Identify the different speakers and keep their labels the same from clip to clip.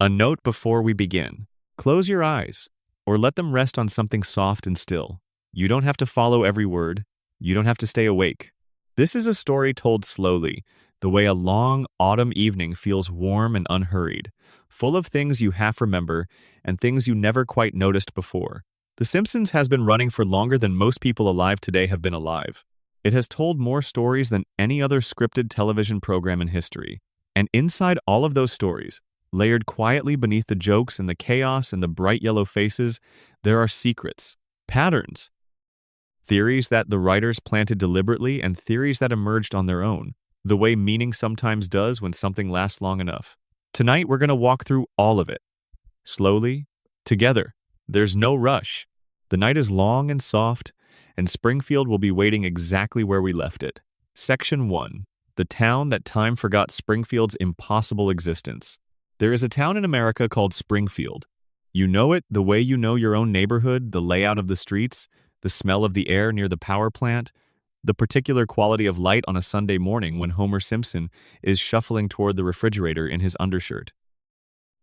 Speaker 1: A note before we begin. Close your eyes, or let them rest on something soft and still. You don't have to follow every word. You don't have to stay awake. This is a story told slowly, the way a long autumn evening feels warm and unhurried, full of things you half remember and things you never quite noticed before. The Simpsons has been running for longer than most people alive today have been alive. It has told more stories than any other scripted television program in history. And inside all of those stories, layered quietly beneath the jokes and the chaos and the bright yellow faces, there are secrets, patterns, theories that the writers planted deliberately and theories that emerged on their own, the way meaning sometimes does when something lasts long enough. Tonight, we're going to walk through all of it, slowly, together. There's no rush. The night is long and soft, and Springfield will be waiting exactly where we left it. Section 1. The town that time forgot Springfield's impossible existence. There is a town in America called Springfield. You know it the way you know your own neighborhood, the layout of the streets, the smell of the air near the power plant, the particular quality of light on a Sunday morning when Homer Simpson is shuffling toward the refrigerator in his undershirt.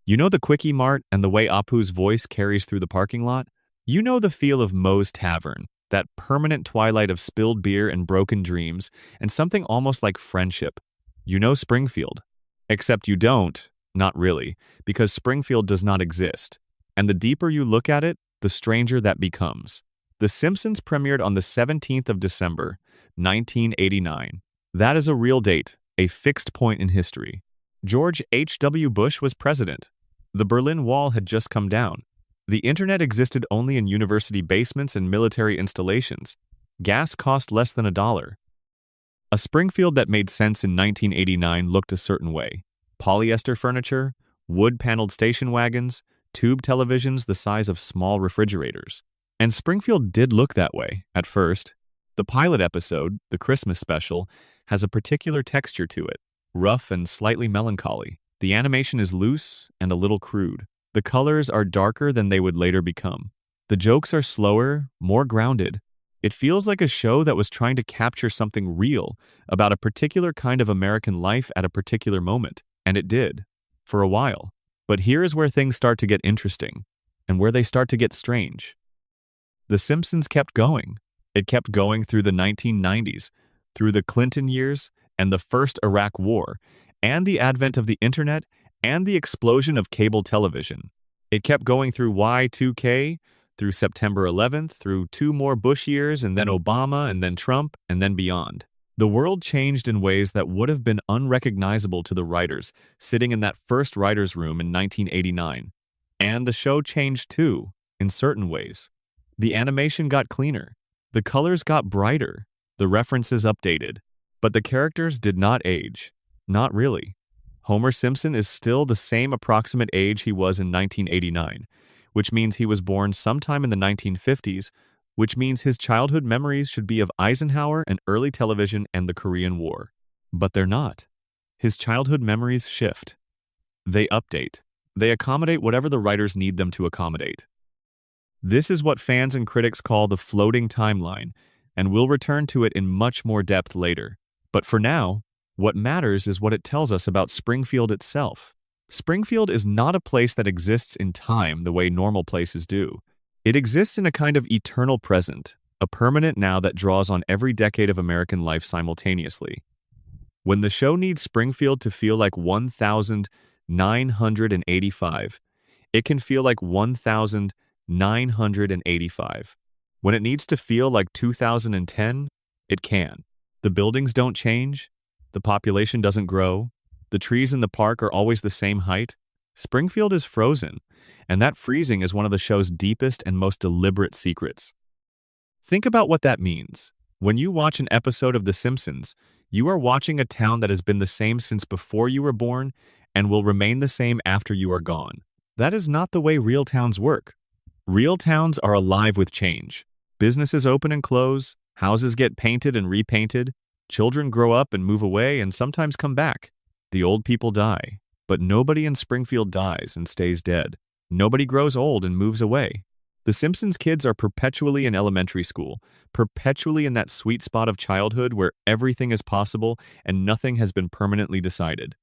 Speaker 1: You know the Quickie Mart and the way Apu's voice carries through the parking lot? You know the feel of Moe's Tavern, that permanent twilight of spilled beer and broken dreams, and something almost like friendship. You know Springfield. Except you don't. Not really, because Springfield does not exist. And the deeper you look at it, the stranger that becomes. The Simpsons premiered on the 17th of December, 1989. That is a real date, a fixed point in history. George H.W. Bush was president. The Berlin Wall had just come down. The internet existed only in university basements and military installations. Gas cost less than $1. A Springfield that made sense in 1989 looked a certain way. Polyester furniture, wood-paneled station wagons, tube televisions the size of small refrigerators. And Springfield did look that way, at first. The pilot episode, the Christmas special, has a particular texture to it, rough and slightly melancholy. The animation is loose and a little crude. The colors are darker than they would later become. The jokes are slower, more grounded. It feels like a show that was trying to capture something real about a particular kind of American life at a particular moment. And it did, for a while. But here is where things start to get interesting, and where they start to get strange. The Simpsons kept going. It kept going through the 1990s, through the Clinton years, and the first Iraq War, and the advent of the internet, and the explosion of cable television. It kept going through Y2K, through September 11th, through 2 more Bush years, and then Obama, and then Trump, and then beyond. The world changed in ways that would have been unrecognizable to the writers sitting in that first writer's room in 1989. And the show changed too, in certain ways. The animation got cleaner. The colors got brighter. The references updated. But the characters did not age. Not really. Homer Simpson is still the same approximate age he was in 1989, which means he was born sometime in the 1950s, which means his childhood memories should be of Eisenhower and early television and the Korean War. But they're not. His childhood memories shift. They update. They accommodate whatever the writers need them to accommodate. This is what fans and critics call the floating timeline, and we'll return to it in much more depth later. But for now, what matters is what it tells us about Springfield itself. Springfield is not a place that exists in time the way normal places do. It exists in a kind of eternal present, a permanent now that draws on every decade of American life simultaneously. When the show needs Springfield to feel like 1,985, it can feel like 1,985. When it needs to feel like 2010, it can. The buildings don't change, the population doesn't grow, the trees in the park are always the same height. Springfield is frozen, and that freezing is one of the show's deepest and most deliberate secrets. Think about what that means. When you watch an episode of The Simpsons, you are watching a town that has been the same since before you were born and will remain the same after you are gone. That is not the way real towns work. Real towns are alive with change. Businesses open and close, houses get painted and repainted, children grow up and move away and sometimes come back. The old people die. But nobody in Springfield dies and stays dead. Nobody grows old and moves away. The Simpsons kids are perpetually in elementary school, perpetually in that sweet spot of childhood where everything is possible and nothing has been permanently decided.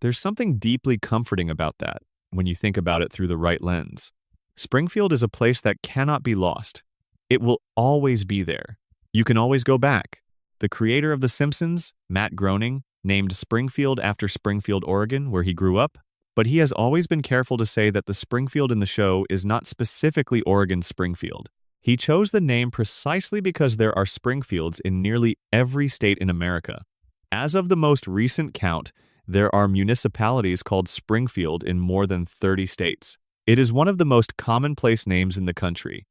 Speaker 1: There's something deeply comforting about that. when you think about it through the right lens. Springfield is a place that cannot be lost. It will always be there. You can always go back. The creator of The Simpsons, Matt Groening, named Springfield after Springfield, Oregon, where he grew up, but he has always been careful to say that the Springfield in the show is not specifically Oregon's Springfield. He chose the name precisely because there are Springfields in nearly every state in America. As of the most recent count, there are municipalities called Springfield in more than 30 states. It is one of the most commonplace names in the country.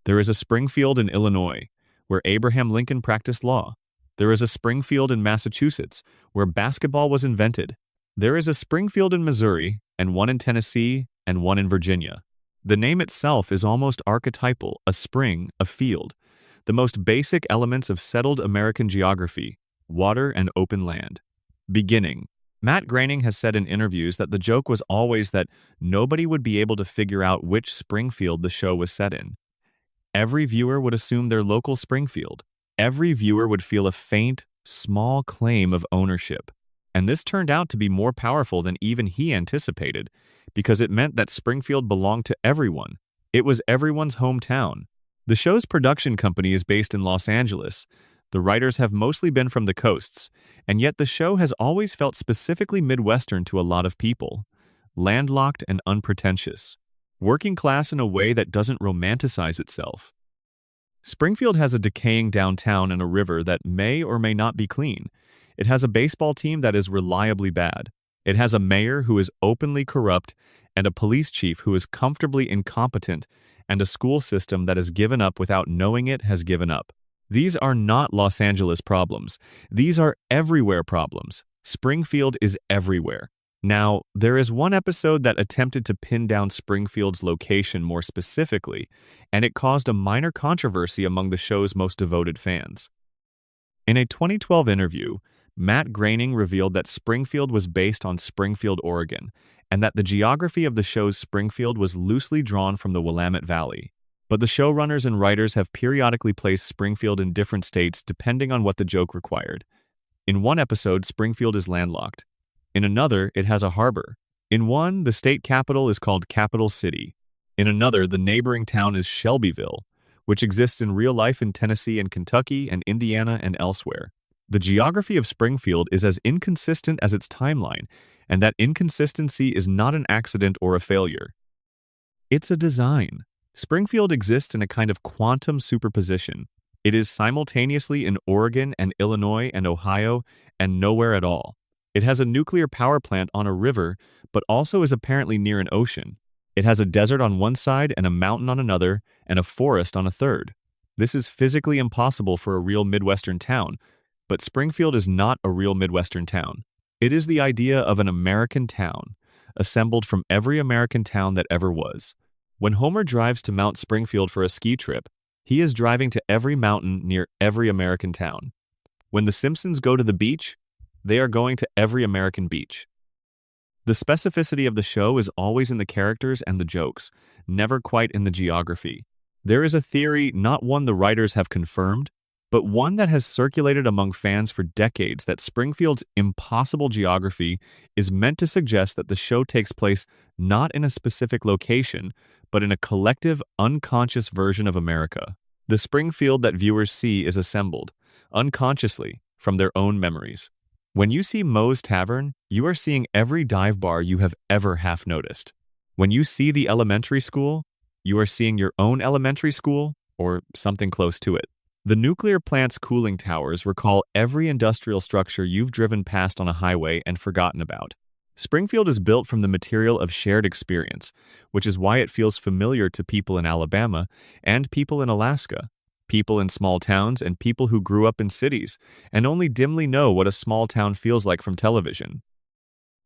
Speaker 1: There is a Springfield in Illinois, where Abraham Lincoln practiced law. There is a Springfield in Massachusetts, where basketball was invented. There is a Springfield in Missouri, and one in Tennessee, and one in Virginia. The name itself is almost archetypal: a spring, a field. The most basic elements of settled American geography: water and open land. Beginning. Matt Groening has said in interviews that the joke was always that nobody would be able to figure out which Springfield the show was set in. Every viewer would assume their local Springfield. Every viewer would feel a faint, small claim of ownership. And this turned out to be more powerful than even he anticipated, because it meant that Springfield belonged to everyone. It was everyone's hometown. The show's production company is based in Los Angeles. The writers have mostly been from the coasts, and yet the show has always felt specifically Midwestern to a lot of people. Landlocked and unpretentious. Working class in a way that doesn't romanticize itself. Springfield has a decaying downtown and a river that may or may not be clean. It has a baseball team that is reliably bad. It has a mayor who is openly corrupt and a police chief who is comfortably incompetent, and a school system that has given up without knowing it has given up. These are not Los Angeles problems. These are everywhere problems. Springfield is everywhere. Now, there is one episode that attempted to pin down Springfield's location more specifically, and it caused a minor controversy among the show's most devoted fans. In a 2012 interview, Matt Groening revealed that Springfield was based on Springfield, Oregon, and that the geography of the show's Springfield was loosely drawn from the Willamette Valley. But the showrunners and writers have periodically placed Springfield in different states depending on what the joke required. In one episode, Springfield is landlocked. In another, it has a harbor. In one, the state capital is called Capital City. In another, the neighboring town is Shelbyville, which exists in real life in Tennessee and Kentucky and Indiana and elsewhere. The geography of Springfield is as inconsistent as its timeline, and that inconsistency is not an accident or a failure. It's a design. Springfield exists in a kind of quantum superposition. It is simultaneously in Oregon and Illinois and Ohio and nowhere at all. It has a nuclear power plant on a river, but also is apparently near an ocean. It has a desert on one side and a mountain on another, and a forest on a third. This is physically impossible for a real Midwestern town, but Springfield is not a real Midwestern town. It is the idea of an American town, assembled from every American town that ever was. When Homer drives to Mount Springfield for a ski trip, he is driving to every mountain near every American town. When the Simpsons go to the beach, they are going to every American beach. The specificity of the show is always in the characters and the jokes, never quite in the geography. There is a theory, not one the writers have confirmed, but one that has circulated among fans for decades, that Springfield's impossible geography is meant to suggest that the show takes place not in a specific location, but in a collective, unconscious version of America. The Springfield that viewers see is assembled, unconsciously, from their own memories. When you see Moe's Tavern, you are seeing every dive bar you have ever half noticed. When you see the elementary school, you are seeing your own elementary school, or something close to it. The nuclear plant's cooling towers recall every industrial structure you've driven past on a highway and forgotten about. Springfield is built from the material of shared experience, which is why it feels familiar to people in Alabama and people in Alaska. People in small towns and people who grew up in cities and only dimly know what a small town feels like from television.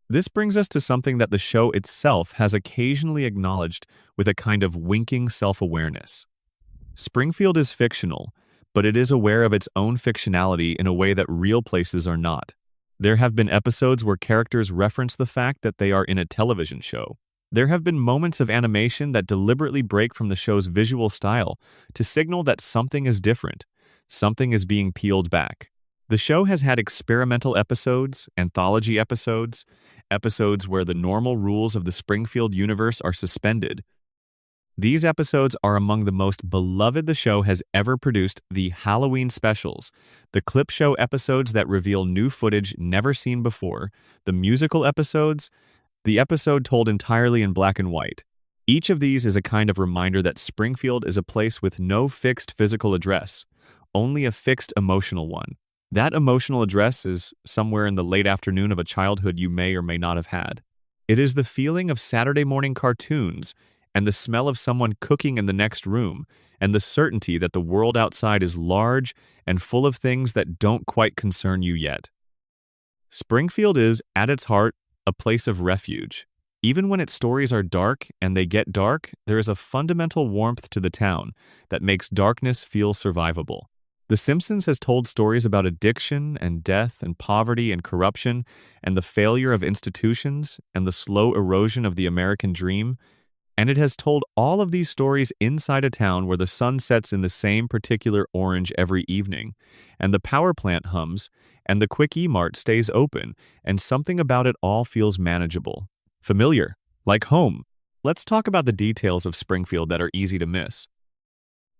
Speaker 1: This brings us to something that the show itself has occasionally acknowledged with a kind of winking self-awareness. Springfield is fictional, but it is aware of its own fictionality in a way that real places are not. There have been episodes where characters reference the fact that they are in a television show. There have been moments of animation that deliberately break from the show's visual style to signal that something is different, something is being peeled back. The show has had experimental episodes, anthology episodes, episodes where the normal rules of the Springfield universe are suspended. These episodes are among the most beloved the show has ever produced: the Halloween specials, the clip show episodes that reveal new footage never seen before, the musical episodes, the episode told entirely in black and white. Each of these is a kind of reminder that Springfield is a place with no fixed physical address, only a fixed emotional one. That emotional address is somewhere in the late afternoon of a childhood you may or may not have had. It is the feeling of Saturday morning cartoons, and the smell of someone cooking in the next room, and the certainty that the world outside is large and full of things that don't quite concern you yet. Springfield is, at its heart, a place of refuge. Even when its stories are dark and they get dark, there is a fundamental warmth to the town that makes darkness feel survivable. The Simpsons has told stories about addiction and death and poverty and corruption and the failure of institutions and the slow erosion of the American dream, and it has told all of these stories inside a town where the sun sets in the same particular orange every evening, and the power plant hums, and the Quick E-Mart stays open, and something about it all feels manageable. Familiar, like home. Let's talk about the details of Springfield that are easy to miss.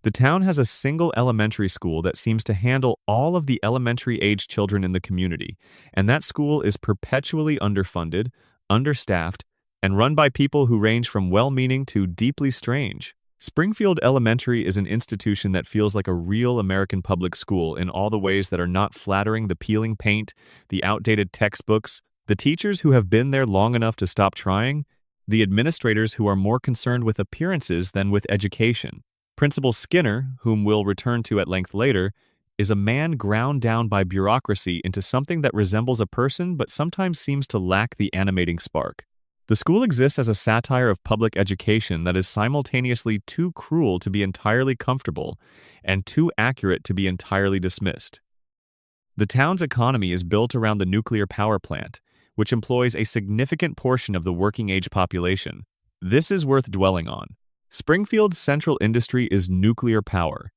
Speaker 1: The town has a single elementary school that seems to handle all of the elementary-age children in the community, and that school is perpetually underfunded, understaffed, and run by people who range from well-meaning to deeply strange. Springfield Elementary is an institution that feels like a real American public school in all the ways that are not flattering: the peeling paint, the outdated textbooks, the teachers who have been there long enough to stop trying, the administrators who are more concerned with appearances than with education. Principal Skinner, whom we'll return to at length later, is a man ground down by bureaucracy into something that resembles a person but sometimes seems to lack the animating spark. The school exists as a satire of public education that is simultaneously too cruel to be entirely comfortable and too accurate to be entirely dismissed. The town's economy is built around the nuclear power plant, which employs a significant portion of the working-age population. This is worth dwelling on. Springfield's central industry is nuclear power,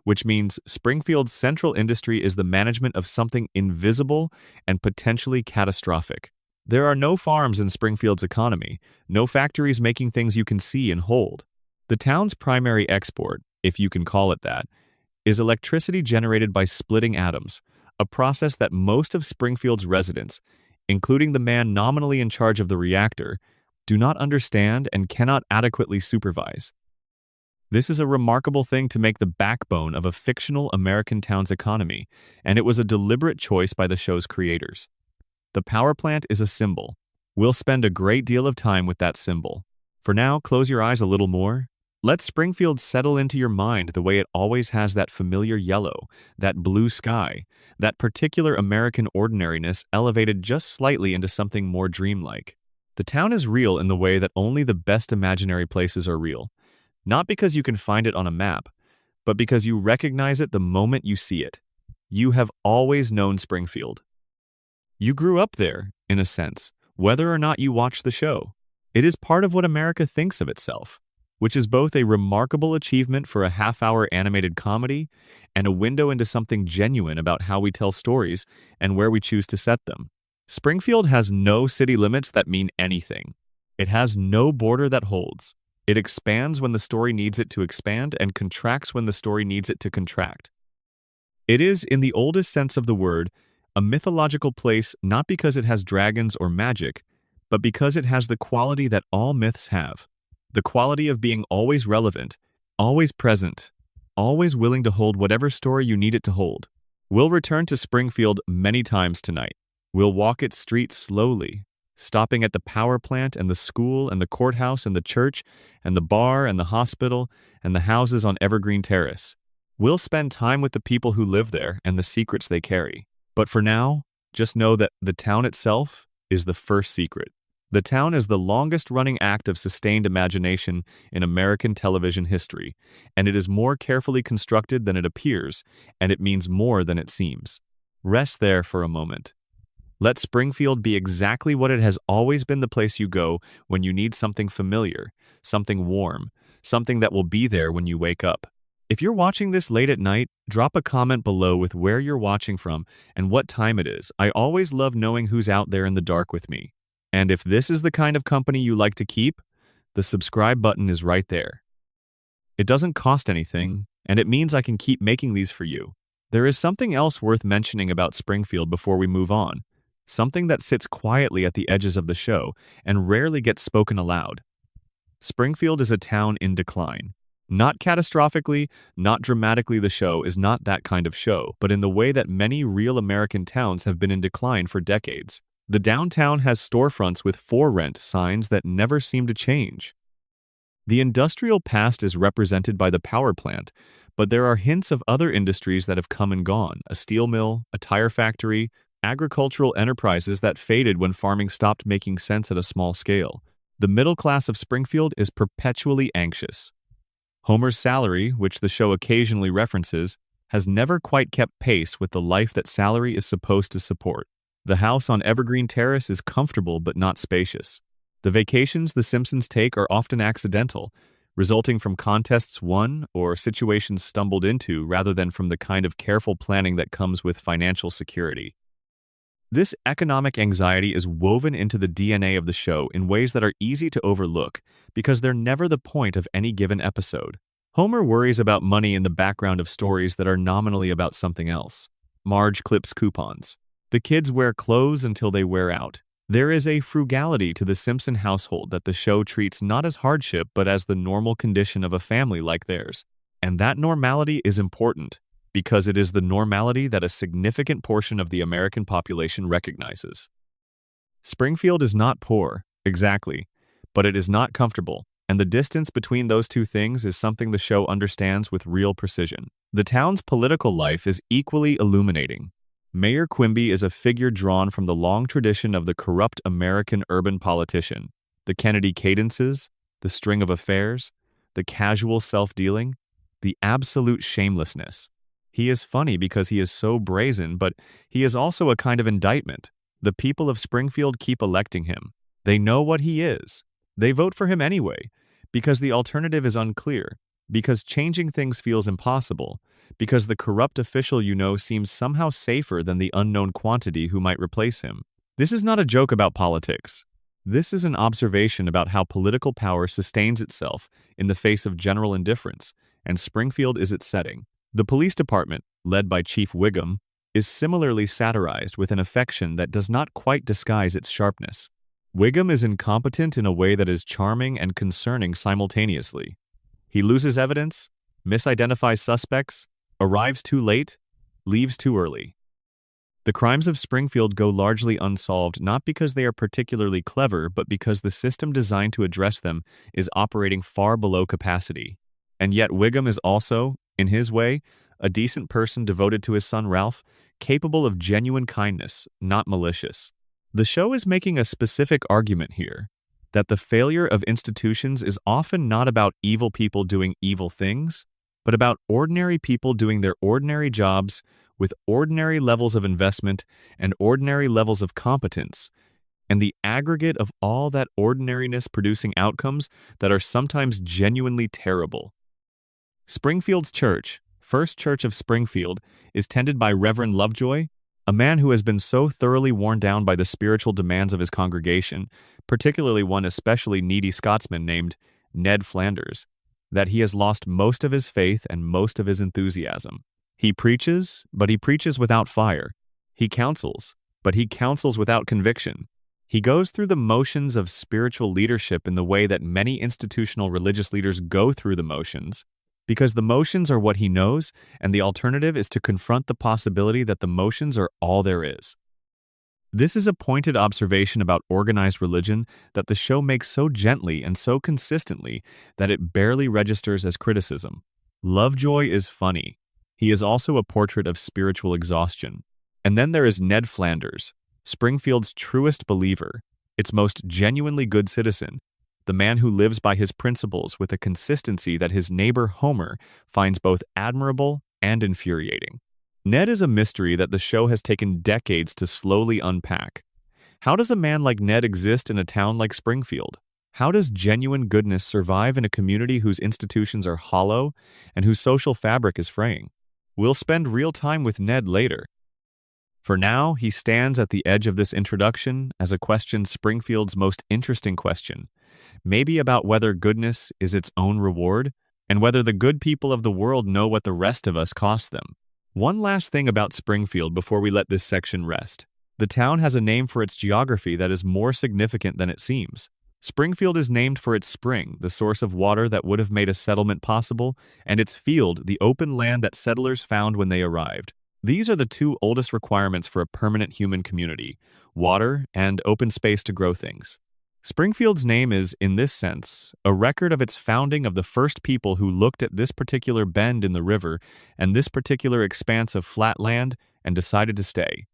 Speaker 1: which means Springfield's central industry is the management of something invisible and potentially catastrophic. There are no farms in Springfield's economy, no factories making things you can see and hold. The town's primary export, if you can call it that, is electricity generated by splitting atoms, a process that most of Springfield's residents, including the man nominally in charge of the reactor, do not understand and cannot adequately supervise. This is a remarkable thing to make the backbone of a fictional American town's economy, and it was a deliberate choice by the show's creators. The power plant is a symbol. We'll spend a great deal of time with that symbol. For now, close your eyes a little more. Let Springfield settle into your mind the way it always has: that familiar yellow, that blue sky, that particular American ordinariness elevated just slightly into something more dreamlike. The town is real in the way that only the best imaginary places are real, not because you can find it on a map, but because you recognize it the moment you see it. You have always known Springfield. You grew up there, in a sense, whether or not you watch the show. It is part of what America thinks of itself, which is both a remarkable achievement for a half-hour animated comedy and a window into something genuine about how we tell stories and where we choose to set them. Springfield has no city limits that mean anything. It has no border that holds. It expands when the story needs it to expand and contracts when the story needs it to contract. It is, in the oldest sense of the word, a mythological place, not because it has dragons or magic, but because it has the quality that all myths have. The quality of being always relevant, always present, always willing to hold whatever story you need it to hold. We'll return to Springfield many times tonight. We'll walk its streets slowly, stopping at the power plant and the school and the courthouse and the church and the bar and the hospital and the houses on Evergreen Terrace. We'll spend time with the people who live there and the secrets they carry. But for now, just know that the town itself is the first secret. The town is the longest-running act of sustained imagination in American television history, and it is more carefully constructed than it appears, and it means more than it seems. Rest there for a moment. Let Springfield be exactly what it has always been: the place you go when you need something familiar, something warm, something that will be there when you wake up. If you're watching this late at night, drop a comment below with where you're watching from and what time it is. I always love knowing who's out there in the dark with me. And if this is the kind of company you like to keep, the subscribe button is right there. It doesn't cost anything, and it means I can keep making these for you. There is something else worth mentioning about Springfield before we move on. Something that sits quietly at the edges of the show and rarely gets spoken aloud. Springfield is a town in decline. Not catastrophically, not dramatically. The show is not that kind of show, but in the way that many real American towns have been in decline for decades. The downtown has storefronts with for rent signs that never seem to change. The industrial past is represented by the power plant, but there are hints of other industries that have come and gone: a steel mill, a tire factory, agricultural enterprises that faded when farming stopped making sense at a small scale. The middle class of Springfield is perpetually anxious. Homer's salary, which the show occasionally references, has never quite kept pace with the life that salary is supposed to support. The house on Evergreen Terrace is comfortable but not spacious. The vacations the Simpsons take are often accidental, resulting from contests won or situations stumbled into rather than from the kind of careful planning that comes with financial security. This economic anxiety is woven into the DNA of the show in ways that are easy to overlook because they're never the point of any given episode. Homer worries about money in the background of stories that are nominally about something else. Marge clips coupons. The kids wear clothes until they wear out. There is a frugality to the Simpson household that the show treats not as hardship but as the normal condition of a family like theirs. And that normality is important, because it is the normality that a significant portion of the American population recognizes. Springfield is not poor, exactly, but it is not comfortable, and the distance between those two things is something the show understands with real precision. The town's political life is equally illuminating. Mayor Quimby is a figure drawn from the long tradition of the corrupt American urban politician. The Kennedy cadences, the string of affairs, the casual self-dealing, the absolute shamelessness. He is funny because he is so brazen, but he is also a kind of indictment. The people of Springfield keep electing him. They know what he is. They vote for him anyway, because the alternative is unclear, because changing things feels impossible, because the corrupt official you know seems somehow safer than the unknown quantity who might replace him. This is not a joke about politics. This is an observation about how political power sustains itself in the face of general indifference, and Springfield is its setting. The police department, led by Chief Wiggum, is similarly satirized with an affection that does not quite disguise its sharpness. Wiggum is incompetent in a way that is charming and concerning simultaneously. He loses evidence, misidentifies suspects, arrives too late, leaves too early. The crimes of Springfield go largely unsolved not because they are particularly clever, but because the system designed to address them is operating far below capacity. And yet Wiggum is also, in his way, a decent person devoted to his son Ralph, capable of genuine kindness, not malicious. The show is making a specific argument here, that the failure of institutions is often not about evil people doing evil things, but about ordinary people doing their ordinary jobs with ordinary levels of investment and ordinary levels of competence, and the aggregate of all that ordinariness producing outcomes that are sometimes genuinely terrible. Springfield's church, First Church of Springfield, is tended by Reverend Lovejoy, a man who has been so thoroughly worn down by the spiritual demands of his congregation, particularly one especially needy Scotsman named Ned Flanders, that he has lost most of his faith and most of his enthusiasm. He preaches, but he preaches without fire. He counsels, but he counsels without conviction. He goes through the motions of spiritual leadership in the way that many institutional religious leaders go through the motions, because the motions are what he knows, and the alternative is to confront the possibility that the motions are all there is. This is a pointed observation about organized religion that the show makes so gently and so consistently that it barely registers as criticism. Lovejoy is funny. He is also a portrait of spiritual exhaustion. And then there is Ned Flanders, Springfield's truest believer, its most genuinely good citizen, the man who lives by his principles with a consistency that his neighbor Homer finds both admirable and infuriating. Ned is a mystery that the show has taken decades to slowly unpack. How does a man like Ned exist in a town like Springfield? How does genuine goodness survive in a community whose institutions are hollow and whose social fabric is fraying? We'll spend real time with Ned later. For now, he stands at the edge of this introduction as a question Springfield's most interesting question, maybe about whether goodness is its own reward, and whether the good people of the world know what the rest of us cost them. One last thing about Springfield before we let this section rest. The town has a name for its geography that is more significant than it seems. Springfield is named for its spring, the source of water that would have made a settlement possible, and its field, the open land that settlers found when they arrived. These are the two oldest requirements for a permanent human community: water and open space to grow things. Springfield's name is, in this sense, a record of its founding of the first people who looked at this particular bend in the river and this particular expanse of flat land and decided to stay.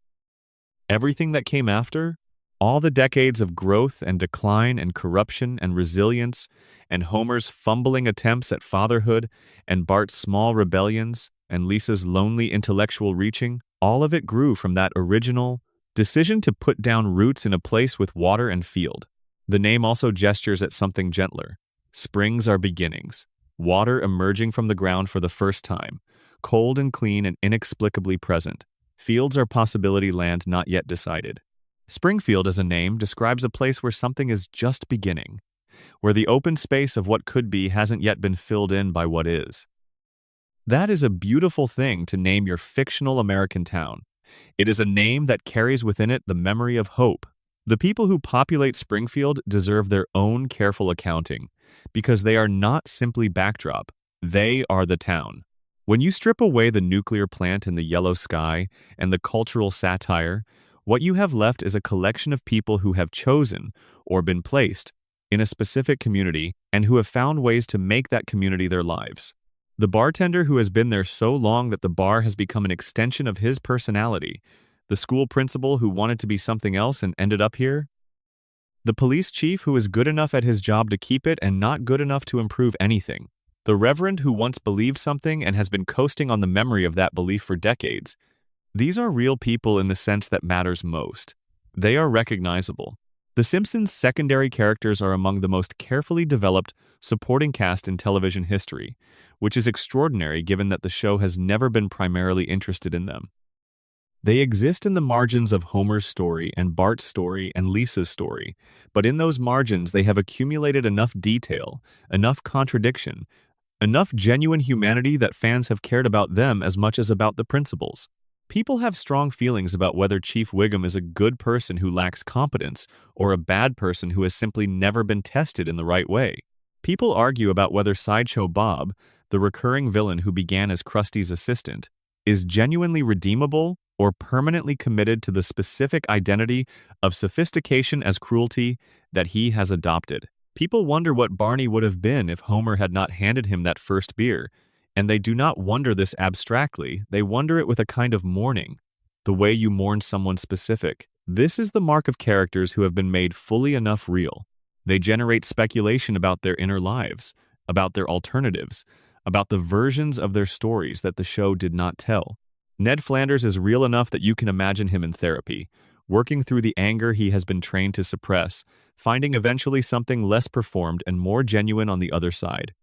Speaker 1: Everything that came after, all the decades of growth and decline and corruption and resilience, and Homer's fumbling attempts at fatherhood, and Bart's small rebellions, and Lisa's lonely intellectual reaching, all of it grew from that original decision to put down roots in a place with water and field. The name also gestures at something gentler. Springs are beginnings, water emerging from the ground for the first time, cold and clean and inexplicably present. Fields are possibility land not yet decided. Springfield as a name describes a place where something is just beginning, where the open space of what could be hasn't yet been filled in by what is. That is a beautiful thing to name your fictional American town. It is a name that carries within it the memory of hope. The people who populate Springfield deserve their own careful accounting, because they are not simply backdrop, they are the town. When you strip away the nuclear plant and the yellow sky and the cultural satire, what you have left is a collection of people who have chosen, or been placed, in a specific community and who have found ways to make that community their lives. The bartender who has been there so long that the bar has become an extension of his personality, the school principal who wanted to be something else and ended up here, the police chief who is good enough at his job to keep it and not good enough to improve anything, the reverend who once believed something and has been coasting on the memory of that belief for decades. These are real people in the sense that matters most. They are recognizable. The Simpsons' secondary characters are among the most carefully developed supporting cast in television history, which is extraordinary given that the show has never been primarily interested in them. They exist in the margins of Homer's story and Bart's story and Lisa's story, but in those margins they have accumulated enough detail, enough contradiction, enough genuine humanity that fans have cared about them as much as about the principals. People have strong feelings about whether Chief Wiggum is a good person who lacks competence or a bad person who has simply never been tested in the right way. People argue about whether Sideshow Bob, the recurring villain who began as Krusty's assistant, is genuinely redeemable or permanently committed to the specific identity of sophistication as cruelty that he has adopted. People wonder what Barney would have been if Homer had not handed him that first beer, and they do not wonder this abstractly, they wonder it with a kind of mourning, the way you mourn someone specific. This is the mark of characters who have been made fully enough real. They generate speculation about their inner lives, about their alternatives, about the versions of their stories that the show did not tell. Ned Flanders is real enough that you can imagine him in therapy, working through the anger he has been trained to suppress, finding eventually something less performed and more genuine on the other side.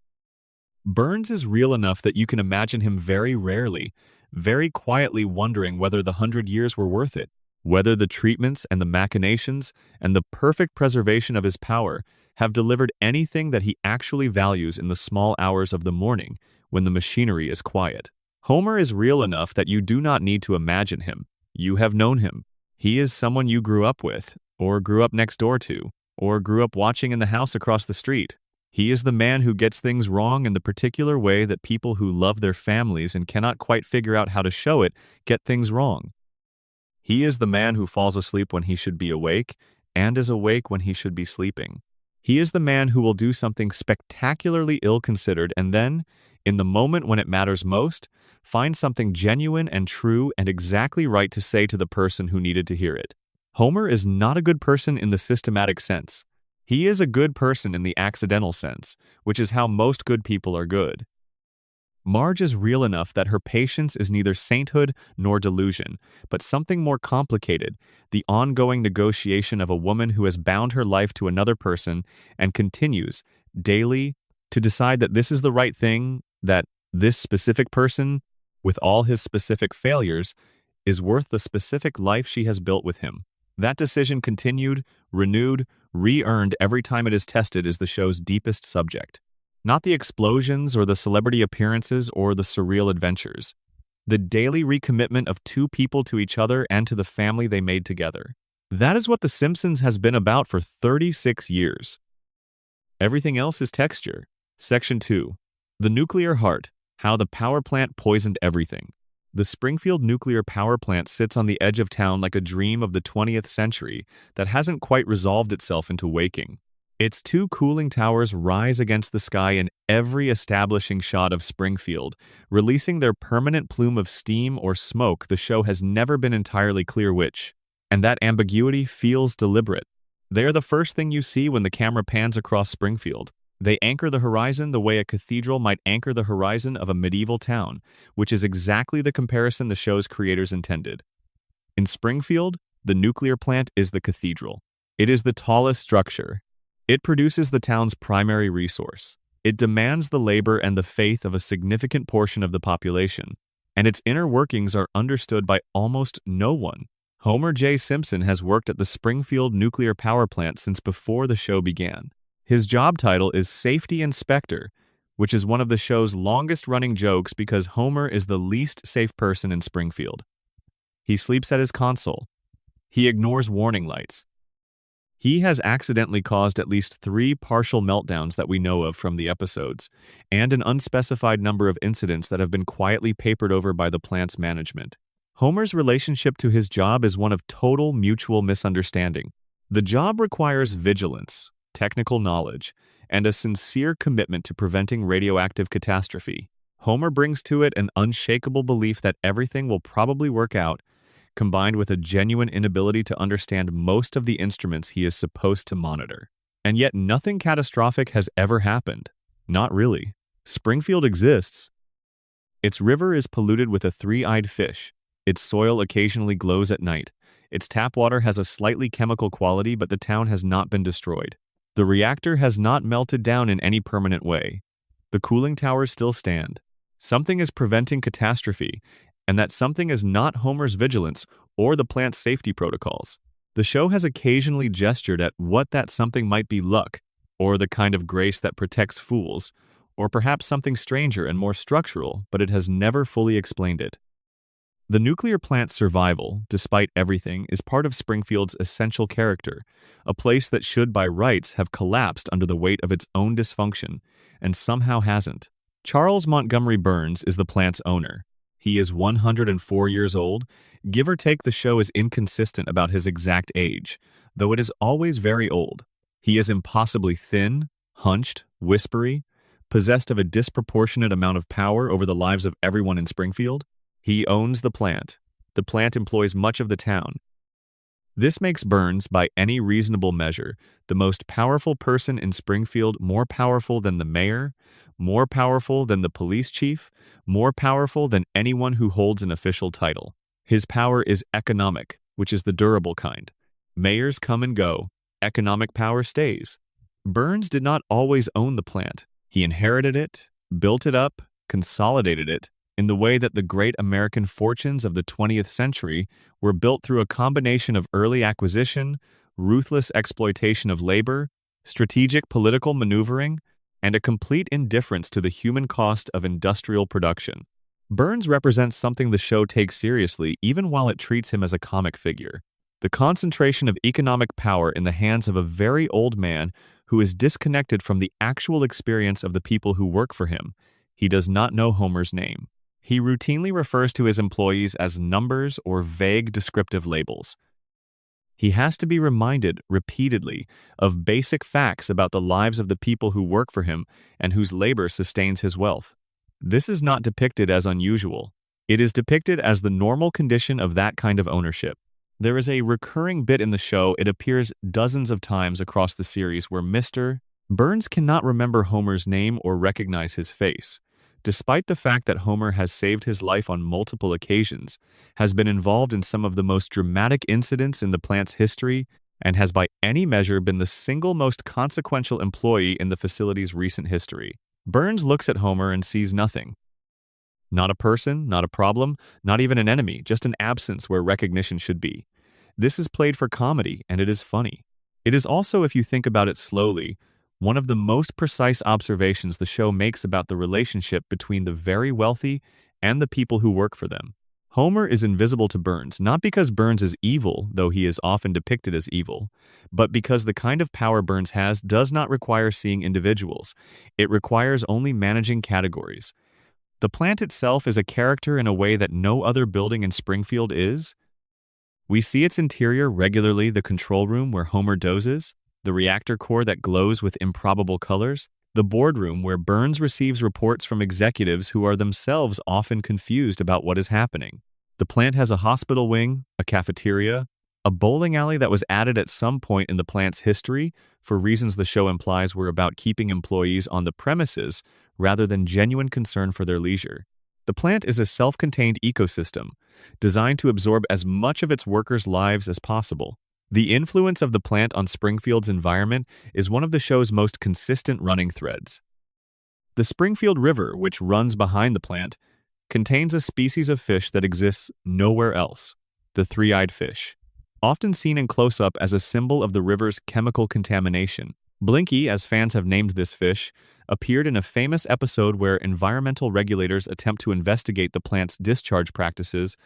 Speaker 1: Burns is real enough that you can imagine him very rarely, very quietly wondering whether the 100 years were worth it, whether the treatments and the machinations and the perfect preservation of his power have delivered anything that he actually values in the small hours of the morning when the machinery is quiet. Homer is real enough that you do not need to imagine him. You have known him. He is someone you grew up with, or grew up next door to, or grew up watching in the house across the street. He is the man who gets things wrong in the particular way that people who love their families and cannot quite figure out how to show it get things wrong. He is the man who falls asleep when he should be awake and is awake when he should be sleeping. He is the man who will do something spectacularly ill-considered and then, in the moment when it matters most, find something genuine and true and exactly right to say to the person who needed to hear it. Homer is not a good person in the systematic sense. He is a good person in the accidental sense, which is how most good people are good. Marge is real enough that her patience is neither sainthood nor delusion, but something more complicated, the ongoing negotiation of a woman who has bound her life to another person and continues, daily, to decide that this is the right thing, that this specific person, with all his specific failures, is worth the specific life she has built with him. That decision continued, renewed, re-earned every time it is tested is the show's deepest subject. Not the explosions or the celebrity appearances or the surreal adventures. The daily recommitment of two people to each other and to the family they made together. That is what The Simpsons has been about for 36 years. Everything else is texture. Section 2. The Nuclear Heart. How the Power Plant Poisoned Everything. The Springfield nuclear power plant sits on the edge of town like a dream of the 20th century that hasn't quite resolved itself into waking. Its two cooling towers rise against the sky in every establishing shot of Springfield, releasing their permanent plume of steam or smoke. The show has never been entirely clear which, and that ambiguity feels deliberate. They are the first thing you see when the camera pans across Springfield. They anchor the horizon the way a cathedral might anchor the horizon of a medieval town, which is exactly the comparison the show's creators intended. In Springfield, the nuclear plant is the cathedral. It is the tallest structure. It produces the town's primary resource. It demands the labor and the faith of a significant portion of the population, and its inner workings are understood by almost no one. Homer J. Simpson has worked at the Springfield nuclear power plant since before the show began. His job title is Safety Inspector, which is one of the show's longest-running jokes because Homer is the least safe person in Springfield. He sleeps at his console. He ignores warning lights. He has accidentally caused at least 3 partial meltdowns that we know of from the episodes, and an unspecified number of incidents that have been quietly papered over by the plant's management. Homer's relationship to his job is one of total mutual misunderstanding. The job requires vigilance, technical knowledge, and a sincere commitment to preventing radioactive catastrophe. Homer brings to it an unshakable belief that everything will probably work out, combined with a genuine inability to understand most of the instruments he is supposed to monitor. And yet nothing catastrophic has ever happened. Not really. Springfield exists. Its river is polluted with a 3-eyed fish. Its soil occasionally glows at night. Its tap water has a slightly chemical quality, but the town has not been destroyed. The reactor has not melted down in any permanent way. The cooling towers still stand. Something is preventing catastrophe, and that something is not Homer's vigilance or the plant's safety protocols. The show has occasionally gestured at what that something might be: luck, or the kind of grace that protects fools, or perhaps something stranger and more structural, but it has never fully explained it. The nuclear plant's survival, despite everything, is part of Springfield's essential character, a place that should by rights have collapsed under the weight of its own dysfunction, and somehow hasn't. Charles Montgomery Burns is the plant's owner. He is 104 years old. Give or take, the show is inconsistent about his exact age, though it is always very old. He is impossibly thin, hunched, whispery, possessed of a disproportionate amount of power over the lives of everyone in Springfield. He owns the plant. The plant employs much of the town. This makes Burns, by any reasonable measure, the most powerful person in Springfield, more powerful than the mayor, more powerful than the police chief, more powerful than anyone who holds an official title. His power is economic, which is the durable kind. Mayors come and go. Economic power stays. Burns did not always own the plant. He inherited it, built it up, consolidated it, in the way that the great American fortunes of the 20th century were built through a combination of early acquisition, ruthless exploitation of labor, strategic political maneuvering, and a complete indifference to the human cost of industrial production. Burns represents something the show takes seriously even while it treats him as a comic figure: the concentration of economic power in the hands of a very old man who is disconnected from the actual experience of the people who work for him. He does not know Homer's name. He routinely refers to his employees as numbers or vague descriptive labels. He has to be reminded repeatedly of basic facts about the lives of the people who work for him and whose labor sustains his wealth. This is not depicted as unusual. It is depicted as the normal condition of that kind of ownership. There is a recurring bit in the show, it appears dozens of times across the series, where Mr. Burns cannot remember Homer's name or recognize his face. Despite the fact that Homer has saved his life on multiple occasions, has been involved in some of the most dramatic incidents in the plant's history, and has by any measure been the single most consequential employee in the facility's recent history. Burns looks at Homer and sees nothing. Not a person, not a problem, not even an enemy, just an absence where recognition should be. This is played for comedy, and it is funny. It is also, if you think about it slowly, one of the most precise observations the show makes about the relationship between the very wealthy and the people who work for them. Homer is invisible to Burns, not because Burns is evil, though he is often depicted as evil, but because the kind of power Burns has does not require seeing individuals. It requires only managing categories. The plant itself is a character in a way that no other building in Springfield is. We see its interior regularly: the control room where Homer dozes, the reactor core that glows with improbable colors, the boardroom where Burns receives reports from executives who are themselves often confused about what is happening. The plant has a hospital wing, a cafeteria, a bowling alley that was added at some point in the plant's history for reasons the show implies were about keeping employees on the premises rather than genuine concern for their leisure. The plant is a self-contained ecosystem, designed to absorb as much of its workers' lives as possible. The influence of the plant on Springfield's environment is one of the show's most consistent running threads. The Springfield River, which runs behind the plant, contains a species of fish that exists nowhere else: the three-eyed fish. Often seen in close-up as a symbol of the river's chemical contamination. Blinky, as fans have named this fish, appeared in a famous episode where environmental regulators attempt to investigate the plant's discharge practices,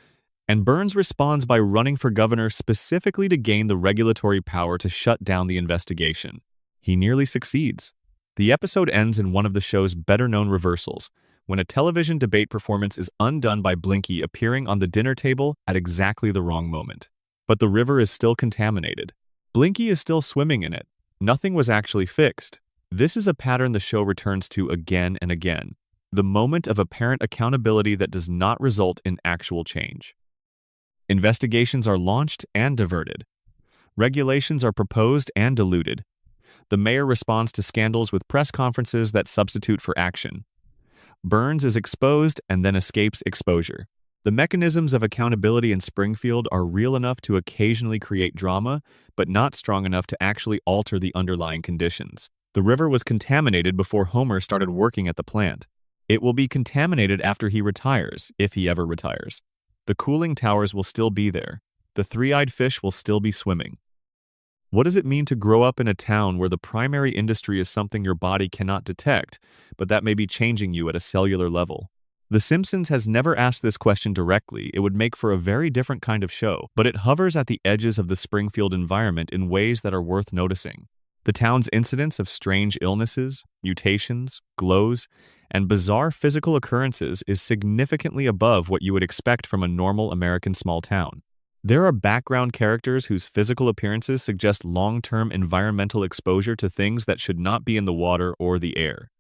Speaker 1: and Burns responds by running for governor specifically to gain the regulatory power to shut down the investigation. He nearly succeeds. The episode ends in one of the show's better-known reversals, when a television debate performance is undone by Blinky appearing on the dinner table at exactly the wrong moment. But the river is still contaminated. Blinky is still swimming in it. Nothing was actually fixed. This is a pattern the show returns to again and again: the moment of apparent accountability that does not result in actual change. Investigations are launched and diverted. Regulations are proposed and diluted. The mayor responds to scandals with press conferences that substitute for action. Burns is exposed and then escapes exposure. The mechanisms of accountability in Springfield are real enough to occasionally create drama, but not strong enough to actually alter the underlying conditions. The river was contaminated before Homer started working at the plant. It will be contaminated after he retires, if he ever retires. The cooling towers will still be there. The three-eyed fish will still be swimming. What does it mean to grow up in a town where the primary industry is something your body cannot detect, but that may be changing you at a cellular level? The Simpsons has never asked this question directly. It would make for a very different kind of show, but it hovers at the edges of the Springfield environment in ways that are worth noticing. The town's incidence of strange illnesses, mutations, glows, and bizarre physical occurrences is significantly above what you would expect from a normal American small town. There are background characters whose physical appearances suggest long-term environmental exposure to things that should not be in the water or the air.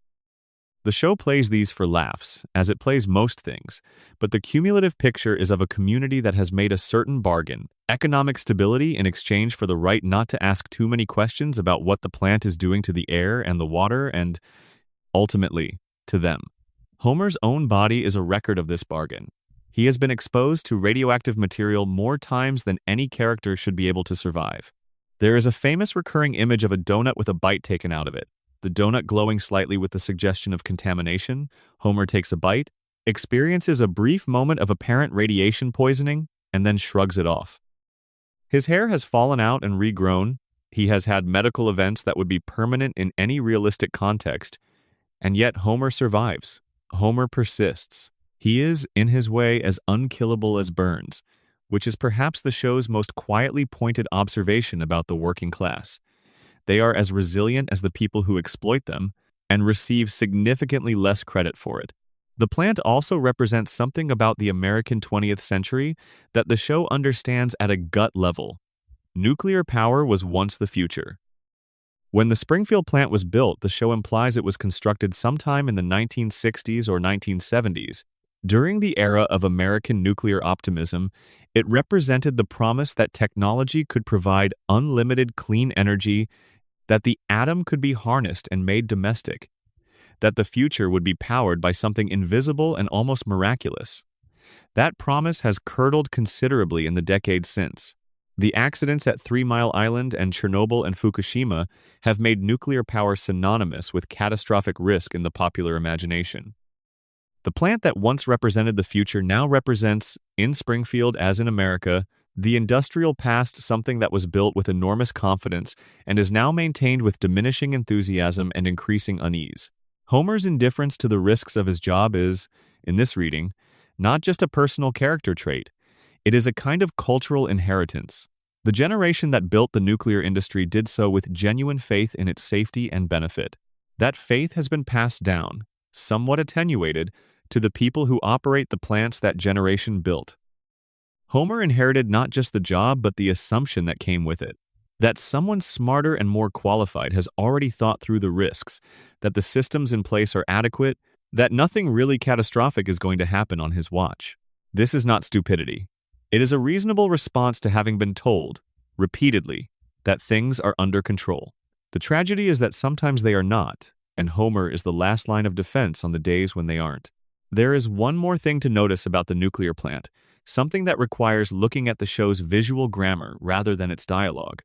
Speaker 1: The show plays these for laughs, as it plays most things, but the cumulative picture is of a community that has made a certain bargain: economic stability in exchange for the right not to ask too many questions about what the plant is doing to the air and the water and, ultimately, to them. Homer's own body is a record of this bargain. He has been exposed to radioactive material more times than any character should be able to survive. There is a famous recurring image of a donut with a bite taken out of it. The donut glowing slightly with the suggestion of contamination. Homer takes a bite, experiences a brief moment of apparent radiation poisoning, and then shrugs it off. His hair has fallen out and regrown. He has had medical events that would be permanent in any realistic context, and yet Homer survives. Homer persists. He is, in his way, as unkillable as Burns, which is perhaps the show's most quietly pointed observation about the working class. They are as resilient as the people who exploit them and receive significantly less credit for it. The plant also represents something about the American 20th century that the show understands at a gut level. Nuclear power was once the future. When the Springfield plant was built, the show implies it was constructed sometime in the 1960s or 1970s. During the era of American nuclear optimism, it represented the promise that technology could provide unlimited clean energy, that the atom could be harnessed and made domestic. that the future would be powered by something invisible and almost miraculous. That promise has curdled considerably in the decades since. The accidents at 3 Mile Island and Chernobyl and Fukushima have made nuclear power synonymous with catastrophic risk in the popular imagination. The plant that once represented the future now represents, in Springfield as in America, the industrial past, something that was built with enormous confidence and is now maintained with diminishing enthusiasm and increasing unease. Homer's indifference to the risks of his job is, in this reading, not just a personal character trait. It is a kind of cultural inheritance. The generation that built the nuclear industry did so with genuine faith in its safety and benefit. That faith has been passed down, somewhat attenuated, to the people who operate the plants that generation built. Homer inherited not just the job but the assumption that came with it, that someone smarter and more qualified has already thought through the risks, that the systems in place are adequate, that nothing really catastrophic is going to happen on his watch. This is not stupidity. It is a reasonable response to having been told, repeatedly, that things are under control. The tragedy is that sometimes they are not, and Homer is the last line of defense on the days when they aren't. There is one more thing to notice about the nuclear plant, something that requires looking at the show's visual grammar rather than its dialogue.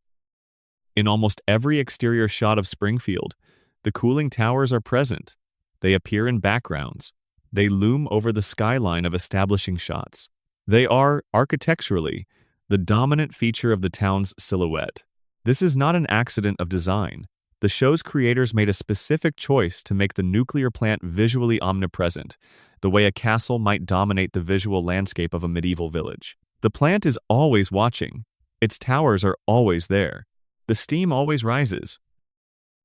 Speaker 1: In almost every exterior shot of Springfield, the cooling towers are present. They appear in backgrounds. They loom over the skyline of establishing shots. They are, architecturally, the dominant feature of the town's silhouette. This is not an accident of design. The show's creators made a specific choice to make the nuclear plant visually omnipresent, the way a castle might dominate the visual landscape of a medieval village. The plant is always watching. Its towers are always there. The steam always rises.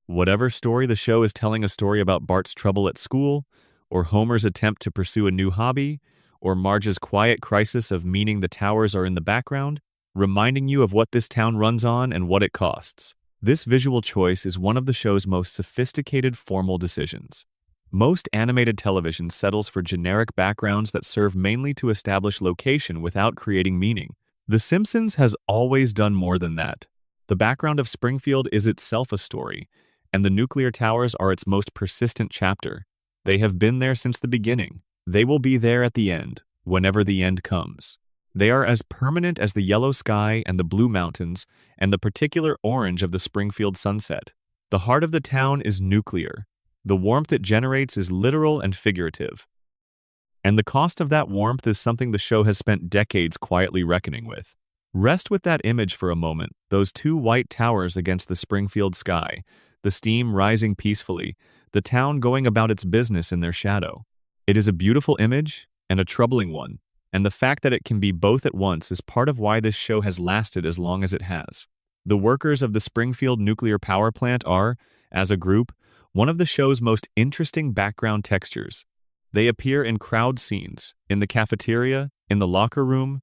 Speaker 1: Whatever story the show is telling, a story about Bart's trouble at school, or Homer's attempt to pursue a new hobby, or Marge's quiet crisis of meaning, the towers are in the background, reminding you of what this town runs on and what it costs. This visual choice is one of the show's most sophisticated formal decisions. Most animated television settles for generic backgrounds that serve mainly to establish location without creating meaning. The Simpsons has always done more than that. The background of Springfield is itself a story, and the nuclear towers are its most persistent chapter. They have been there since the beginning. They will be there at the end, whenever the end comes. They are as permanent as the yellow sky and the blue mountains and the particular orange of the Springfield sunset. The heart of the town is nuclear. The warmth it generates is literal and figurative. And the cost of that warmth is something the show has spent decades quietly reckoning with. Rest with that image for a moment, those two white towers against the Springfield sky, the steam rising peacefully, the town going about its business in their shadow. It is a beautiful image and a troubling one. And the fact that it can be both at once is part of why this show has lasted as long as it has. The workers of the Springfield nuclear power plant are, as a group, one of the show's most interesting background textures. They appear in crowd scenes, in the cafeteria, in the locker room.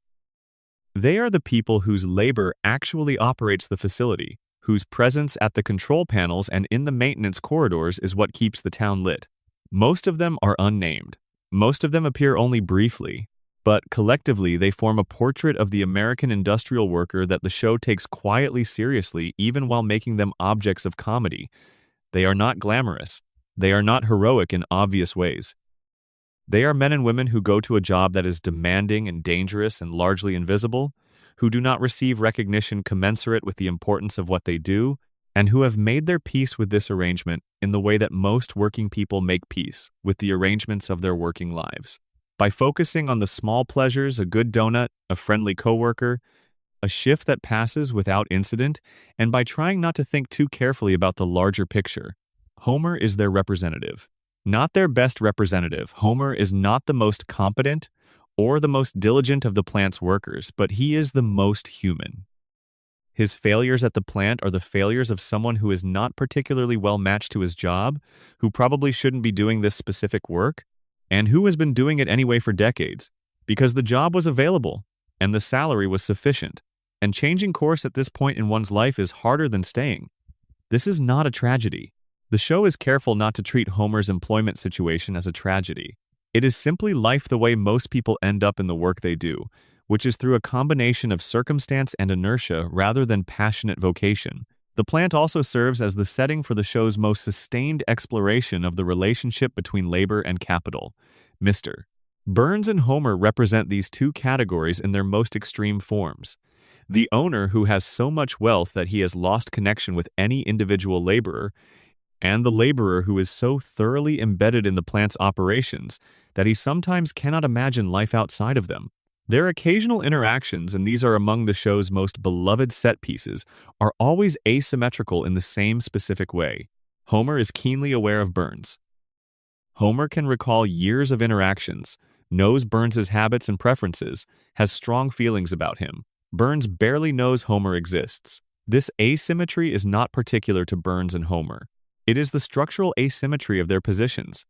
Speaker 1: They are the people whose labor actually operates the facility, whose presence at the control panels and in the maintenance corridors is what keeps the town lit. Most of them are unnamed. Most of them appear only briefly. But collectively, they form a portrait of the American industrial worker that the show takes quietly seriously even while making them objects of comedy. They are not glamorous. They are not heroic in obvious ways. They are men and women who go to a job that is demanding and dangerous and largely invisible, who do not receive recognition commensurate with the importance of what they do, and who have made their peace with this arrangement in the way that most working people make peace with the arrangements of their working lives. By focusing on the small pleasures, a good donut, a friendly coworker, a shift that passes without incident, and by trying not to think too carefully about the larger picture. Homer is their representative. Not their best representative. Homer is not the most competent or the most diligent of the plant's workers, but he is the most human. His failures at the plant are the failures of someone who is not particularly well matched to his job, who probably shouldn't be doing this specific work, and who has been doing it anyway for decades, because the job was available, and the salary was sufficient, and changing course at this point in one's life is harder than staying. This is not a tragedy. The show is careful not to treat Homer's employment situation as a tragedy. It is simply life the way most people end up in the work they do, which is through a combination of circumstance and inertia rather than passionate vocation. The plant also serves as the setting for the show's most sustained exploration of the relationship between labor and capital. Mr. Burns and Homer represent these two categories in their most extreme forms. The owner who has so much wealth that he has lost connection with any individual laborer, and the laborer who is so thoroughly embedded in the plant's operations that he sometimes cannot imagine life outside of them. Their occasional interactions, and these are among the show's most beloved set pieces, are always asymmetrical in the same specific way. Homer is keenly aware of Burns. Homer can recall years of interactions, knows Burns's habits and preferences, has strong feelings about him. Burns barely knows Homer exists. This asymmetry is not particular to Burns and Homer. It is the structural asymmetry of their positions,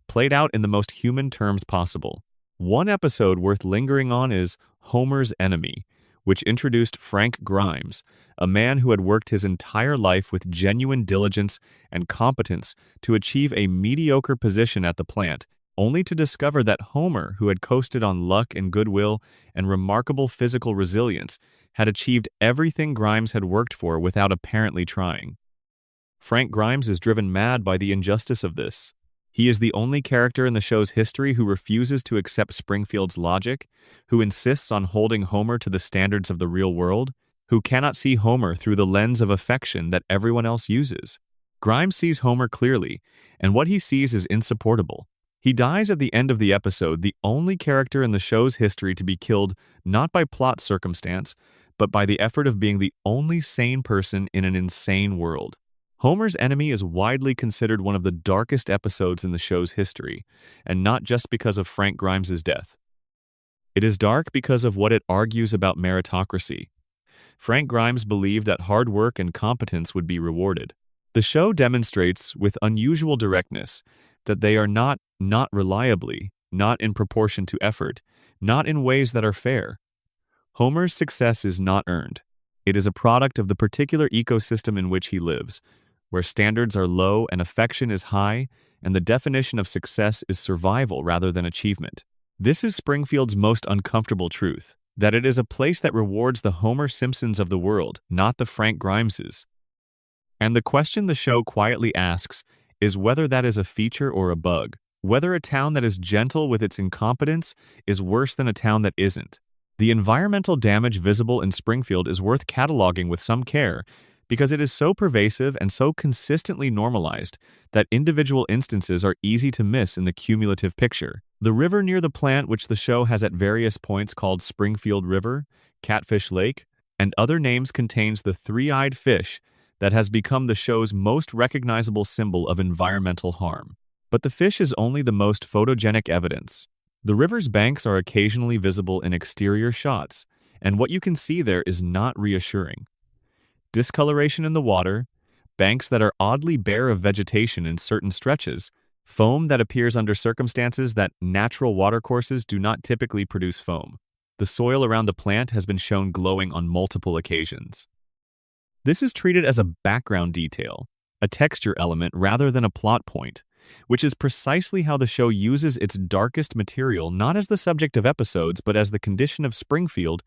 Speaker 1: played out in the most human terms possible. One episode worth lingering on is Homer's Enemy, which introduced Frank Grimes, a man who had worked his entire life with genuine diligence and competence to achieve a mediocre position at the plant, only to discover that Homer, who had coasted on luck and goodwill and remarkable physical resilience, had achieved everything Grimes had worked for without apparently trying. Frank Grimes is driven mad by the injustice of this. He is the only character in the show's history who refuses to accept Springfield's logic, who insists on holding Homer to the standards of the real world, who cannot see Homer through the lens of affection that everyone else uses. Grimes sees Homer clearly, and what he sees is insupportable. He dies at the end of the episode, the only character in the show's history to be killed not by plot circumstance, but by the effort of being the only sane person in an insane world. Homer's Enemy is widely considered one of the darkest episodes in the show's history, and not just because of Frank Grimes' death. It is dark because of what it argues about meritocracy. Frank Grimes believed that hard work and competence would be rewarded. The show demonstrates, with unusual directness, that they are not reliably, not in proportion to effort, not in ways that are fair. Homer's success is not earned. It is a product of the particular ecosystem in which he lives, where standards are low and affection is high, and the definition of success is survival rather than achievement. This is Springfield's most uncomfortable truth, that it is a place that rewards the Homer Simpsons of the world, not the Frank Grimeses. And the question the show quietly asks is whether that is a feature or a bug, whether a town that is gentle with its incompetence is worse than a town that isn't. The environmental damage visible in Springfield is worth cataloging with some care, because it is so pervasive and so consistently normalized that individual instances are easy to miss in the cumulative picture. The river near the plant, which the show has at various points called Springfield River, Catfish Lake, and other names, contains the three-eyed fish that has become the show's most recognizable symbol of environmental harm. But the fish is only the most photogenic evidence. The river's banks are occasionally visible in exterior shots, and what you can see there is not reassuring. Discoloration in the water, banks that are oddly bare of vegetation in certain stretches, foam that appears under circumstances that natural watercourses do not typically produce foam. The soil around the plant has been shown glowing on multiple occasions. This is treated as a background detail, a texture element rather than a plot point, which is precisely how the show uses its darkest material not as the subject of episodes but as the condition of Springfield,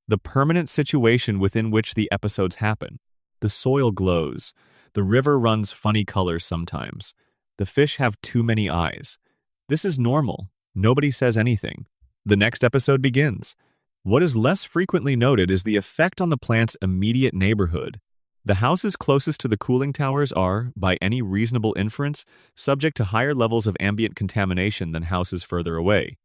Speaker 1: the permanent situation within which the episodes happen. The soil glows. The river runs funny colors sometimes. The fish have too many eyes. This is normal. Nobody says anything. The next episode begins. What is less frequently noted is the effect on the plant's immediate neighborhood. The houses closest to the cooling towers are, by any reasonable inference, subject to higher levels of ambient contamination than houses further away.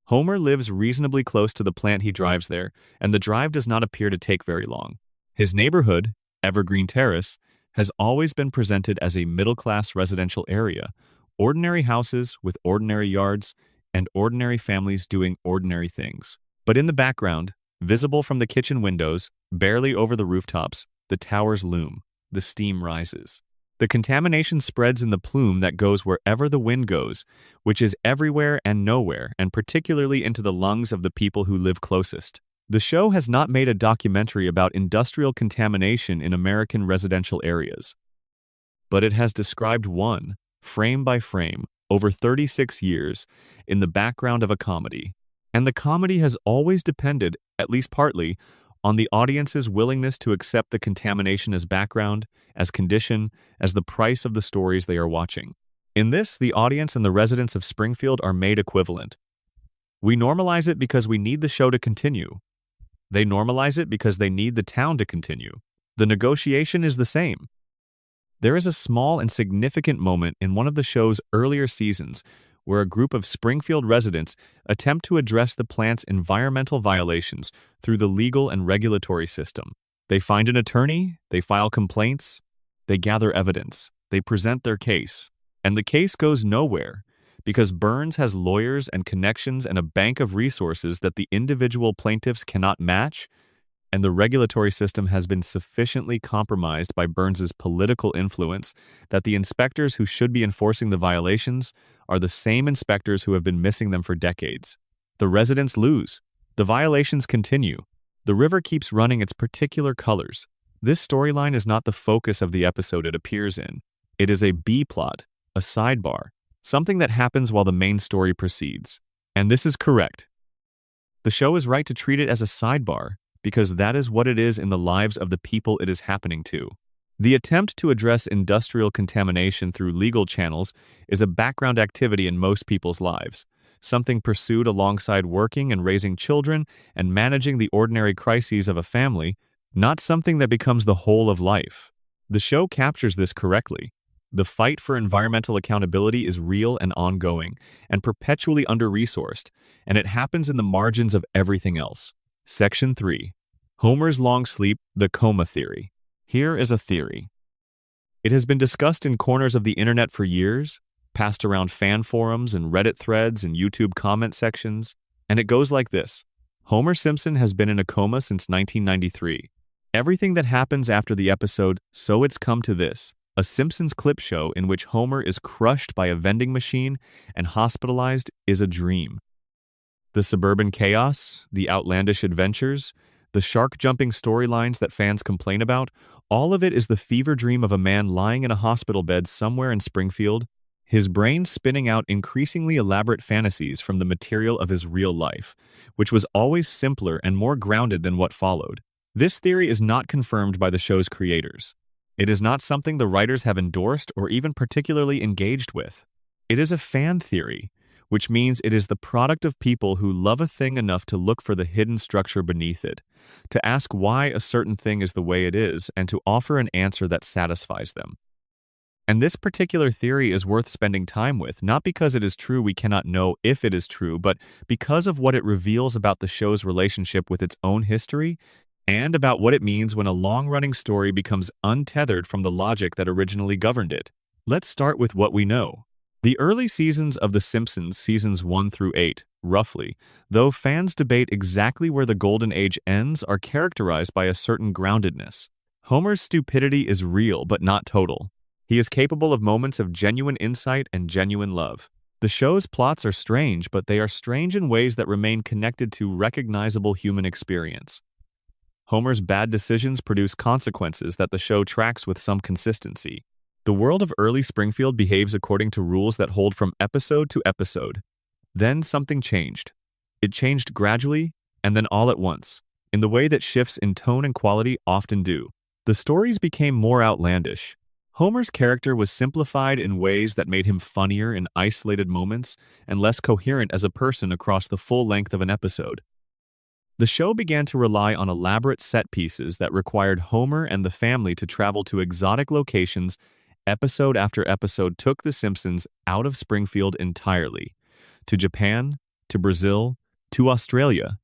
Speaker 1: Homer lives reasonably close to the plant he drives there, and the drive does not appear to take very long. His neighborhood, Evergreen Terrace, has always been presented as a middle-class residential area, ordinary houses with ordinary yards, and ordinary families doing ordinary things. But in the background, visible from the kitchen windows, barely over the rooftops, the towers loom. The steam rises. The contamination spreads in the plume that goes wherever the wind goes, which is everywhere and nowhere, and particularly into the lungs of the people who live closest. The show has not made a documentary about industrial contamination in American residential areas, but it has described one, frame by frame, over 36 years, in the background of a comedy. And the comedy has always depended, at least partly, on the audience's willingness to accept the contamination as background, as condition, as the price of the stories they are watching. In this, the audience and the residents of Springfield are made equivalent. We normalize it because we need the show to continue. They normalize it because they need the town to continue. The negotiation is the same. There is a small and significant moment in one of the show's earlier seasons where a group of Springfield residents attempt to address the plant's environmental violations through the legal and regulatory system. They find an attorney, they file complaints, they gather evidence, they present their case, and the case goes nowhere because Burns has lawyers and connections and a bank of resources that the individual plaintiffs cannot match, and the regulatory system has been sufficiently compromised by Burns's political influence that the inspectors who should be enforcing the violations are the same inspectors who have been missing them for decades. The residents lose. The violations continue. The river keeps running its particular colors. This storyline is not the focus of the episode it appears in. It is a B-plot, a sidebar, something that happens while the main story proceeds. And this is correct. The show is right to treat it as a sidebar, because that is what it is in the lives of the people it is happening to. The attempt to address industrial contamination through legal channels is a background activity in most people's lives, something pursued alongside working and raising children and managing the ordinary crises of a family, not something that becomes the whole of life. The show captures this correctly. The fight for environmental accountability is real and ongoing, and perpetually under-resourced, and it happens in the margins of everything else. Section 3. Homer's long sleep, the coma theory. Here is a theory. It has been discussed in corners of the internet for years, passed around fan forums and Reddit threads and YouTube comment sections, and it goes like this. Homer Simpson has been in a coma since 1993. Everything that happens after the episode, So It's Come to This, a Simpsons clip show in which Homer is crushed by a vending machine and hospitalized, is a dream. The suburban chaos, the outlandish adventures, the shark-jumping storylines that fans complain about, all of it is the fever dream of a man lying in a hospital bed somewhere in Springfield, his brain spinning out increasingly elaborate fantasies from the material of his real life, which was always simpler and more grounded than what followed. This theory is not confirmed by the show's creators. It is not something the writers have endorsed or even particularly engaged with. It is a fan theory, which means it is the product of people who love a thing enough to look for the hidden structure beneath it, to ask why a certain thing is the way it is, and to offer an answer that satisfies them. And this particular theory is worth spending time with, not because it is true we cannot know if it is true, but because of what it reveals about the show's relationship with its own history, and about what it means when a long-running story becomes untethered from the logic that originally governed it. Let's start with what we know. The early seasons of The Simpsons, seasons 1 through 8, roughly, though fans debate exactly where the golden age ends, are characterized by a certain groundedness. Homer's stupidity is real but not total. He is capable of moments of genuine insight and genuine love. The show's plots are strange, but they are strange in ways that remain connected to recognizable human experience. Homer's bad decisions produce consequences that the show tracks with some consistency. The world of early Springfield behaves according to rules that hold from episode to episode. Then something changed. It changed gradually, and then all at once, in the way that shifts in tone and quality often do. The stories became more outlandish. Homer's character was simplified in ways that made him funnier in isolated moments and less coherent as a person across the full length of an episode. The show began to rely on elaborate set pieces that required Homer and the family to travel to exotic locations. Episode after episode took The Simpsons out of Springfield entirely, to Japan, to Brazil, to Australia,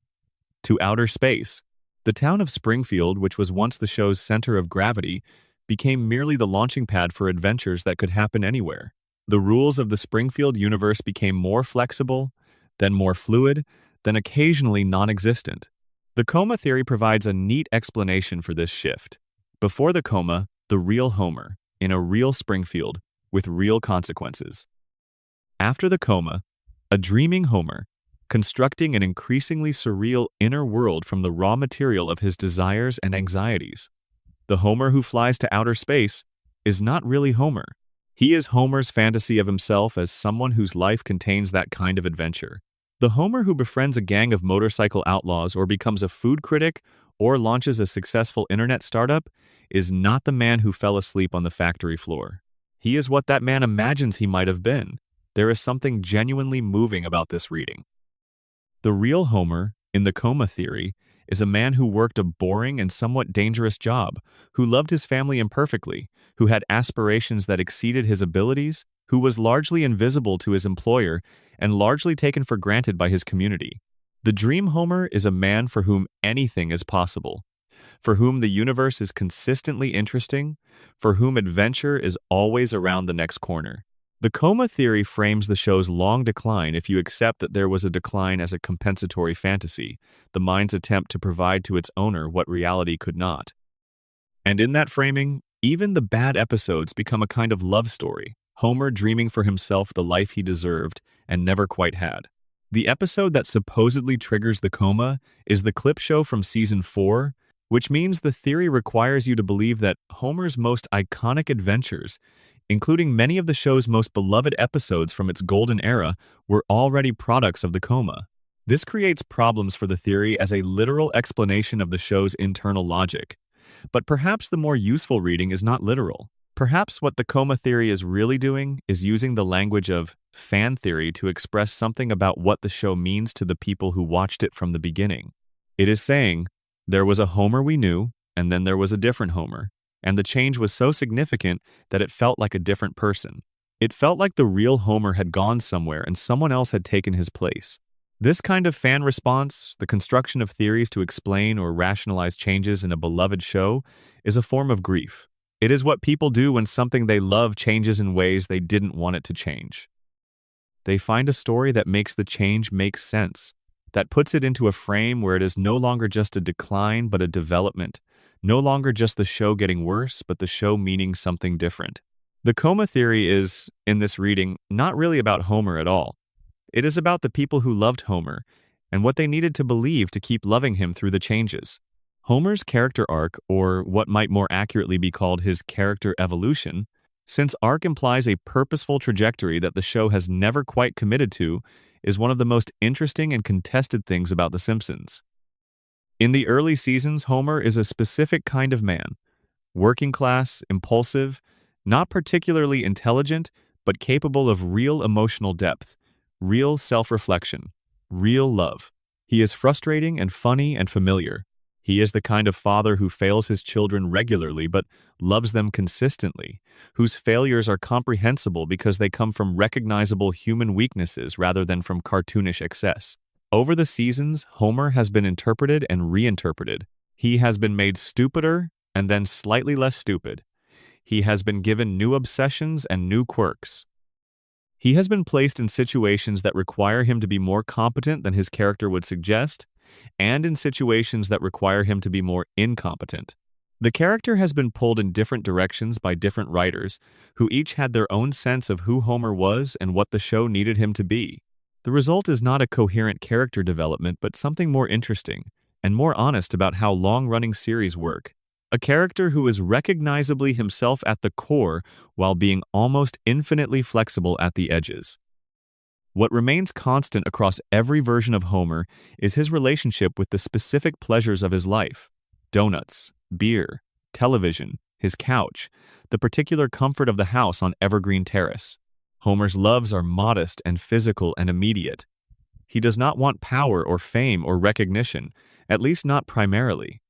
Speaker 1: to outer space. The town of Springfield, which was once the show's center of gravity, became merely the launching pad for adventures that could happen anywhere. The rules of the Springfield universe became more flexible, then more fluid, then occasionally non-existent. The coma theory provides a neat explanation for this shift. Before the coma, the real Homer, in a real Springfield, with real consequences. After the coma, a dreaming Homer, constructing an increasingly surreal inner world from the raw material of his desires and anxieties. The Homer who flies to outer space is not really Homer. He is Homer's fantasy of himself as someone whose life contains that kind of adventure. The Homer who befriends a gang of motorcycle outlaws or becomes a food critic or launches a successful internet startup is not the man who fell asleep on the factory floor. He is what that man imagines he might have been. There is something genuinely moving about this reading. The real Homer, in the coma theory, is a man who worked a boring and somewhat dangerous job, who loved his family imperfectly, who had aspirations that exceeded his abilities, who was largely invisible to his employer and largely taken for granted by his community. The dream Homer is a man for whom anything is possible, for whom the universe is consistently interesting, for whom adventure is always around the next corner. The coma theory frames the show's long decline if you accept that there was a decline as a compensatory fantasy, the mind's attempt to provide to its owner what reality could not. And in that framing, even the bad episodes become a kind of love story, Homer dreaming for himself the life he deserved and never quite had. The episode that supposedly triggers the coma is the clip show from season 4, which means the theory requires you to believe that Homer's most iconic adventures, including many of the show's most beloved episodes from its golden era, were already products of the coma. This creates problems for the theory as a literal explanation of the show's internal logic. But perhaps the more useful reading is not literal. Perhaps what the coma theory is really doing is using the language of fan theory to express something about what the show means to the people who watched it from the beginning. It is saying, there was a Homer we knew, and then there was a different Homer, and the change was so significant that it felt like a different person. It felt like the real Homer had gone somewhere and someone else had taken his place. This kind of fan response, the construction of theories to explain or rationalize changes in a beloved show, is a form of grief. It is what people do when something they love changes in ways they didn't want it to change. They find a story that makes the change make sense, that puts it into a frame where it is no longer just a decline but a development, no longer just the show getting worse but the show meaning something different. The coma theory is, in this reading, not really about Homer at all. It is about the people who loved Homer and what they needed to believe to keep loving him through the changes. Homer's character arc, or what might more accurately be called his character evolution, since arc implies a purposeful trajectory that the show has never quite committed to, is one of the most interesting and contested things about The Simpsons. In the early seasons, Homer is a specific kind of man, working class, impulsive, not particularly intelligent, but capable of real emotional depth, real self-reflection, real love. He is frustrating and funny and familiar. He is the kind of father who fails his children regularly but loves them consistently, whose failures are comprehensible because they come from recognizable human weaknesses rather than from cartoonish excess. Over the seasons, Homer has been interpreted and reinterpreted. He has been made stupider and then slightly less stupid. He has been given new obsessions and new quirks. He has been placed in situations that require him to be more competent than his character would suggest, and in situations that require him to be more incompetent. The character has been pulled in different directions by different writers, who each had their own sense of who Homer was and what the show needed him to be. The result is not a coherent character development, but something more interesting and more honest about how long-running series work. A character who is recognizably himself at the core while being almost infinitely flexible at the edges. What remains constant across every version of Homer is his relationship with the specific pleasures of his life: donuts, beer, television, his couch, the particular comfort of the house on Evergreen Terrace. Homer's loves are modest and physical and immediate. He does not want power or fame or recognition, at least not primarily.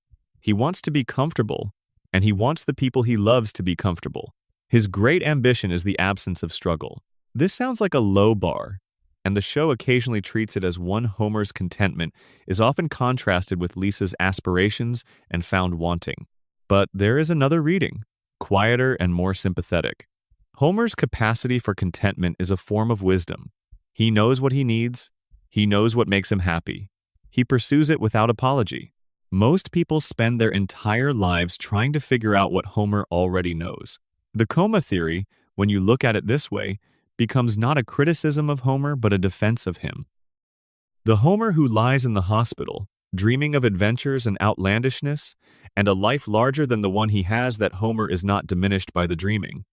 Speaker 1: He wants to be comfortable, and he wants the people he loves to be comfortable. His great ambition is the absence of struggle. This sounds like a low bar, and the show occasionally treats it as one. Homer's contentment is often contrasted with Lisa's aspirations and found wanting. But there is another reading, quieter and more sympathetic. Homer's capacity for contentment is a form of wisdom. He knows what he needs. He knows what makes him happy. He pursues it without apology. Most people spend their entire lives trying to figure out what Homer already knows. The coma theory, when you look at it this way, becomes not a criticism of Homer but a defense of him. The Homer who lies in the hospital, dreaming of adventures and outlandishness, and a life larger than the one he has, that Homer is not diminished by the dreaming.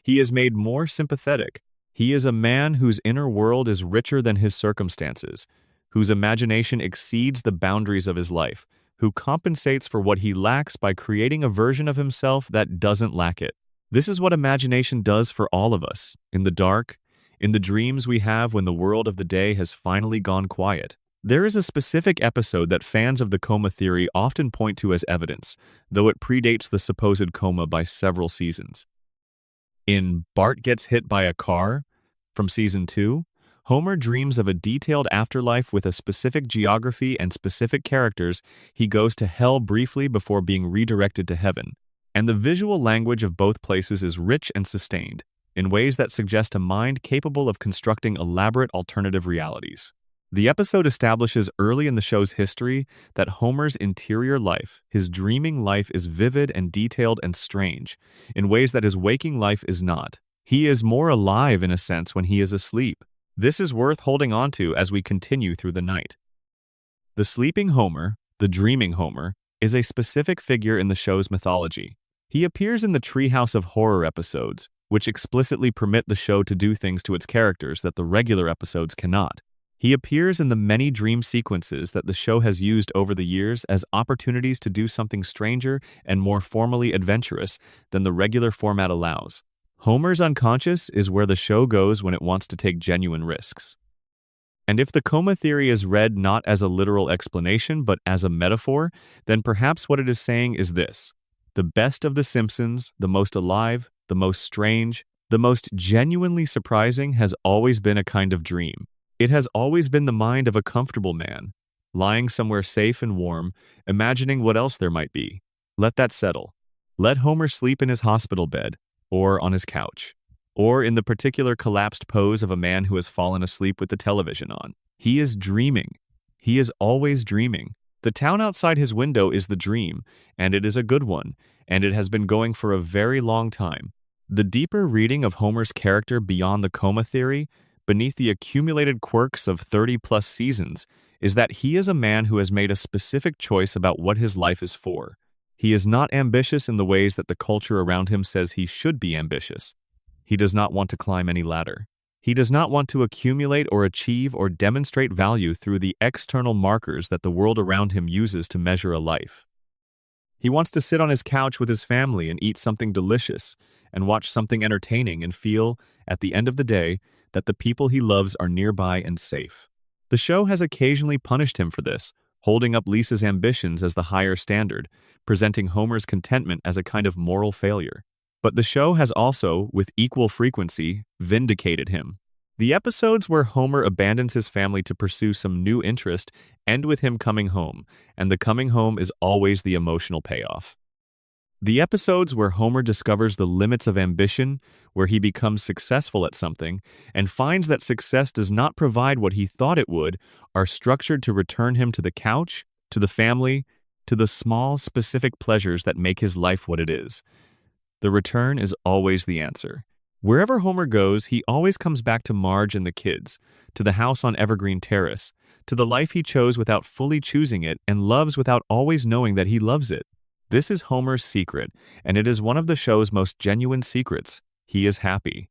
Speaker 1: He is made more sympathetic, He is a man whose inner world is richer than his circumstances, whose imagination exceeds the boundaries of his life, who compensates for what he lacks by creating a version of himself that doesn't lack it. This is what imagination does for all of us, in the dark, in the dreams we have when the world of the day has finally gone quiet. There is a specific episode that fans of the coma theory often point to as evidence, though it predates the supposed coma by several seasons. In Bart Gets Hit by a Car, from season 2, Homer dreams of a detailed afterlife with a specific geography and specific characters. He goes to hell briefly before being redirected to heaven, and the visual language of both places is rich and sustained, in ways that suggest a mind capable of constructing elaborate alternative realities. The episode establishes early in the show's history that Homer's interior life, his dreaming life, is vivid and detailed and strange, in ways that his waking life is not. He is more alive in a sense when he is asleep. This is worth holding on to as we continue through the night. The sleeping Homer, the dreaming Homer, is a specific figure in the show's mythology. He appears in the Treehouse of Horror episodes, which explicitly permit the show to do things to its characters that the regular episodes cannot. He appears in the many dream sequences that the show has used over the years as opportunities to do something stranger and more formally adventurous than the regular format allows. Homer's unconscious is where the show goes when it wants to take genuine risks. And if the coma theory is read not as a literal explanation but as a metaphor, then perhaps what it is saying is this: the best of the Simpsons, the most alive, the most strange, the most genuinely surprising has always been a kind of dream. It has always been the mind of a comfortable man, lying somewhere safe and warm, imagining what else there might be. Let that settle. Let Homer sleep in his hospital bed, or on his couch, or in the particular collapsed pose of a man who has fallen asleep with the television on. He is dreaming. He is always dreaming. The town outside his window is the dream, and it is a good one, and it has been going for a very long time. The deeper reading of Homer's character beyond the coma theory, beneath the accumulated quirks of 30-plus seasons, is that he is a man who has made a specific choice about what his life is for. He is not ambitious in the ways that the culture around him says he should be ambitious. He does not want to climb any ladder. He does not want to accumulate or achieve or demonstrate value through the external markers that the world around him uses to measure a life. He wants to sit on his couch with his family and eat something delicious and watch something entertaining and feel, at the end of the day, that the people he loves are nearby and safe. The show has occasionally punished him for this, holding up Lisa's ambitions as the higher standard, presenting Homer's contentment as a kind of moral failure. But the show has also, with equal frequency, vindicated him. The episodes where Homer abandons his family to pursue some new interest end with him coming home, and the coming home is always the emotional payoff. The episodes where Homer discovers the limits of ambition, where he becomes successful at something, and finds that success does not provide what he thought it would, are structured to return him to the couch, to the family, to the small, specific pleasures that make his life what it is. The return is always the answer. Wherever Homer goes, he always comes back to Marge and the kids, to the house on Evergreen Terrace, to the life he chose without fully choosing it and loves without always knowing that he loves it. This is Homer's secret, and it is one of the show's most genuine secrets. He is happy.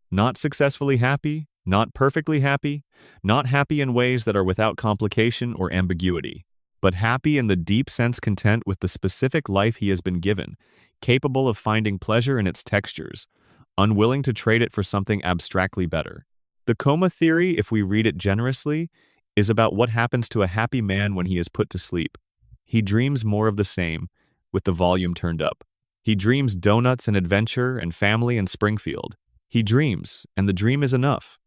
Speaker 1: Not successfully happy, not perfectly happy, not happy in ways that are without complication or ambiguity, but happy in the deep sense content with the specific life he has been given, capable of finding pleasure in its textures, unwilling to trade it for something abstractly better. The coma theory, if we read it generously, is about what happens to a happy man when he is put to sleep. He dreams more of the same, with the volume turned up. He dreams donuts and adventure and family and Springfield. He dreams, and the dream is enough.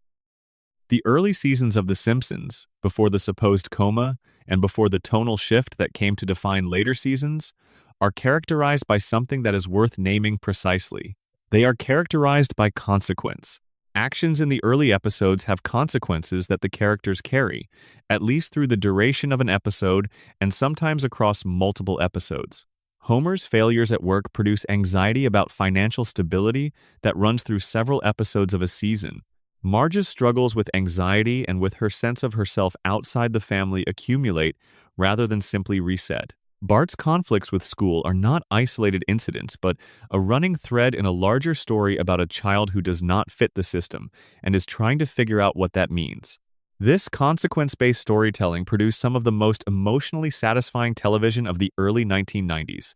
Speaker 1: The early seasons of The Simpsons, before the supposed coma and before the tonal shift that came to define later seasons, are characterized by something that is worth naming precisely. They are characterized by consequence. Actions in the early episodes have consequences that the characters carry, at least through the duration of an episode and sometimes across multiple episodes. Homer's failures at work produce anxiety about financial stability that runs through several episodes of a season. Marge's struggles with anxiety and with her sense of herself outside the family accumulate rather than simply reset. Bart's conflicts with school are not isolated incidents, but a running thread in a larger story about a child who does not fit the system and is trying to figure out what that means. This consequence-based storytelling produced some of the most emotionally satisfying television of the early 1990s.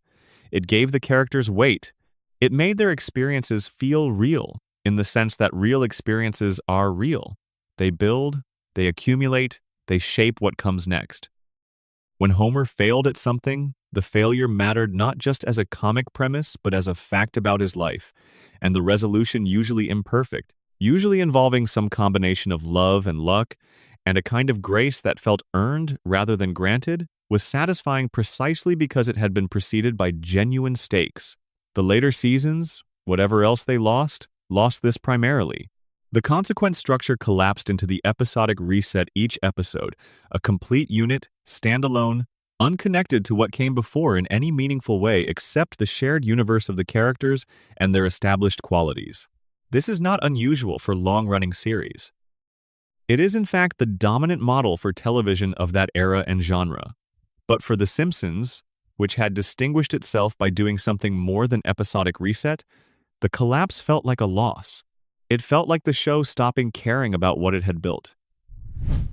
Speaker 1: It gave the characters weight. It made their experiences feel real, in the sense that real experiences are real. They build, they accumulate, they shape what comes next. When Homer failed at something, the failure mattered not just as a comic premise, but as a fact about his life, and the resolution usually imperfect, usually involving some combination of love and luck, and a kind of grace that felt earned rather than granted, was satisfying precisely because it had been preceded by genuine stakes. The later seasons, whatever else they lost this primarily. The consequence structure collapsed into the episodic reset each episode, a complete unit, standalone, unconnected to what came before in any meaningful way except the shared universe of the characters and their established qualities. This is not unusual for long-running series. It is in fact the dominant model for television of that era and genre. But for The Simpsons, which had distinguished itself by doing something more than episodic reset, the collapse felt like a loss. It felt like the show stopping caring about what it had built.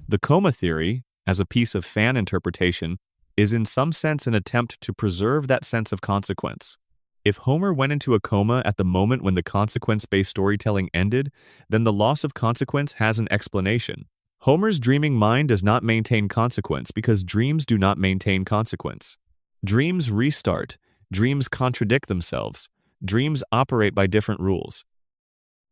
Speaker 1: The coma theory, as a piece of fan interpretation, is in some sense an attempt to preserve that sense of consequence. If Homer went into a coma at the moment when the consequence-based storytelling ended, then the loss of consequence has an explanation. Homer's dreaming mind does not maintain consequence because dreams do not maintain consequence. Dreams restart. Dreams contradict themselves. Dreams operate by different rules.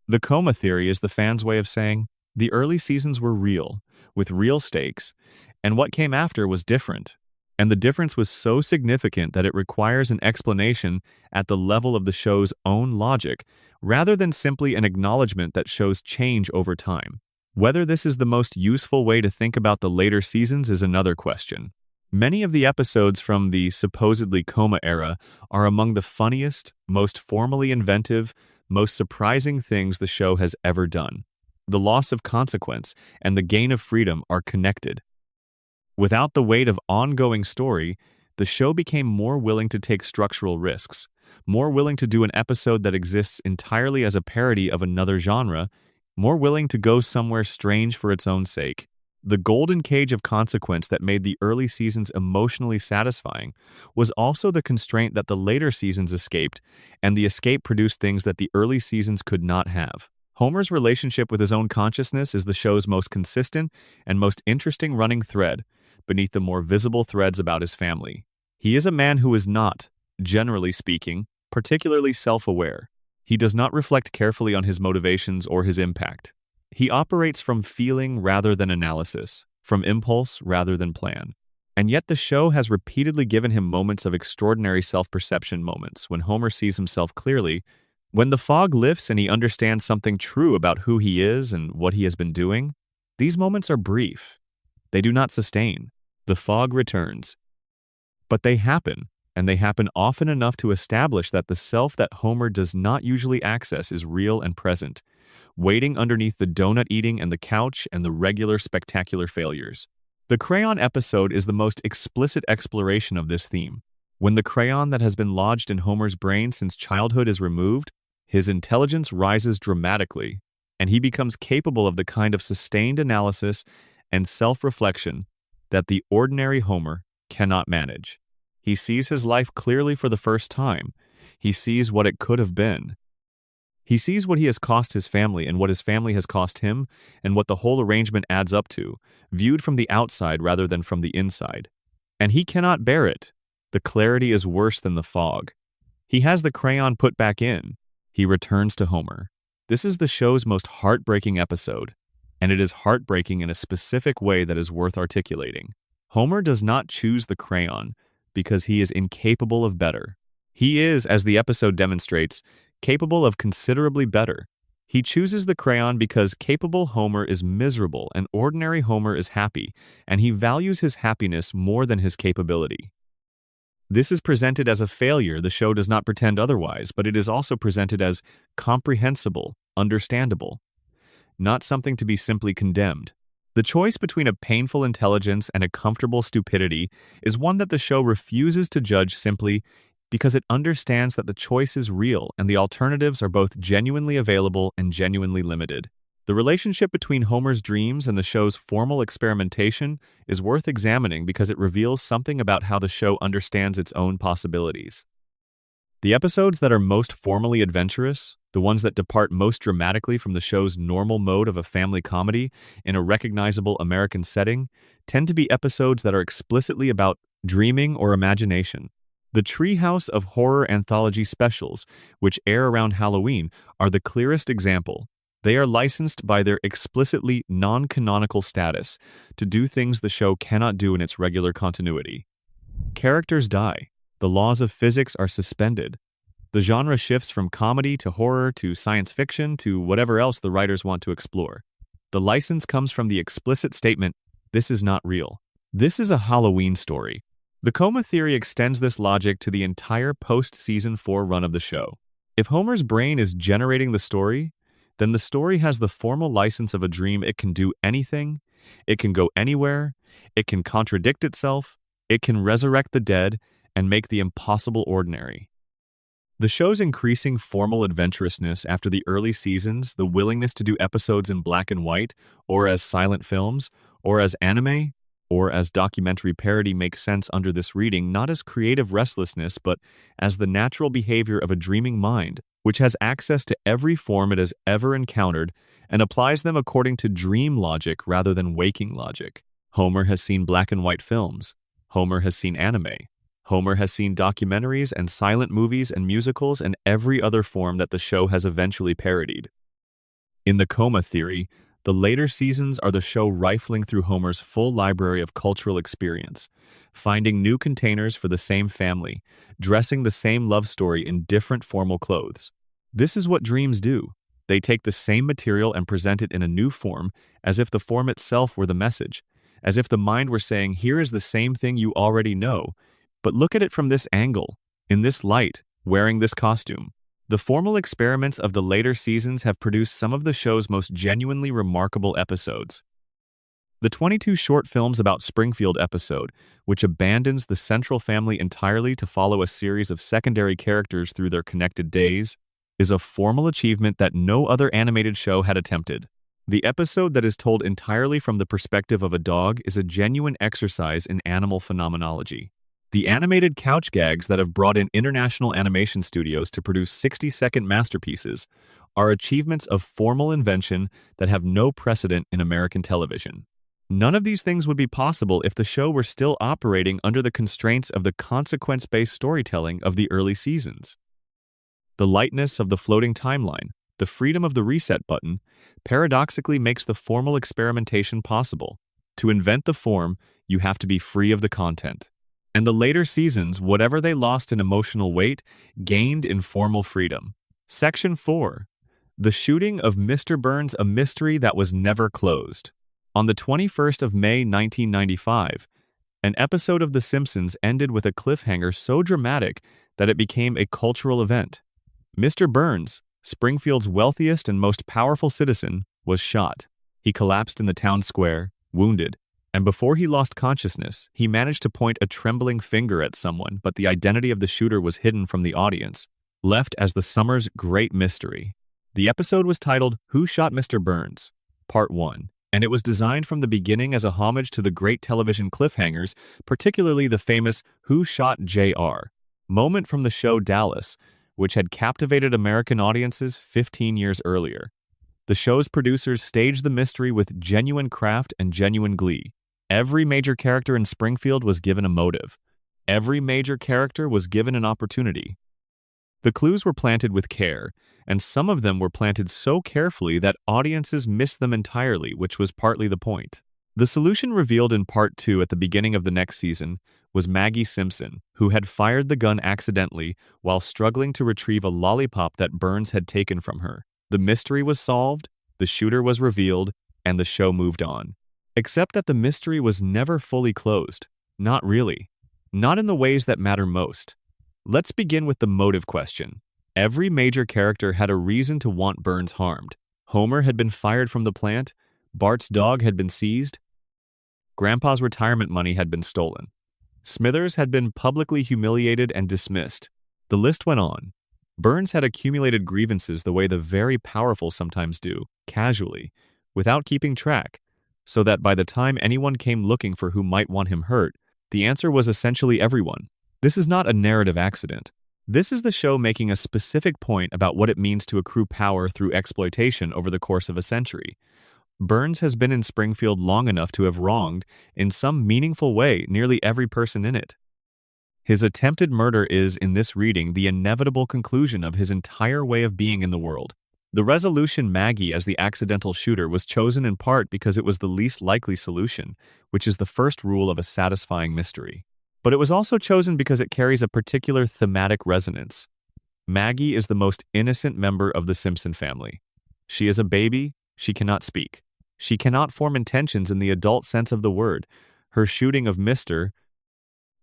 Speaker 1: The coma theory is the fans' way of saying, the early seasons were real, with real stakes, and what came after was different. And the difference was so significant that it requires an explanation at the level of the show's own logic, rather than simply an acknowledgement that shows change over time. Whether this is the most useful way to think about the later seasons is another question. Many of the episodes from the supposedly coma era are among the funniest, most formally inventive, most surprising things the show has ever done. The loss of consequence and the gain of freedom are connected. Without the weight of ongoing story, the show became more willing to take structural risks, more willing to do an episode that exists entirely as a parody of another genre, more willing to go somewhere strange for its own sake. The golden cage of consequence that made the early seasons emotionally satisfying was also the constraint that the later seasons escaped, and the escape produced things that the early seasons could not have. Homer's relationship with his own consciousness is the show's most consistent and most interesting running thread, beneath the more visible threads about his family. He is a man who is not, generally speaking, particularly self-aware. He does not reflect carefully on his motivations or his impact. He operates from feeling rather than analysis, from impulse rather than plan. And yet the show has repeatedly given him moments of extraordinary self-perception moments when Homer sees himself clearly, when the fog lifts and he understands something true about who he is and what he has been doing. These moments are brief. They do not sustain. The fog returns. But they happen, and they happen often enough to establish that the self that Homer does not usually access is real and present, waiting underneath the donut eating and the couch and the regular spectacular failures. The crayon episode is the most explicit exploration of this theme. When the crayon that has been lodged in Homer's brain since childhood is removed, his intelligence rises dramatically, and he becomes capable of the kind of sustained analysis and self-reflection that the ordinary Homer cannot manage. He sees his life clearly for the first time. He sees what it could have been. He sees what he has cost his family and what his family has cost him and what the whole arrangement adds up to, viewed from the outside rather than from the inside. And he cannot bear it. The clarity is worse than the fog. He has the crayon put back in. He returns to Homer. This is the show's most heartbreaking episode, and it is heartbreaking in a specific way that is worth articulating. Homer does not choose the crayon because he is incapable of better. He is, as the episode demonstrates, capable of considerably better. He chooses the crayon because capable Homer is miserable and ordinary Homer is happy, and he values his happiness more than his capability. This is presented as a failure. The show does not pretend otherwise, but it is also presented as comprehensible, understandable, not something to be simply condemned. The choice between a painful intelligence and a comfortable stupidity is one that the show refuses to judge simply because it understands that the choice is real and the alternatives are both genuinely available and genuinely limited. The relationship between Homer's dreams and the show's formal experimentation is worth examining because it reveals something about how the show understands its own possibilities. The episodes that are most formally adventurous, the ones that depart most dramatically from the show's normal mode of a family comedy in a recognizable American setting, tend to be episodes that are explicitly about dreaming or imagination. The Treehouse of Horror anthology specials, which air around Halloween, are the clearest example. They are licensed by their explicitly non-canonical status to do things the show cannot do in its regular continuity. Characters die. The laws of physics are suspended. The genre shifts from comedy to horror to science fiction to whatever else the writers want to explore. The license comes from the explicit statement, "This is not real. This is a Halloween story." The coma theory extends this logic to the entire post-season 4 run of the show. If Homer's brain is generating the story, then the story has the formal license of a dream. It can do anything, it can go anywhere, it can contradict itself, it can resurrect the dead, and make the impossible ordinary. The show's increasing formal adventurousness after the early seasons, the willingness to do episodes in black and white, or as silent films, or as anime, or as documentary parody makes sense under this reading, not as creative restlessness, but as the natural behavior of a dreaming mind, which has access to every form it has ever encountered and applies them according to dream logic rather than waking logic. Homer has seen black and white films. Homer has seen anime. Homer has seen documentaries and silent movies and musicals and every other form that the show has eventually parodied. In the coma theory, the later seasons are the show rifling through Homer's full library of cultural experience, finding new containers for the same family, dressing the same love story in different formal clothes. This is what dreams do. They take the same material and present it in a new form, as if the form itself were the message, as if the mind were saying, here is the same thing you already know, but look at it from this angle, in this light, wearing this costume. The formal experiments of the later seasons have produced some of the show's most genuinely remarkable episodes. The 22 short films about Springfield episode, which abandons the central family entirely to follow a series of secondary characters through their connected days, is a formal achievement that no other animated show had attempted. The episode that is told entirely from the perspective of a dog is a genuine exercise in animal phenomenology. The animated couch gags that have brought in international animation studios to produce 60-second masterpieces are achievements of formal invention that have no precedent in American television. None of these things would be possible if the show were still operating under the constraints of the consequence-based storytelling of the early seasons. The lightness of the floating timeline, the freedom of the reset button, paradoxically makes the formal experimentation possible. To invent the form, you have to be free of the content. And the later seasons, whatever they lost in emotional weight, gained in formal freedom. Section 4. The shooting of Mr. Burns, a mystery that was never closed. On the 21st of May 1995, an episode of The Simpsons ended with a cliffhanger so dramatic that it became a cultural event. Mr. Burns, Springfield's wealthiest and most powerful citizen, was shot. He collapsed in the town square, wounded. And before he lost consciousness, he managed to point a trembling finger at someone, but the identity of the shooter was hidden from the audience, left as the summer's great mystery. The episode was titled, Who Shot Mr. Burns? Part 1, and it was designed from the beginning as a homage to the great television cliffhangers, particularly the famous Who Shot JR? Moment from the show Dallas, which had captivated American audiences 15 years earlier. The show's producers staged the mystery with genuine craft and genuine glee. Every major character in Springfield was given a motive. Every major character was given an opportunity. The clues were planted with care, and some of them were planted so carefully that audiences missed them entirely, which was partly the point. The solution revealed in Part 2 at the beginning of the next season was Maggie Simpson, who had fired the gun accidentally while struggling to retrieve a lollipop that Burns had taken from her. The mystery was solved, the shooter was revealed, and the show moved on. Except that the mystery was never fully closed. Not really. Not in the ways that matter most. Let's begin with the motive question. Every major character had a reason to want Burns harmed. Homer had been fired from the plant. Bart's dog had been seized. Grandpa's retirement money had been stolen. Smithers had been publicly humiliated and dismissed. The list went on. Burns had accumulated grievances the way the very powerful sometimes do, casually, without keeping track, so that by the time anyone came looking for who might want him hurt, the answer was essentially everyone. This is not a narrative accident. This is the show making a specific point about what it means to accrue power through exploitation over the course of a century. Burns has been in Springfield long enough to have wronged, in some meaningful way, nearly every person in it. His attempted murder is, in this reading, the inevitable conclusion of his entire way of being in the world. The resolution Maggie as the accidental shooter was chosen in part because it was the least likely solution, which is the first rule of a satisfying mystery. But it was also chosen because it carries a particular thematic resonance. Maggie is the most innocent member of the Simpson family. She is a baby. She cannot speak. She cannot form intentions in the adult sense of the word. Her shooting of Mr.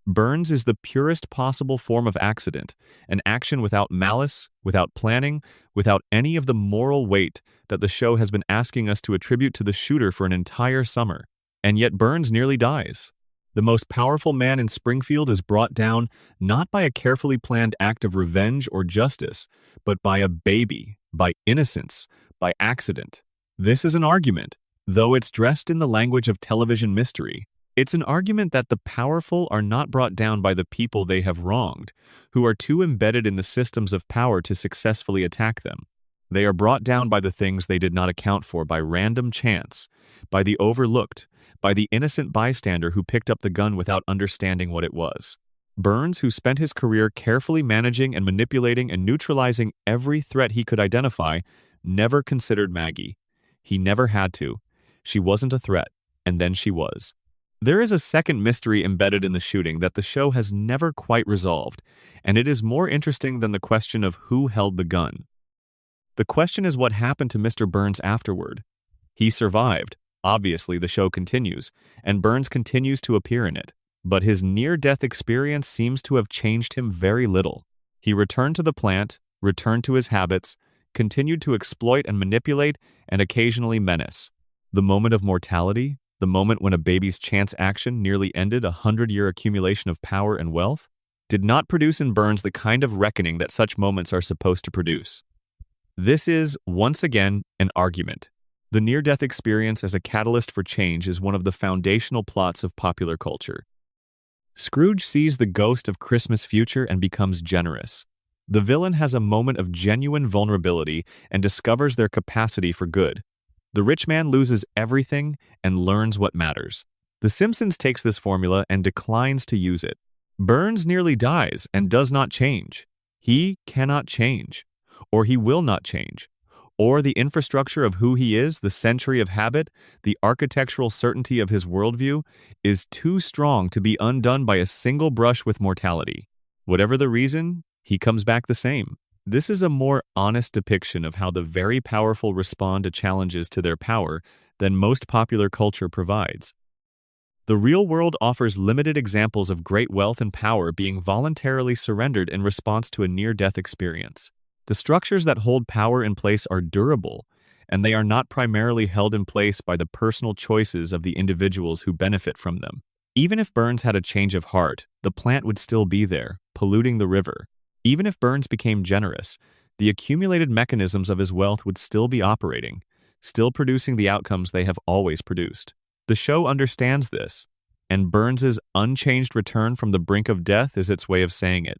Speaker 1: Burns is the purest possible form of accident, an action without malice, without planning, without any of the moral weight that the show has been asking us to attribute to the shooter for an entire summer. And yet Burns nearly dies. The most powerful man in Springfield is brought down not by a carefully planned act of revenge or justice, but by a baby, by innocence, by accident. This is an argument, though it's dressed in the language of television mystery. It's an argument that the powerful are not brought down by the people they have wronged, who are too embedded in the systems of power to successfully attack them. They are brought down by the things they did not account for by random chance, by the overlooked, by the innocent bystander who picked up the gun without understanding what it was. Burns, who spent his career carefully managing and manipulating and neutralizing every threat he could identify, never considered Maggie. He never had to. She wasn't a threat, and then she was. There is a second mystery embedded in the shooting that the show has never quite resolved, and it is more interesting than the question of who held the gun. The question is what happened to Mr. Burns afterward. He survived. Obviously, the show continues, and Burns continues to appear in it. But his near-death experience seems to have changed him very little. He returned to the plant, returned to his habits, continued to exploit and manipulate, and occasionally menace. The moment of mortality, the moment when a baby's chance action nearly ended a 100-year accumulation of power and wealth, did not produce in Burns the kind of reckoning that such moments are supposed to produce. This is, once again, an argument. The near-death experience as a catalyst for change is one of the foundational plots of popular culture. Scrooge sees the ghost of Christmas future and becomes generous. The villain has a moment of genuine vulnerability and discovers their capacity for good. The rich man loses everything and learns what matters. The Simpsons takes this formula and declines to use it. Burns nearly dies and does not change. He cannot change, or he will not change. Or the infrastructure of who he is, the century of habit, the architectural certainty of his worldview, is too strong to be undone by a single brush with mortality. Whatever the reason, he comes back the same. This is a more honest depiction of how the very powerful respond to challenges to their power than most popular culture provides. The real world offers limited examples of great wealth and power being voluntarily surrendered in response to a near-death experience. The structures that hold power in place are durable, and they are not primarily held in place by the personal choices of the individuals who benefit from them. Even if Burns had a change of heart, the plant would still be there, polluting the river. Even if Burns became generous, the accumulated mechanisms of his wealth would still be operating, still producing the outcomes they have always produced. The show understands this, and Burns's unchanged return from the brink of death is its way of saying it.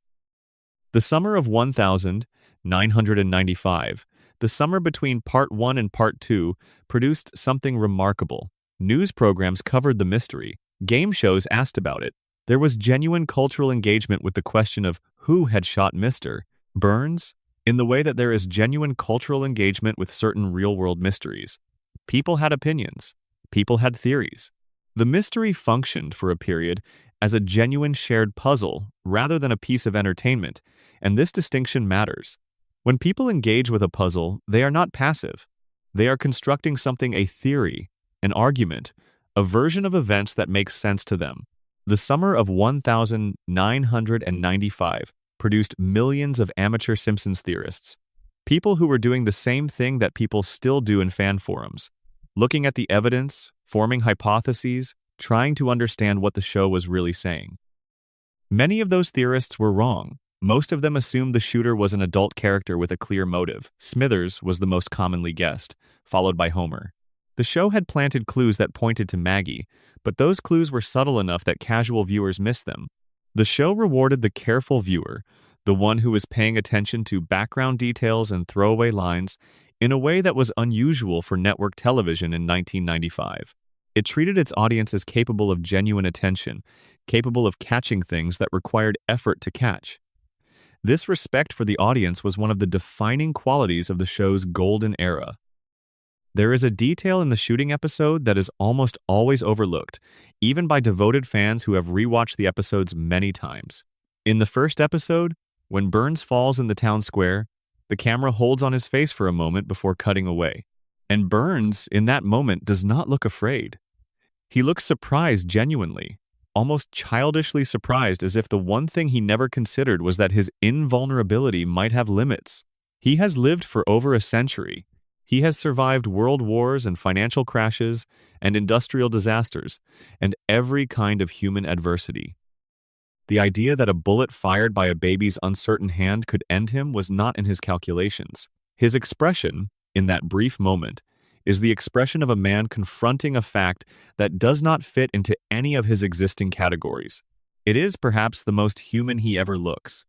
Speaker 1: The summer of 1995, the summer between Part 1 and Part 2, produced something remarkable. News programs covered the mystery. Game shows asked about it. There was genuine cultural engagement with the question of who had shot Mr. Burns, in the way that there is genuine cultural engagement with certain real-world mysteries. People had opinions. People had theories. The mystery functioned for a period as a genuine shared puzzle rather than a piece of entertainment, and this distinction matters. When people engage with a puzzle, they are not passive. They are constructing something, a theory, an argument, a version of events that makes sense to them. The summer of 1995 produced millions of amateur Simpsons theorists, people who were doing the same thing that people still do in fan forums. looking at the evidence, forming hypotheses, trying to understand what the show was really saying. Many of those theorists were wrong. Most of them assumed the shooter was an adult character with a clear motive. Smithers was the most commonly guessed, followed by Homer. The show had planted clues that pointed to Maggie, but those clues were subtle enough that casual viewers missed them. The show rewarded the careful viewer, the one who was paying attention to background details and throwaway lines, in a way that was unusual for network television in 1995. It treated its audience as capable of genuine attention, capable of catching things that required effort to catch. This respect for the audience was one of the defining qualities of the show's golden era. There is a detail in the shooting episode that is almost always overlooked, even by devoted fans who have rewatched the episodes many times. In the first episode, when Burns falls in the town square, the camera holds on his face for a moment before cutting away. And Burns, in that moment, does not look afraid. He looks surprised genuinely, almost childishly surprised, as if the one thing he never considered was that his invulnerability might have limits. He has lived for over a century. He has survived world wars and financial crashes and industrial disasters and every kind of human adversity. The idea that a bullet fired by a baby's uncertain hand could end him was not in his calculations. His expression, in that brief moment, is the expression of a man confronting a fact that does not fit into any of his existing categories. It is perhaps the most human he ever looks.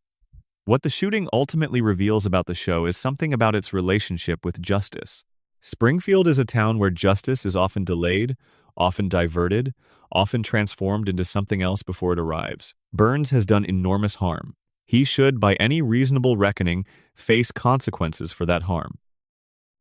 Speaker 1: What the shooting ultimately reveals about the show is something about its relationship with justice. Springfield is a town where justice is often delayed, often diverted, often transformed into something else before it arrives. Burns has done enormous harm. He should, by any reasonable reckoning, face consequences for that harm.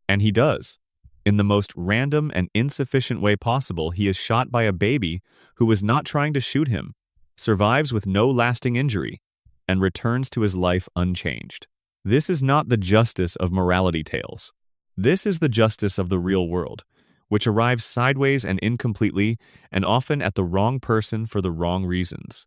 Speaker 1: And he does. In the most random and insufficient way possible, he is shot by a baby who was not trying to shoot him, survives with no lasting injury, and returns to his life unchanged. This is not the justice of morality tales. This is the justice of the real world, which arrives sideways and incompletely, and often at the wrong person for the wrong reasons.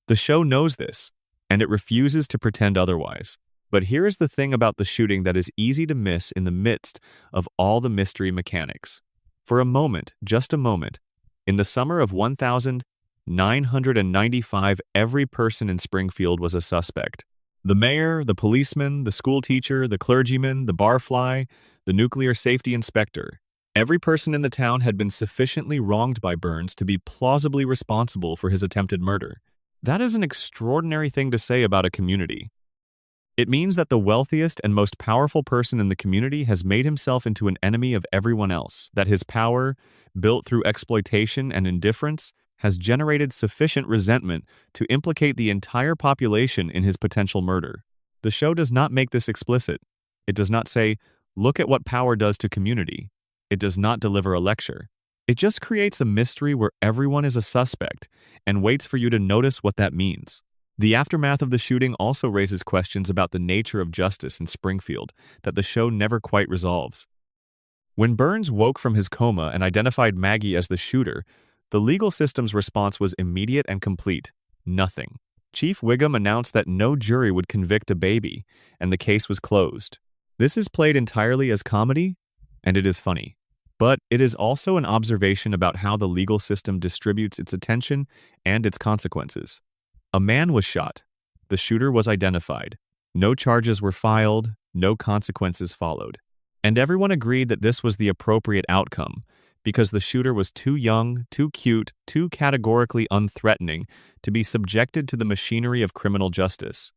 Speaker 1: The show knows this, and it refuses to pretend otherwise. But here is the thing about the shooting that is easy to miss in the midst of all the mystery mechanics. For a moment, just a moment, in the summer of 1995, every person in Springfield was a suspect. The mayor, the policeman, the school teacher, the clergyman, the barfly, the nuclear safety inspector. Every person in the town had been sufficiently wronged by Burns to be plausibly responsible for his attempted murder. That is an extraordinary thing to say about a community. It means that the wealthiest and most powerful person in the community has made himself into an enemy of everyone else, that his power, built through exploitation and indifference, has generated sufficient resentment to implicate the entire population in his potential murder. The show does not make this explicit. It does not say, "Look at what power does to community." It does not deliver a lecture. It just creates a mystery where everyone is a suspect and waits for you to notice what that means. The aftermath of the shooting also raises questions about the nature of justice in Springfield that the show never quite resolves. When Burns woke from his coma and identified Maggie as the shooter, the legal system's response was immediate and complete: nothing. Chief Wiggum announced that no jury would convict a baby, and the case was closed. This is played entirely as comedy, and it is funny. But it is also an observation about how the legal system distributes its attention and its consequences. A man was shot. The shooter was identified. No charges were filed. No consequences followed. And everyone agreed that this was the appropriate outcome, because the shooter was too young, too cute, too categorically unthreatening to be subjected to the machinery of criminal justice.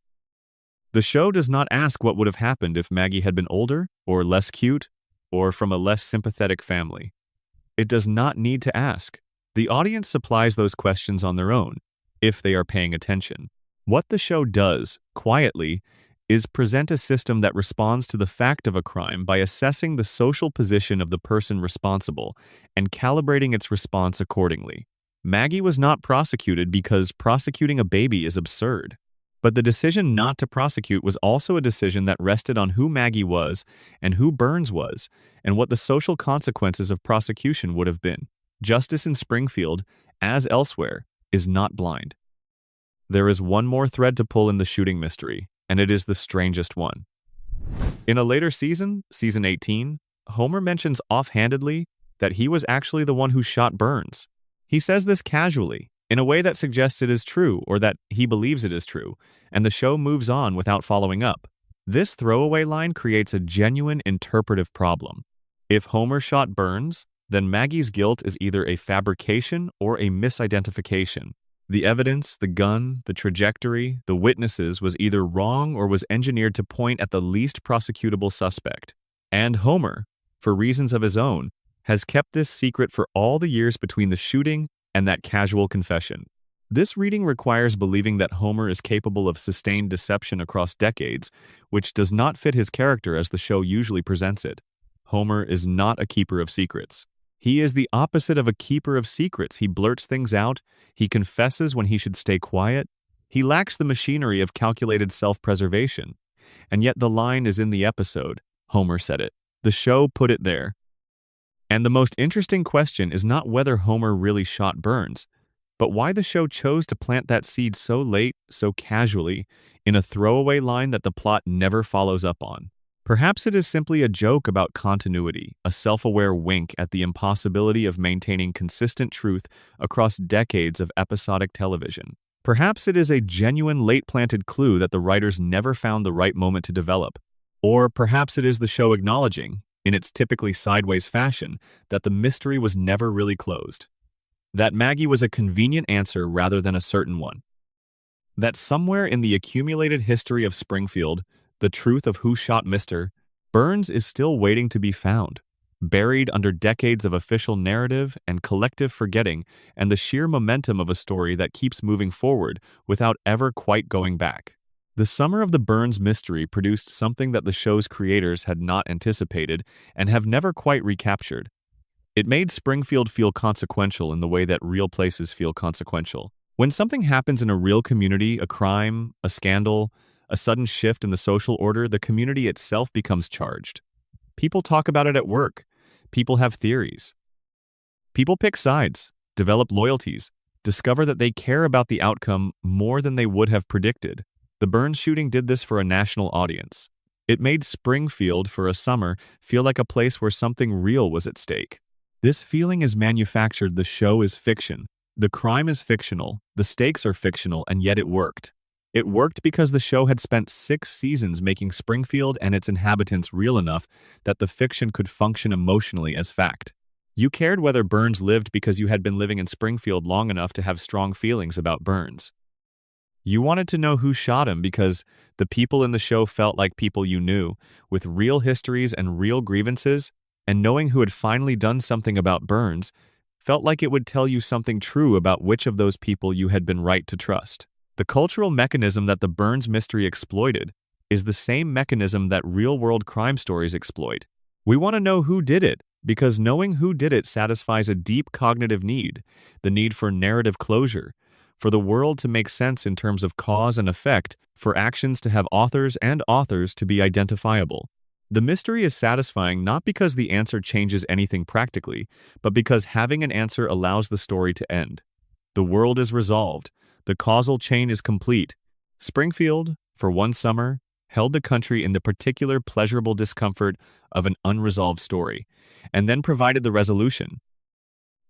Speaker 1: The show does not ask what would have happened if Maggie had been older, or less cute, or from a less sympathetic family. It does not need to ask. The audience supplies those questions on their own, if they are paying attention. What the show does, quietly, is present a system that responds to the fact of a crime by assessing the social position of the person responsible and calibrating its response accordingly. Maggie was not prosecuted because prosecuting a baby is absurd. But the decision not to prosecute was also a decision that rested on who Maggie was and who Burns was, and what the social consequences of prosecution would have been. Justice in Springfield, as elsewhere, is not blind. There is one more thread to pull in the shooting mystery, and it is the strangest one. In a later season, season 18, Homer mentions offhandedly that he was actually the one who shot Burns. He says this casually, in a way that suggests it is true or that he believes it is true, and the show moves on without following up. This throwaway line creates a genuine interpretive problem. If Homer shot Burns, then Maggie's guilt is either a fabrication or a misidentification. The evidence, the gun, the trajectory, the witnesses was either wrong or was engineered to point at the least prosecutable suspect. And Homer, for reasons of his own, has kept this secret for all the years between the shooting and that casual confession. This reading requires believing that Homer is capable of sustained deception across decades, which does not fit his character as the show usually presents it. Homer is not a keeper of secrets. He is the opposite of a keeper of secrets. He blurts things out, he confesses when he should stay quiet. He lacks the machinery of calculated self-preservation. And yet the line is in the episode. Homer said it. The show put it there. And the most interesting question is not whether Homer really shot Burns, but why the show chose to plant that seed so late, so casually, in a throwaway line that the plot never follows up on. Perhaps it is simply a joke about continuity, a self-aware wink at the impossibility of maintaining consistent truth across decades of episodic television. Perhaps it is a genuine late-planted clue that the writers never found the right moment to develop. Or perhaps it is the show acknowledging, in its typically sideways fashion, that the mystery was never really closed. That Maggie was a convenient answer rather than a certain one. That somewhere in the accumulated history of Springfield, the truth of who shot Mr. Burns is still waiting to be found, buried under decades of official narrative and collective forgetting and the sheer momentum of a story that keeps moving forward without ever quite going back. The summer of the Burns mystery produced something that the show's creators had not anticipated and have never quite recaptured. It made Springfield feel consequential in the way that real places feel consequential. When something happens in a real community, a crime, a scandal, a sudden shift in the social order, the community itself becomes charged. People talk about it at work. People have theories. People pick sides, develop loyalties, discover that they care about the outcome more than they would have predicted. The Burns shooting did this for a national audience. It made Springfield, for a summer, feel like a place where something real was at stake. This feeling is manufactured. The show is fiction. The crime is fictional. The stakes are fictional, and yet it worked. It worked because the show had spent 6 seasons making Springfield and its inhabitants real enough that the fiction could function emotionally as fact. You cared whether Burns lived because you had been living in Springfield long enough to have strong feelings about Burns. You wanted to know who shot him because the people in the show felt like people you knew, with real histories and real grievances, and knowing who had finally done something about Burns felt like it would tell you something true about which of those people you had been right to trust. The cultural mechanism that the Burns mystery exploited is the same mechanism that real-world crime stories exploit. We want to know who did it, because knowing who did it satisfies a deep cognitive need, the need for narrative closure, for the world to make sense in terms of cause and effect, for actions to have authors and authors to be identifiable. The mystery is satisfying not because the answer changes anything practically, but because having an answer allows the story to end. The world is resolved. The causal chain is complete. Springfield, for one summer, held the country in the particular pleasurable discomfort of an unresolved story, and then provided the resolution.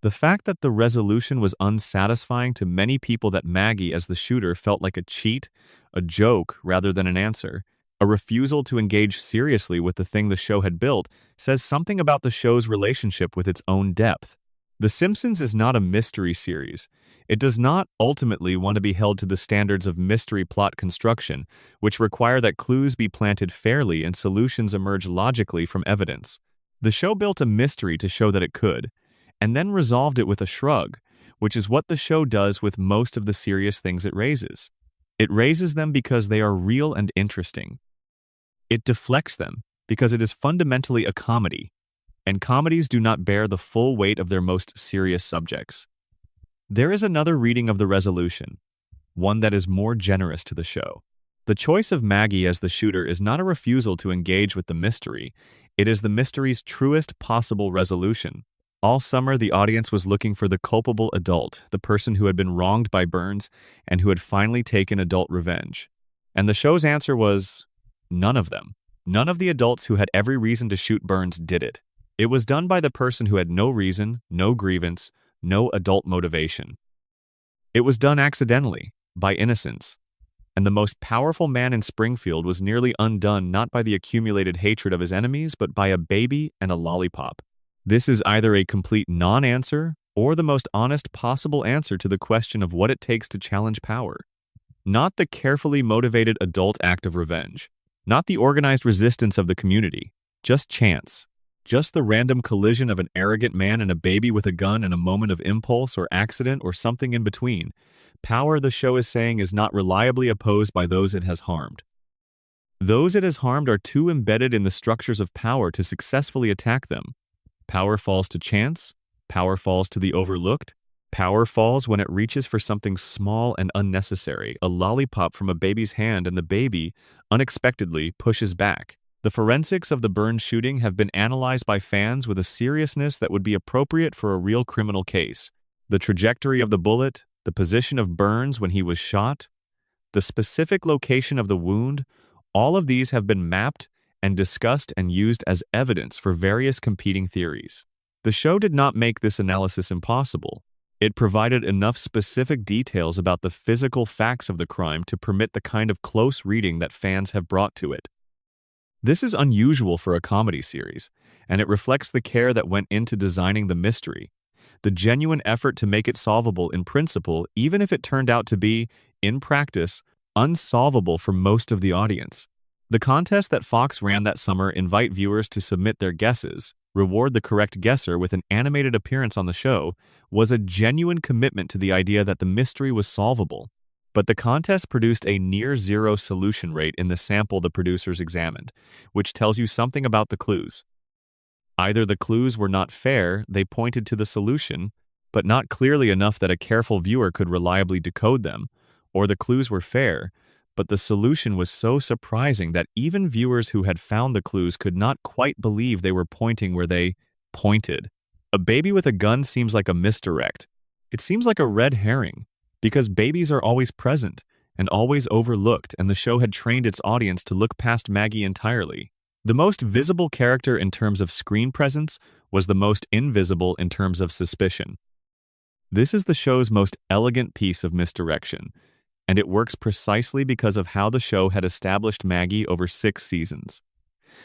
Speaker 1: The fact that the resolution was unsatisfying to many people, that Maggie as the shooter felt like a cheat, a joke rather than an answer, a refusal to engage seriously with the thing the show had built, says something about the show's relationship with its own depth. The Simpsons is not a mystery series. It does not ultimately want to be held to the standards of mystery plot construction, which require that clues be planted fairly and solutions emerge logically from evidence. The show built a mystery to show that it could, and then resolved it with a shrug, which is what the show does with most of the serious things it raises. It raises them because they are real and interesting. It deflects them because it is fundamentally a comedy, and comedies do not bear the full weight of their most serious subjects. There is another reading of the resolution, one that is more generous to the show. The choice of Maggie as the shooter is not a refusal to engage with the mystery, it is the mystery's truest possible resolution. All summer, the audience was looking for the culpable adult, the person who had been wronged by Burns and who had finally taken adult revenge. And the show's answer was, none of them. None of the adults who had every reason to shoot Burns did it. It was done by the person who had no reason, no grievance, no adult motivation. It was done accidentally, by innocence. And the most powerful man in Springfield was nearly undone not by the accumulated hatred of his enemies, but by a baby and a lollipop. This is either a complete non-answer or the most honest possible answer to the question of what it takes to challenge power. Not the carefully motivated adult act of revenge. Not the organized resistance of the community. Just chance. Just the random collision of an arrogant man and a baby with a gun in a moment of impulse or accident or something in between. Power, the show is saying, is not reliably opposed by those it has harmed. Those it has harmed are too embedded in the structures of power to successfully attack them. Power falls to chance. Power falls to the overlooked. Power falls when it reaches for something small and unnecessary, a lollipop from a baby's hand, and the baby, unexpectedly, pushes back. The forensics of the Burns shooting have been analyzed by fans with a seriousness that would be appropriate for a real criminal case. The trajectory of the bullet, the position of Burns when he was shot, the specific location of the wound, all of these have been mapped and discussed and used as evidence for various competing theories. The show did not make this analysis impossible. It provided enough specific details about the physical facts of the crime to permit the kind of close reading that fans have brought to it. This is unusual for a comedy series, and it reflects the care that went into designing the mystery, the genuine effort to make it solvable in principle, even if it turned out to be, in practice, unsolvable for most of the audience. The contest that Fox ran that summer invite viewers to submit their guesses, reward the correct guesser with an animated appearance on the show, was a genuine commitment to the idea that the mystery was solvable. But the contest produced a near-zero solution rate in the sample the producers examined, which tells you something about the clues. Either the clues were not fair, they pointed to the solution, but not clearly enough that a careful viewer could reliably decode them, or the clues were fair, but the solution was so surprising that even viewers who had found the clues could not quite believe they were pointing where they pointed. A baby with a gun seems like a misdirect. It seems like a red herring, because babies are always present and always overlooked, and the show had trained its audience to look past Maggie entirely. The most visible character in terms of screen presence was the most invisible in terms of suspicion. This is the show's most elegant piece of misdirection, and it works precisely because of how the show had established Maggie over 6 seasons.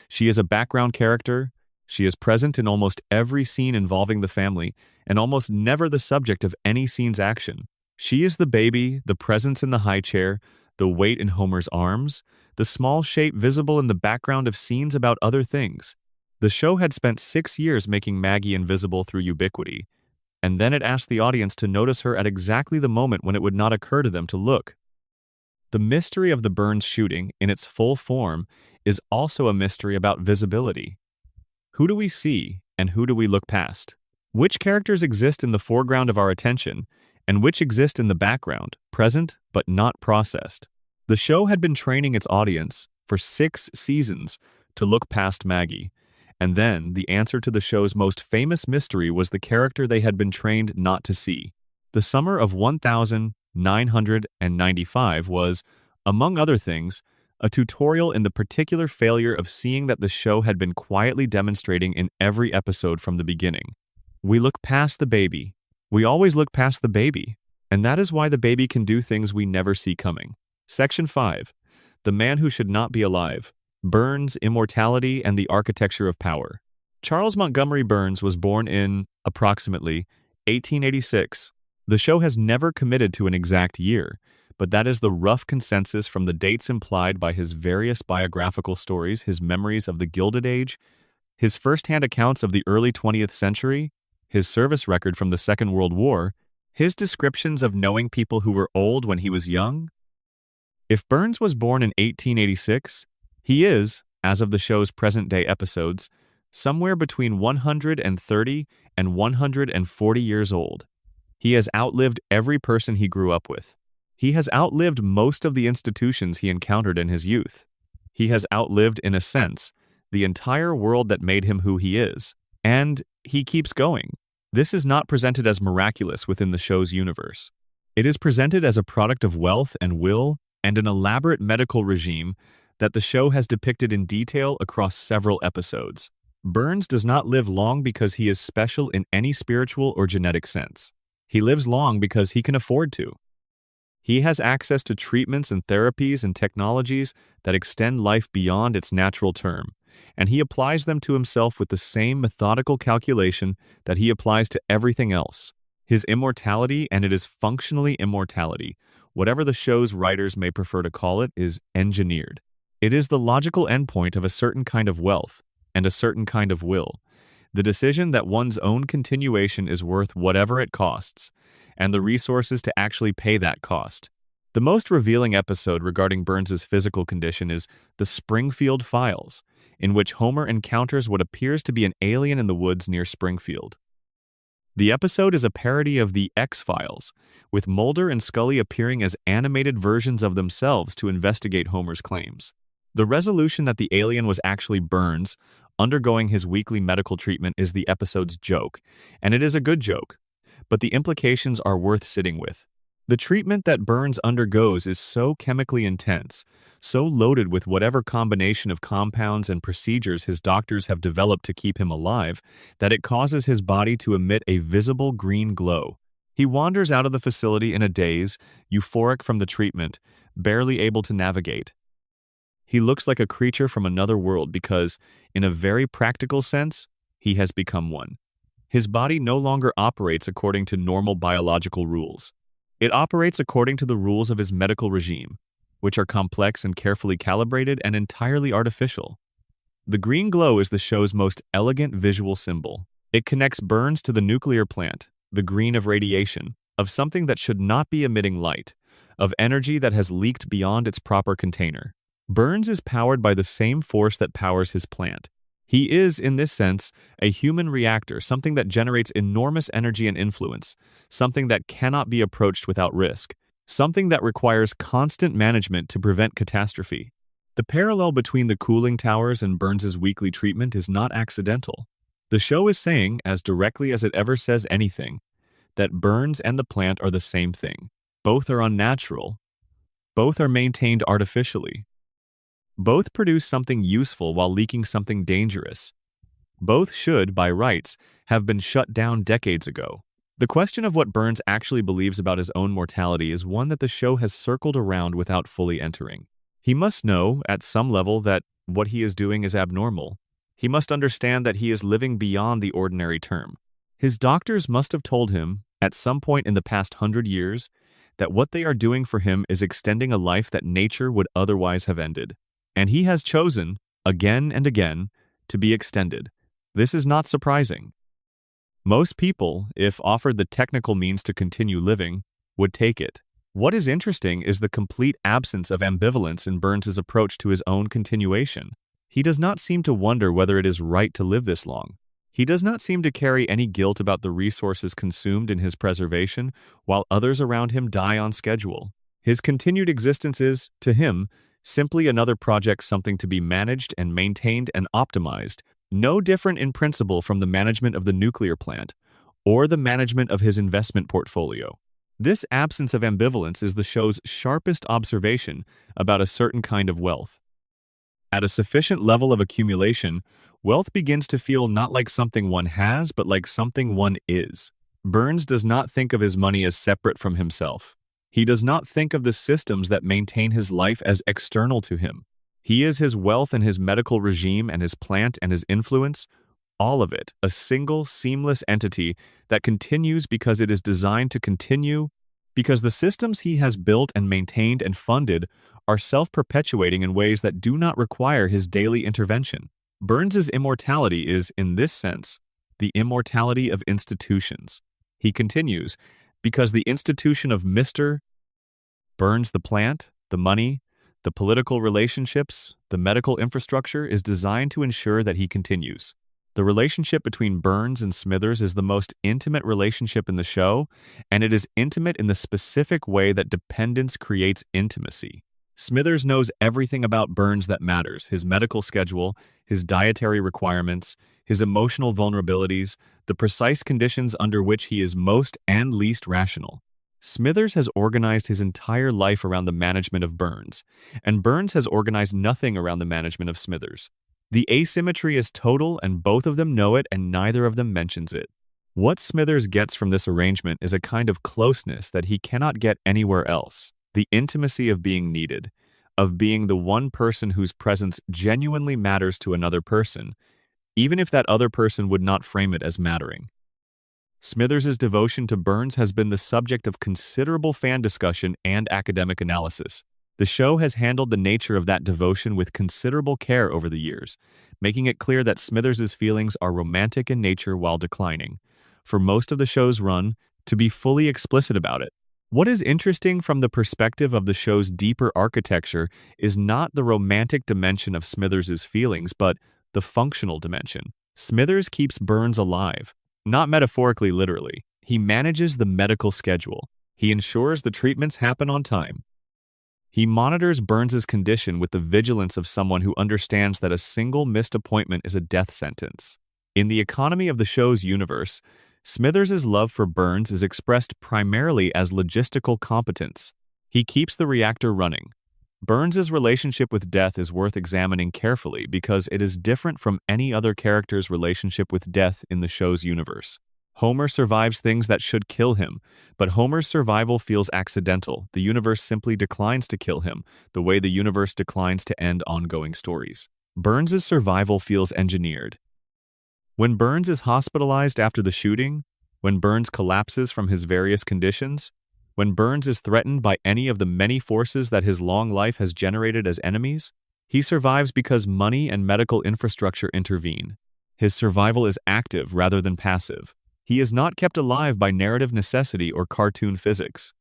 Speaker 1: She is a background character, she is present in almost every scene involving the family, and almost never the subject of any scene's action. She is the baby, the presence in the high chair, the weight in Homer's arms, the small shape visible in the background of scenes about other things. The show had spent 6 years making Maggie invisible through ubiquity, and then it asked the audience to notice her at exactly the moment when it would not occur to them to look. The mystery of the Burns shooting, in its full form, is also a mystery about visibility. Who do we see, and who do we look past? Which characters exist in the foreground of our attention, and which exist in the background, present but not processed? The show had been training its audience for 6 seasons to look past Maggie, and then the answer to the show's most famous mystery was the character they had been trained not to see. The summer of 1995 was, among other things, a tutorial in the particular failure of seeing that the show had been quietly demonstrating in every episode from the beginning. We look past the baby. We always look past the baby, and that is why the baby can do things we never see coming. Section 5. The Man Who Should Not Be Alive. Burns, Immortality, and the Architecture of Power. Charles Montgomery Burns was born in, approximately, 1886. The show has never committed to an exact year, but that is the rough consensus from the dates implied by his various biographical stories, his memories of the Gilded Age, his first-hand accounts of the early 20th century, his service record from the Second World War, his descriptions of knowing people who were old when he was young. If Burns was born in 1886, he is, as of the show's present-day episodes, somewhere between 130 and 140 years old. He has outlived every person he grew up with. He has outlived most of the institutions he encountered in his youth. He has outlived, in a sense, the entire world that made him who he is. And he keeps going. This is not presented as miraculous within the show's universe. It is presented as a product of wealth and will and an elaborate medical regime that the show has depicted in detail across several episodes. Burns does not live long because he is special in any spiritual or genetic sense. He lives long because he can afford to. He has access to treatments and therapies and technologies that extend life beyond its natural term, and he applies them to himself with the same methodical calculation that he applies to everything else. His immortality, and it is functionally immortality, whatever the show's writers may prefer to call it, is engineered. It is the logical endpoint of a certain kind of wealth and a certain kind of will. The decision that one's own continuation is worth whatever it costs, and the resources to actually pay that cost. The most revealing episode regarding Burns's physical condition is the Springfield Files, in which Homer encounters what appears to be an alien in the woods near Springfield. The episode is a parody of the X-Files, with Mulder and Scully appearing as animated versions of themselves to investigate Homer's claims. The resolution that the alien was actually Burns, undergoing his weekly medical treatment, is the episode's joke, and it is a good joke, but the implications are worth sitting with. The treatment that Burns undergoes is so chemically intense, so loaded with whatever combination of compounds and procedures his doctors have developed to keep him alive, that it causes his body to emit a visible green glow. He wanders out of the facility in a daze, euphoric from the treatment, barely able to navigate. He looks like a creature from another world because, in a very practical sense, he has become one. His body no longer operates according to normal biological rules. It operates according to the rules of his medical regime, which are complex and carefully calibrated and entirely artificial. The green glow is the show's most elegant visual symbol. It connects Burns to the nuclear plant, the green of radiation, of something that should not be emitting light, of energy that has leaked beyond its proper container. Burns is powered by the same force that powers his plant. He is, in this sense, a human reactor, something that generates enormous energy and influence, something that cannot be approached without risk, something that requires constant management to prevent catastrophe. The parallel between the cooling towers and Burns's weekly treatment is not accidental. The show is saying, as directly as it ever says anything, that Burns and the plant are the same thing. Both are unnatural. Both are maintained artificially. Both produce something useful while leaking something dangerous. Both should, by rights, have been shut down decades ago. The question of what Burns actually believes about his own mortality is one that the show has circled around without fully entering. He must know, at some level, that what he is doing is abnormal. He must understand that he is living beyond the ordinary term. His doctors must have told him, at some point in the past 100 years, that what they are doing for him is extending a life that nature would otherwise have ended. And he has chosen, again and again, to be extended. This is not surprising. Most people, if offered the technical means to continue living, would take it. What is interesting is the complete absence of ambivalence in Burns's approach to his own continuation. He does not seem to wonder whether it is right to live this long. He does not seem to carry any guilt about the resources consumed in his preservation, while others around him die on schedule. His continued existence is, to him, simply another project, something to be managed and maintained and optimized, no different in principle from the management of the nuclear plant or the management of his investment portfolio. This absence of ambivalence is the show's sharpest observation about a certain kind of wealth. At a sufficient level of accumulation, wealth begins to feel not like something one has, but like something one is. Burns does not think of his money as separate from himself. He does not think of the systems that maintain his life as external to him. He is his wealth and his medical regime and his plant and his influence, all of it, a single, seamless entity that continues because it is designed to continue, because the systems he has built and maintained and funded are self-perpetuating in ways that do not require his daily intervention. Burns's immortality is, in this sense, the immortality of institutions. He continues, because the institution of Mr. Burns, the plant, the money, the political relationships, the medical infrastructure is designed to ensure that he continues. The relationship between Burns and Smithers is the most intimate relationship in the show, and it is intimate in the specific way that dependence creates intimacy. Smithers knows everything about Burns that matters: his medical schedule, his dietary requirements, his emotional vulnerabilities, the precise conditions under which he is most and least rational. Smithers has organized his entire life around the management of Burns, and Burns has organized nothing around the management of Smithers. The asymmetry is total, and both of them know it, and neither of them mentions it. What Smithers gets from this arrangement is a kind of closeness that he cannot get anywhere else. The intimacy of being needed, of being the one person whose presence genuinely matters to another person, even if that other person would not frame it as mattering. Smithers's devotion to Burns has been the subject of considerable fan discussion and academic analysis. The show has handled the nature of that devotion with considerable care over the years, making it clear that Smithers's feelings are romantic in nature while declining. For most of the show's run, to be fully explicit about it. What is interesting from the perspective of the show's deeper architecture is not the romantic dimension of Smithers's feelings, but the functional dimension. Smithers keeps Burns alive, not metaphorically literally. He manages the medical schedule. He ensures the treatments happen on time. He monitors Burns's condition with the vigilance of someone who understands that a single missed appointment is a death sentence. In the economy of the show's universe, Smithers's love for Burns is expressed primarily as logistical competence. He keeps the reactor running. Burns's relationship with death is worth examining carefully because it is different from any other character's relationship with death in the show's universe. Homer survives things that should kill him, but Homer's survival feels accidental. The universe simply declines to kill him, the way the universe declines to end ongoing stories. Burns's survival feels engineered. When Burns is hospitalized after the shooting, when Burns collapses from his various conditions, when Burns is threatened by any of the many forces that his long life has generated as enemies, he survives because money and medical infrastructure intervene. His survival is active rather than passive. He is not kept alive by narrative necessity or cartoon physics.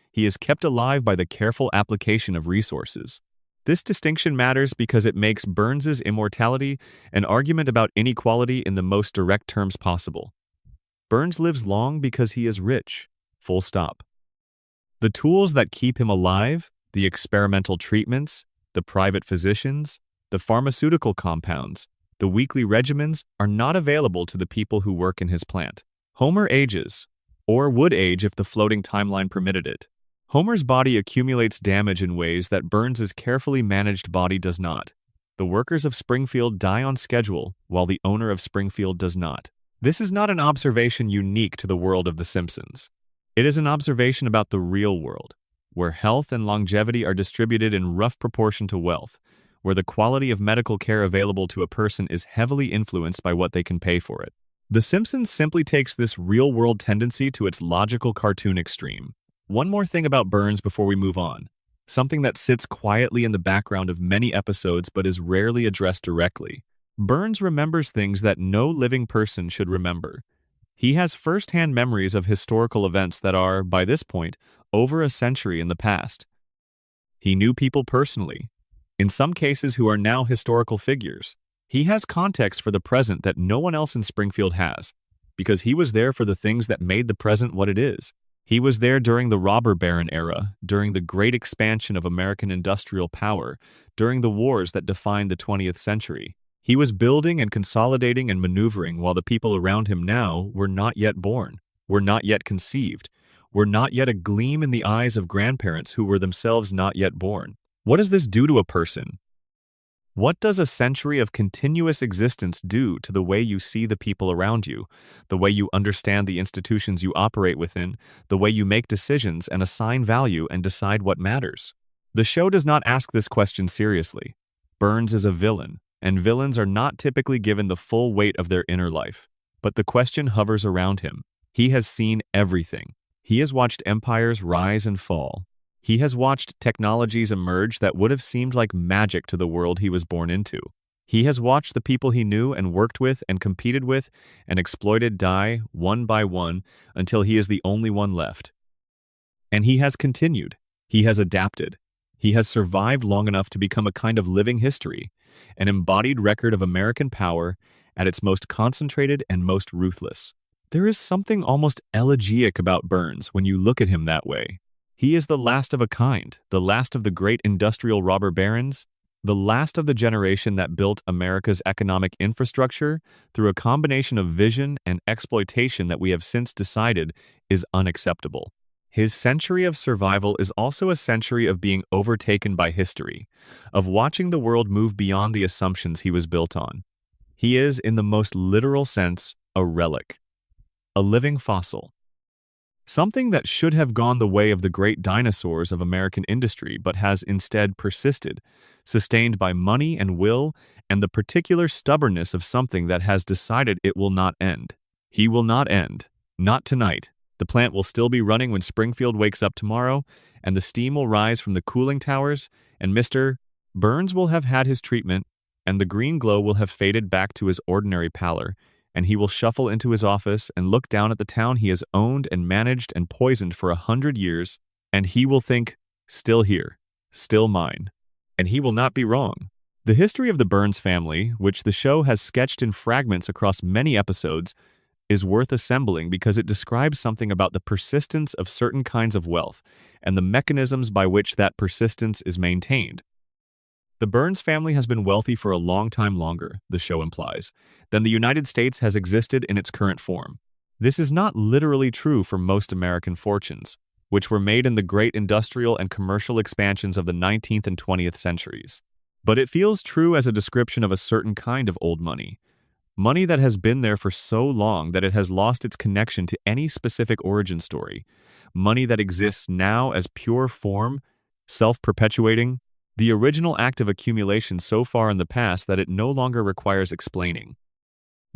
Speaker 1: He is kept alive by the careful application of resources. This distinction matters because it makes Burns's immortality an argument about inequality in the most direct terms possible. Burns lives long because he is rich. Full stop. The tools that keep him alive, the experimental treatments, the private physicians, the pharmaceutical compounds, the weekly regimens are not available to the people who work in his plant. Homer ages, or would age if the floating timeline permitted it. Homer's body accumulates damage in ways that Burns's carefully managed body does not. The workers of Springfield die on schedule, while the owner of Springfield does not. This is not an observation unique to the world of The Simpsons. It is an observation about the real world, where health and longevity are distributed in rough proportion to wealth, where the quality of medical care available to a person is heavily influenced by what they can pay for it. The Simpsons simply takes this real-world tendency to its logical cartoon extreme. One more thing about Burns before we move on. Something that sits quietly in the background of many episodes but is rarely addressed directly. Burns remembers things that no living person should remember. He has first-hand memories of historical events that are, by this point, over a century in the past. He knew people personally, in some cases who are now historical figures. He has context for the present that no one else in Springfield has, because he was there for the things that made the present what it is. He was there during the robber baron era, during the great expansion of American industrial power, during the wars that defined the 20th century. He was building and consolidating and maneuvering while the people around him now were not yet born, were not yet conceived, were not yet a gleam in the eyes of grandparents who were themselves not yet born. What does this do to a person? What does a century of continuous existence do to the way you see the people around you, the way you understand the institutions you operate within, the way you make decisions and assign value and decide what matters? The show does not ask this question seriously. Burns is a villain, and villains are not typically given the full weight of their inner life. But the question hovers around him. He has seen everything. He has watched empires rise and fall. He has watched technologies emerge that would have seemed like magic to the world he was born into. He has watched the people he knew and worked with and competed with and exploited die one by one until he is the only one left. And he has continued. He has adapted. He has survived long enough to become a kind of living history, an embodied record of American power at its most concentrated and most ruthless. There is something almost elegiac about Burns when you look at him that way. He is the last of a kind, the last of the great industrial robber barons, the last of the generation that built America's economic infrastructure through a combination of vision and exploitation that we have since decided is unacceptable. His century of survival is also a century of being overtaken by history, of watching the world move beyond the assumptions he was built on. He is, in the most literal sense, a relic, a living fossil. Something that should have gone the way of the great dinosaurs of American industry but has instead persisted, sustained by money and will and the particular stubbornness of something that has decided it will not end. He will not end. Not tonight. The plant will still be running when Springfield wakes up tomorrow, and the steam will rise from the cooling towers, and Mr. Burns will have had his treatment, and the green glow will have faded back to his ordinary pallor, and he will shuffle into his office and look down at the town he has owned and managed and poisoned for 100 years, and he will think, still here, still mine. And he will not be wrong. The history of the Burns family, which the show has sketched in fragments across many episodes, is worth assembling because it describes something about the persistence of certain kinds of wealth and the mechanisms by which that persistence is maintained. The Burns family has been wealthy for a long time longer, the show implies, than the United States has existed in its current form. This is not literally true for most American fortunes, which were made in the great industrial and commercial expansions of the 19th and 20th centuries. But it feels true as a description of a certain kind of old money. Money that has been there for so long that it has lost its connection to any specific origin story. Money that exists now as pure form, self-perpetuating, the original act of accumulation so far in the past that it no longer requires explaining.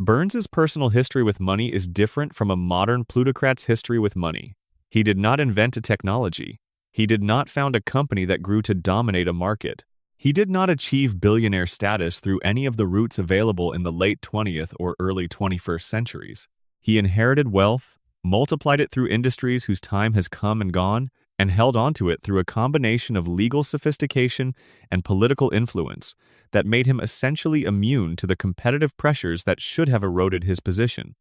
Speaker 1: Burns's personal history with money is different from a modern plutocrat's history with money. He did not invent a technology. He did not found a company that grew to dominate a market. He did not achieve billionaire status through any of the routes available in the late 20th or early 21st centuries. He inherited wealth, multiplied it through industries whose time has come and gone, and held onto it through a combination of legal sophistication and political influence that made him essentially immune to the competitive pressures that should have eroded his position.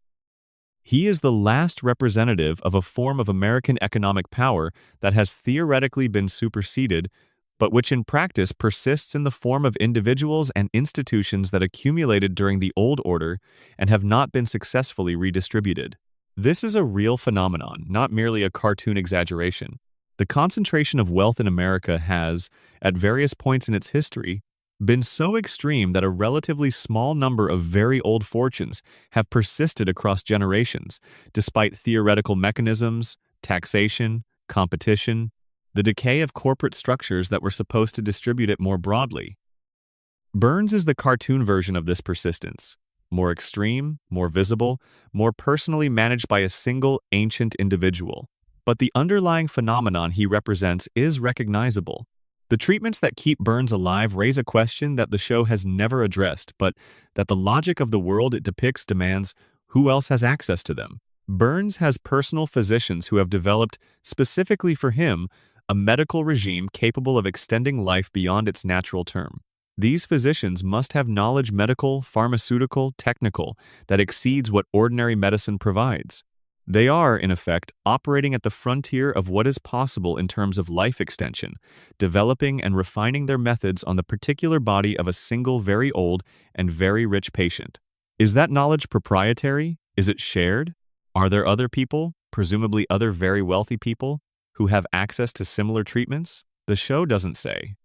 Speaker 1: He is the last representative of a form of American economic power that has theoretically been superseded, but which in practice persists in the form of individuals and institutions that accumulated during the old order and have not been successfully redistributed. This is a real phenomenon, not merely a cartoon exaggeration. The concentration of wealth in America has, at various points in its history, been so extreme that a relatively small number of very old fortunes have persisted across generations, despite theoretical mechanisms, taxation, competition, the decay of corporate structures that were supposed to distribute it more broadly. Burns is the cartoon version of this persistence, more extreme, more visible, more personally managed by a single ancient individual. But the underlying phenomenon he represents is recognizable. The treatments that keep Burns alive raise a question that the show has never addressed, but that the logic of the world it depicts demands who else has access to them. Burns has personal physicians who have developed, specifically for him, a medical regime capable of extending life beyond its natural term. These physicians must have knowledge medical, pharmaceutical, technical, that exceeds what ordinary medicine provides. They are, in effect, operating at the frontier of what is possible in terms of life extension, developing and refining their methods on the particular body of a single very old and very rich patient. Is that knowledge proprietary? Is it shared? Are there other people, presumably other very wealthy people, who have access to similar treatments? The show doesn't say.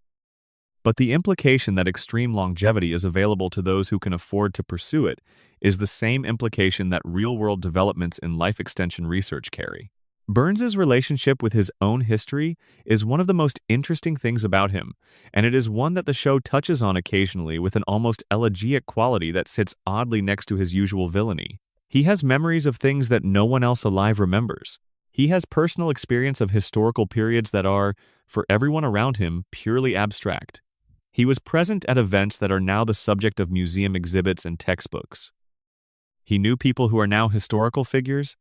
Speaker 1: But the implication that extreme longevity is available to those who can afford to pursue it is the same implication that real-world developments in life extension research carry. Burns's relationship with his own history is one of the most interesting things about him, and it is one that the show touches on occasionally with an almost elegiac quality that sits oddly next to his usual villainy. He has memories of things that no one else alive remembers. He has personal experience of historical periods that are, for everyone around him, purely abstract. He was present at events that are now the subject of museum exhibits and textbooks. He knew people who are now historical figures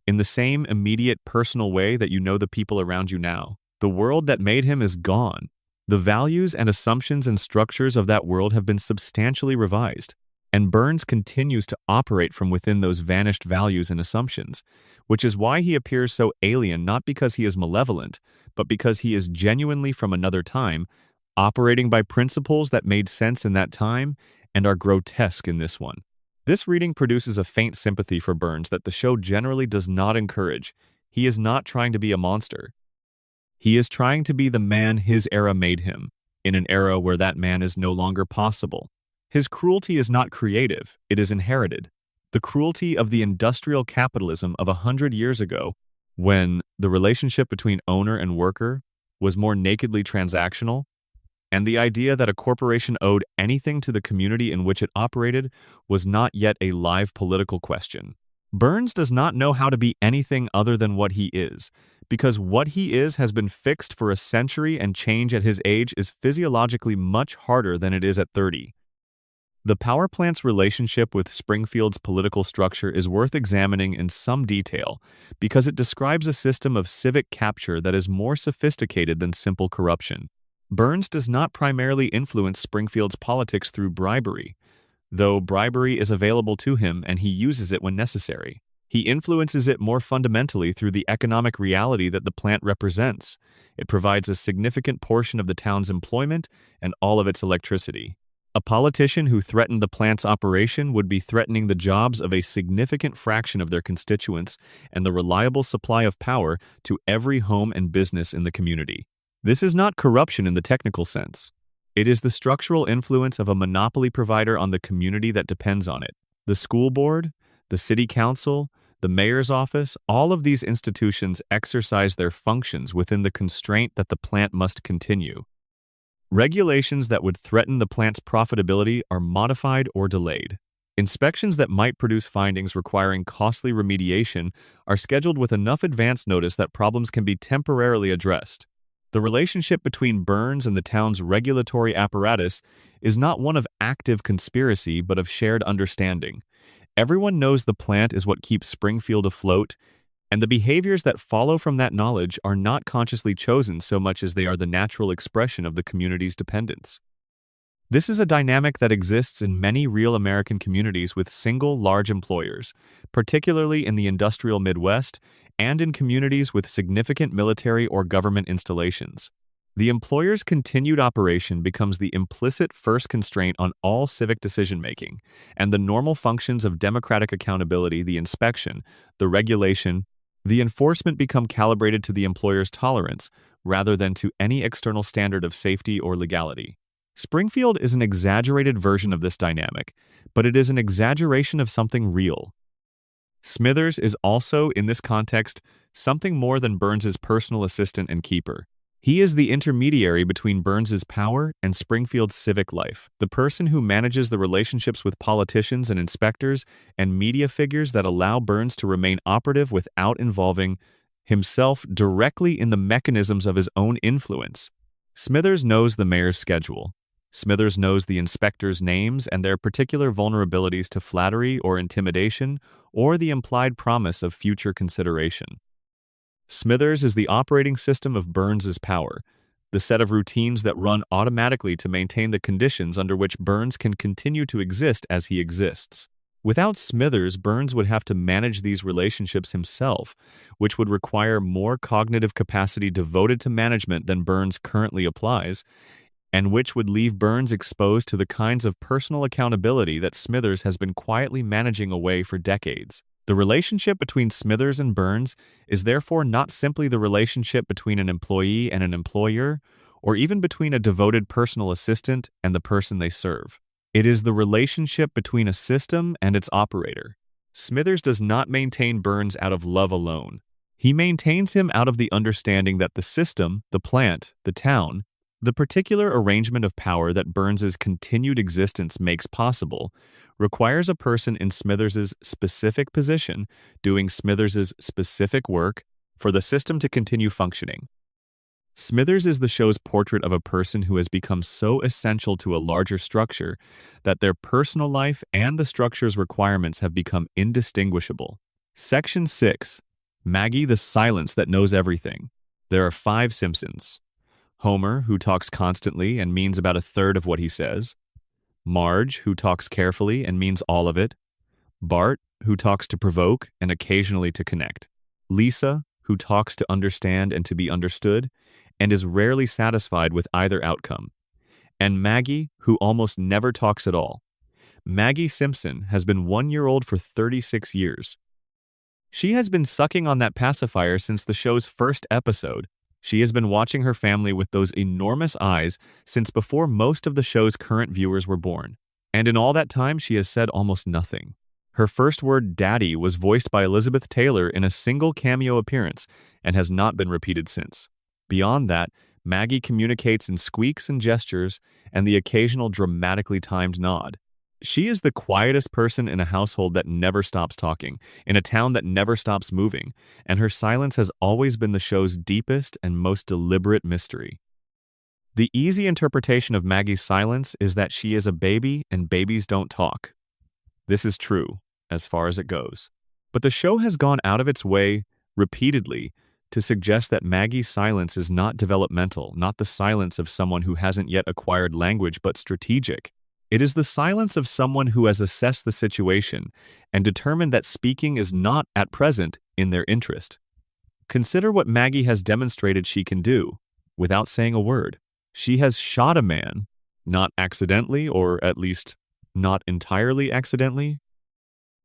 Speaker 1: in the same immediate personal way that you know the people around you now. The world that made him is gone. The values and assumptions and structures of that world have been substantially revised, and Burns continues to operate from within those vanished values and assumptions, which is why he appears so alien, not because he is malevolent, but because he is genuinely from another time, operating by principles that made sense in that time and are grotesque in this one. This reading produces a faint sympathy for Burns that the show generally does not encourage. He is not trying to be a monster. He is trying to be the man his era made him, in an era where that man is no longer possible. His cruelty is not creative, it is inherited. The cruelty of the industrial capitalism of 100 years ago, when the relationship between owner and worker was more nakedly transactional, and the idea that a corporation owed anything to the community in which it operated was not yet a live political question. Burns does not know how to be anything other than what he is, because what he is has been fixed for a century and change at his age is physiologically much harder than it is at 30. The power plant's relationship with Springfield's political structure is worth examining in some detail because it describes a system of civic capture that is more sophisticated than simple corruption. Burns does not primarily influence Springfield's politics through bribery, though bribery is available to him and he uses it when necessary. He influences it more fundamentally through the economic reality that the plant represents. It provides a significant portion of the town's employment and all of its electricity. A politician who threatened the plant's operation would be threatening the jobs of a significant fraction of their constituents and the reliable supply of power to every home and business in the community. This is not corruption in the technical sense. It is the structural influence of a monopoly provider on the community that depends on it. The school board, the city council, the mayor's office, all of these institutions exercise their functions within the constraint that the plant must continue. Regulations that would threaten the plant's profitability are modified or delayed. Inspections that might produce findings requiring costly remediation are scheduled with enough advance notice that problems can be temporarily addressed. The relationship between Burns and the town's regulatory apparatus is not one of active conspiracy but of shared understanding. Everyone knows the plant is what keeps Springfield afloat, and the behaviors that follow from that knowledge are not consciously chosen so much as they are the natural expression of the community's dependence. This is a dynamic that exists in many real American communities with single, large employers, particularly in the industrial Midwest and in communities with significant military or government installations. The employer's continued operation becomes the implicit first constraint on all civic decision-making, and the normal functions of democratic accountability, the inspection, the regulation, the enforcement become calibrated to the employer's tolerance rather than to any external standard of safety or legality. Springfield is an exaggerated version of this dynamic, but it is an exaggeration of something real. Smithers is also, in this context, something more than Burns's personal assistant and keeper. He is the intermediary between Burns's power and Springfield's civic life, the person who manages the relationships with politicians and inspectors and media figures that allow Burns to remain operative without involving himself directly in the mechanisms of his own influence. Smithers knows the mayor's schedule. Smithers knows the inspectors' names and their particular vulnerabilities to flattery or intimidation or the implied promise of future consideration. Smithers is the operating system of Burns's power, the set of routines that run automatically to maintain the conditions under which Burns can continue to exist as he exists. Without Smithers, Burns would have to manage these relationships himself, which would require more cognitive capacity devoted to management than Burns currently applies, and which would leave Burns exposed to the kinds of personal accountability that Smithers has been quietly managing away for decades. The relationship between Smithers and Burns is therefore not simply the relationship between an employee and an employer, or even between a devoted personal assistant and the person they serve. It is the relationship between a system and its operator. Smithers does not maintain Burns out of love alone. He maintains him out of the understanding that the system, the plant, the town, the particular arrangement of power that Burns's continued existence makes possible requires a person in Smithers's specific position doing Smithers's specific work for the system to continue functioning. Smithers is the show's portrait of a person who has become so essential to a larger structure that their personal life and the structure's requirements have become indistinguishable. Section 6. Maggie, the silence that knows everything. There are 5 Simpsons. Homer, who talks constantly and means about a third of what he says. Marge, who talks carefully and means all of it. Bart, who talks to provoke and occasionally to connect. Lisa, who talks to understand and to be understood, and is rarely satisfied with either outcome. And Maggie, who almost never talks at all. Maggie Simpson has been 1 year old for 36 years. She has been sucking on that pacifier since the show's first episode. She has been watching her family with those enormous eyes since before most of the show's current viewers were born. And in all that time, she has said almost nothing. Her first word, daddy, was voiced by Elizabeth Taylor in a single cameo appearance and has not been repeated since. Beyond that, Maggie communicates in squeaks and gestures and the occasional dramatically timed nod. She is the quietest person in a household that never stops talking, in a town that never stops moving, and her silence has always been the show's deepest and most deliberate mystery. The easy interpretation of Maggie's silence is that she is a baby and babies don't talk. This is true, as far as it goes. But the show has gone out of its way, repeatedly, to suggest that Maggie's silence is not developmental, not the silence of someone who hasn't yet acquired language, but strategic. It is the silence of someone who has assessed the situation and determined that speaking is not, at present, in their interest. Consider what Maggie has demonstrated she can do, without saying a word. She has shot a man, not accidentally, or at least not entirely accidentally.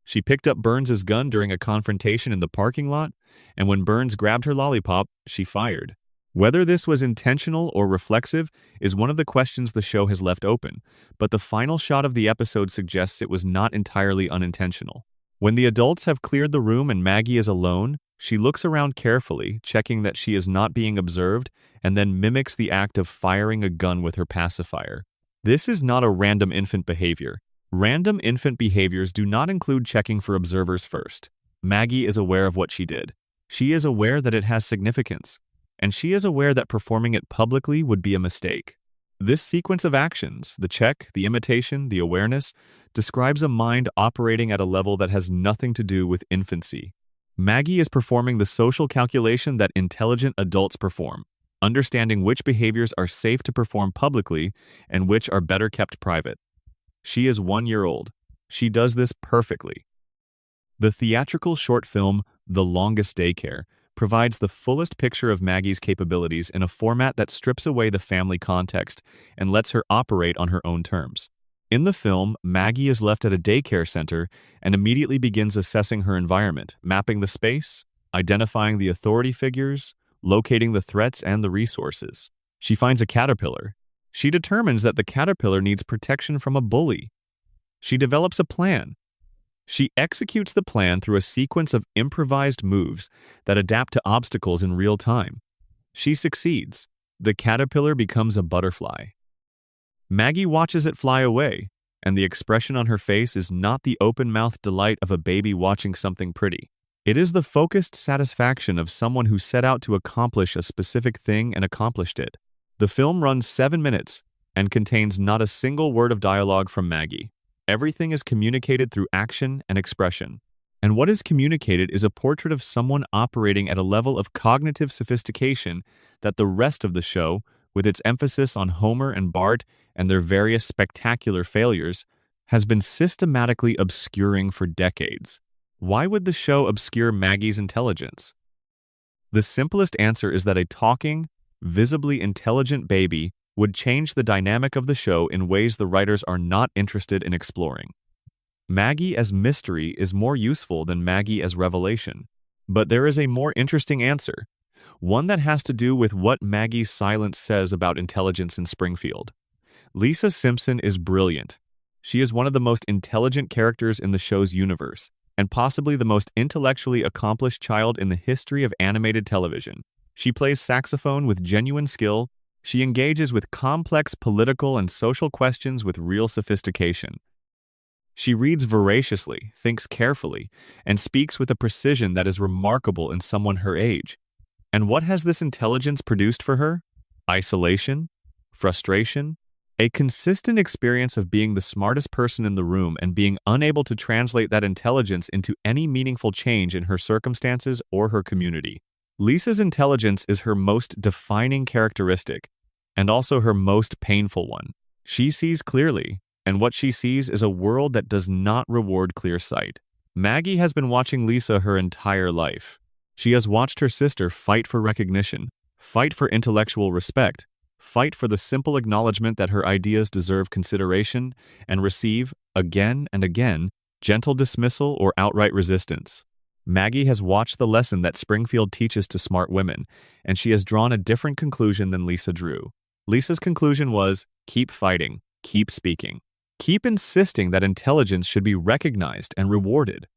Speaker 1: She picked up Burns's gun during a confrontation in the parking lot, and when Burns grabbed her lollipop, she fired. Whether this was intentional or reflexive is one of the questions the show has left open, but the final shot of the episode suggests it was not entirely unintentional. When the adults have cleared the room and Maggie is alone, she looks around carefully, checking that she is not being observed, and then mimics the act of firing a gun with her pacifier. This is not a random infant behavior. Random infant behaviors do not include checking for observers first. Maggie is aware of what she did. She is aware that it has significance, and she is aware that performing it publicly would be a mistake. This sequence of actions, the check, the imitation, the awareness, describes a mind operating at a level that has nothing to do with infancy. Maggie is performing the social calculation that intelligent adults perform, understanding which behaviors are safe to perform publicly and which are better kept private. She is 1 year old. She does this perfectly. The theatrical short film, The Longest Daycare, provides the fullest picture of Maggie's capabilities in a format that strips away the family context and lets her operate on her own terms. In the film, Maggie is left at a daycare center and immediately begins assessing her environment, mapping the space, identifying the authority figures, locating the threats and the resources. She finds a caterpillar. She determines that the caterpillar needs protection from a bully. She develops a plan. She executes the plan through a sequence of improvised moves that adapt to obstacles in real time. She succeeds. The caterpillar becomes a butterfly. Maggie watches it fly away, and the expression on her face is not the open-mouthed delight of a baby watching something pretty. It is the focused satisfaction of someone who set out to accomplish a specific thing and accomplished it. The film runs 7 minutes and contains not a single word of dialogue from Maggie. Everything is communicated through action and expression. And what is communicated is a portrait of someone operating at a level of cognitive sophistication that the rest of the show, with its emphasis on Homer and Bart and their various spectacular failures, has been systematically obscuring for decades. Why would the show obscure Maggie's intelligence? The simplest answer is that a talking, visibly intelligent baby would change the dynamic of the show in ways the writers are not interested in exploring. Maggie as mystery is more useful than Maggie as revelation. But there is a more interesting answer, one that has to do with what Maggie's silence says about intelligence in Springfield. Lisa Simpson is brilliant. She is one of the most intelligent characters in the show's universe, and possibly the most intellectually accomplished child in the history of animated television. She plays saxophone with genuine skill. She engages with complex political and social questions with real sophistication. She reads voraciously, thinks carefully, and speaks with a precision that is remarkable in someone her age. And what has this intelligence produced for her? Isolation? Frustration? A consistent experience of being the smartest person in the room and being unable to translate that intelligence into any meaningful change in her circumstances or her community. Lisa's intelligence is her most defining characteristic, and also her most painful one. She sees clearly, and what she sees is a world that does not reward clear sight. Maggie has been watching Lisa her entire life. She has watched her sister fight for recognition, fight for intellectual respect, fight for the simple acknowledgement that her ideas deserve consideration, and receive, again and again, gentle dismissal or outright resistance. Maggie has watched the lesson that Springfield teaches to smart women, and she has drawn a different conclusion than Lisa drew. Lisa's conclusion was, keep fighting, keep speaking, keep insisting that intelligence should be recognized and rewarded.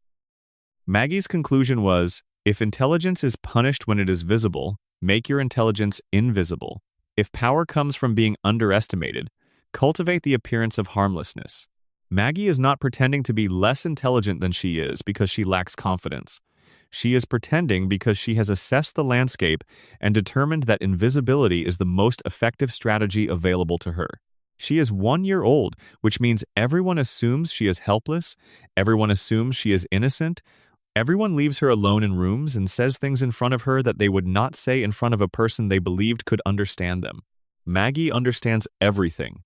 Speaker 1: Maggie's conclusion was, if intelligence is punished when it is visible, make your intelligence invisible. If power comes from being underestimated, cultivate the appearance of harmlessness. Maggie is not pretending to be less intelligent than she is because she lacks confidence. She is pretending because she has assessed the landscape and determined that invisibility is the most effective strategy available to her. She is 1 year old, which means everyone assumes she is helpless, everyone assumes she is innocent, everyone leaves her alone in rooms and says things in front of her that they would not say in front of a person they believed could understand them. Maggie understands everything.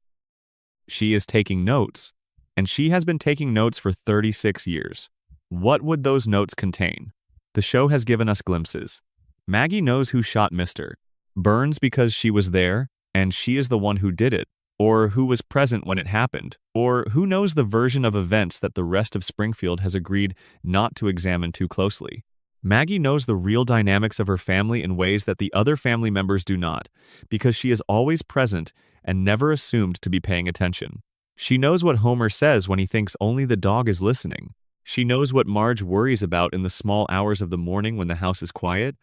Speaker 1: She is taking notes, and she has been taking notes for 36 years. What would those notes contain? The show has given us glimpses. Maggie knows who shot Mr. Burns because she was there, and she is the one who did it, or who was present when it happened, or who knows the version of events that the rest of Springfield has agreed not to examine too closely. Maggie knows the real dynamics of her family in ways that the other family members do not, because she is always present and never assumed to be paying attention. She knows what Homer says when he thinks only the dog is listening. She knows what Marge worries about in the small hours of the morning when the house is quiet.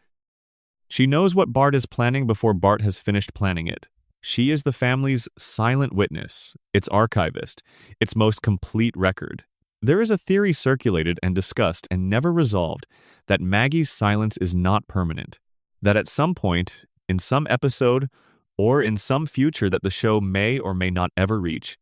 Speaker 1: She knows what Bart is planning before Bart has finished planning it. She is the family's silent witness, its archivist, its most complete record. There is a theory circulated and discussed and never resolved that Maggie's silence is not permanent, that at some point, in some episode, or in some future that the show may or may not ever reach,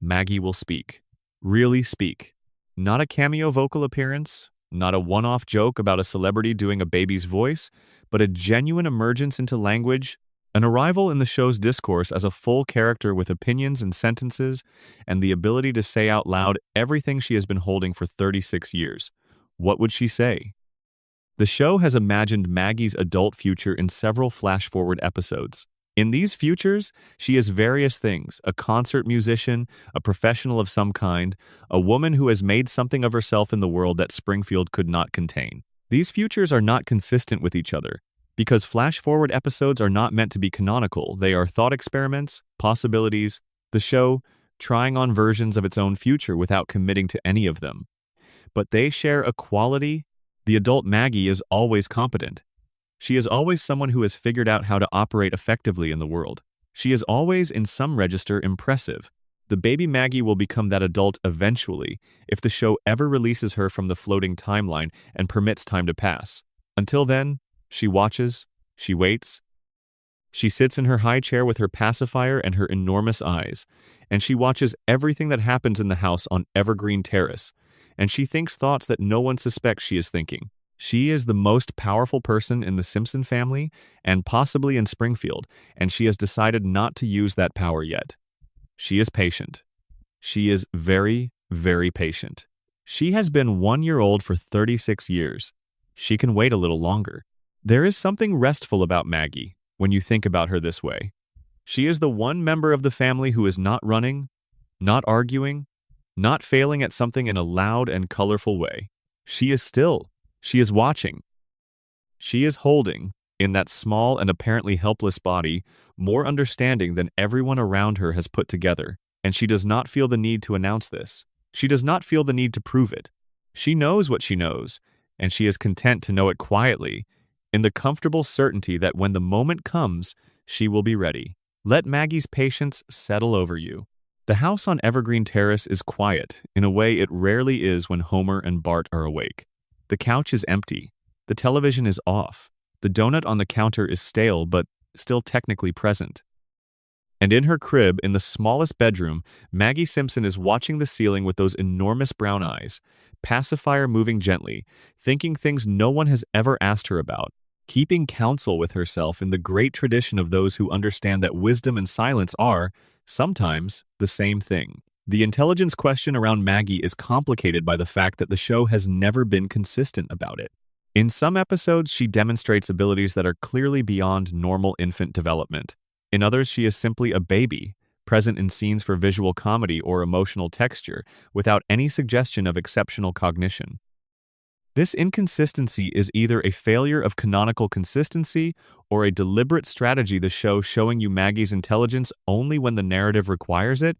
Speaker 1: Maggie will speak. Really speak. Not a cameo vocal appearance, not a one-off joke about a celebrity doing a baby's voice, but a genuine emergence into language, an arrival in the show's discourse as a full character with opinions and sentences, and the ability to say out loud everything she has been holding for 36 years. What would she say? The show has imagined Maggie's adult future in several flash-forward episodes. In these futures, she is various things: a concert musician, a professional of some kind, a woman who has made something of herself in the world that Springfield could not contain. These futures are not consistent with each other. Because flash-forward episodes are not meant to be canonical, they are thought experiments, possibilities, the show trying on versions of its own future without committing to any of them. But they share a quality. The adult Maggie is always competent. She is always someone who has figured out how to operate effectively in the world. She is always, in some register, impressive. The baby Maggie will become that adult eventually, if the show ever releases her from the floating timeline and permits time to pass. Until then, she watches, she waits. She sits in her high chair with her pacifier and her enormous eyes, and she watches everything that happens in the house on Evergreen Terrace, and she thinks thoughts that no one suspects she is thinking. She is the most powerful person in the Simpson family and possibly in Springfield, and she has decided not to use that power yet. She is patient. She is very, very patient. She has been 1 year old for 36 years. She can wait a little longer. There is something restful about Maggie when you think about her this way. She is the one member of the family who is not running, not arguing, not failing at something in a loud and colorful way. She is still. She is watching. She is holding, in that small and apparently helpless body, more understanding than everyone around her has put together, and she does not feel the need to announce this. She does not feel the need to prove it. She knows what she knows, and she is content to know it quietly, in the comfortable certainty that when the moment comes, she will be ready. Let Maggie's patience settle over you. The house on Evergreen Terrace is quiet in a way it rarely is when Homer and Bart are awake. The couch is empty. The television is off. The donut on the counter is stale but still technically present. And in her crib, in the smallest bedroom, Maggie Simpson is watching the ceiling with those enormous brown eyes, pacifier moving gently, thinking things no one has ever asked her about, keeping counsel with herself in the great tradition of those who understand that wisdom and silence are, sometimes, the same thing. The intelligence question around Maggie is complicated by the fact that the show has never been consistent about it. In some episodes, she demonstrates abilities that are clearly beyond normal infant development. In others, she is simply a baby, present in scenes for visual comedy or emotional texture, without any suggestion of exceptional cognition. This inconsistency is either a failure of canonical consistency or a deliberate strategy the show showing you Maggie's intelligence only when the narrative requires it,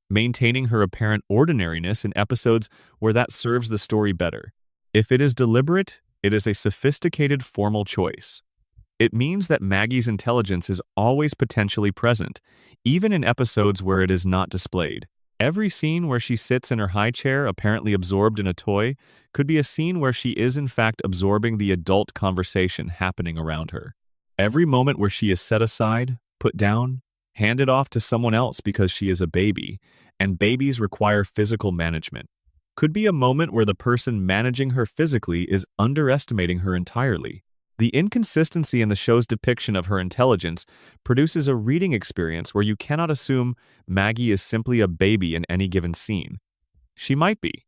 Speaker 1: maintaining her apparent ordinariness in episodes where that serves the story better. If it is deliberate, it is a sophisticated formal choice. It means that Maggie's intelligence is always potentially present, even in episodes where it is not displayed. Every scene where she sits in her high chair, apparently absorbed in a toy, could be a scene where she is in fact absorbing the adult conversation happening around her. Every moment where she is set aside, put down, handed off to someone else because she is a baby, and babies require physical management, could be a moment where the person managing her physically is underestimating her entirely. The inconsistency in the show's depiction of her intelligence produces a reading experience where you cannot assume Maggie is simply a baby in any given scene. She might be,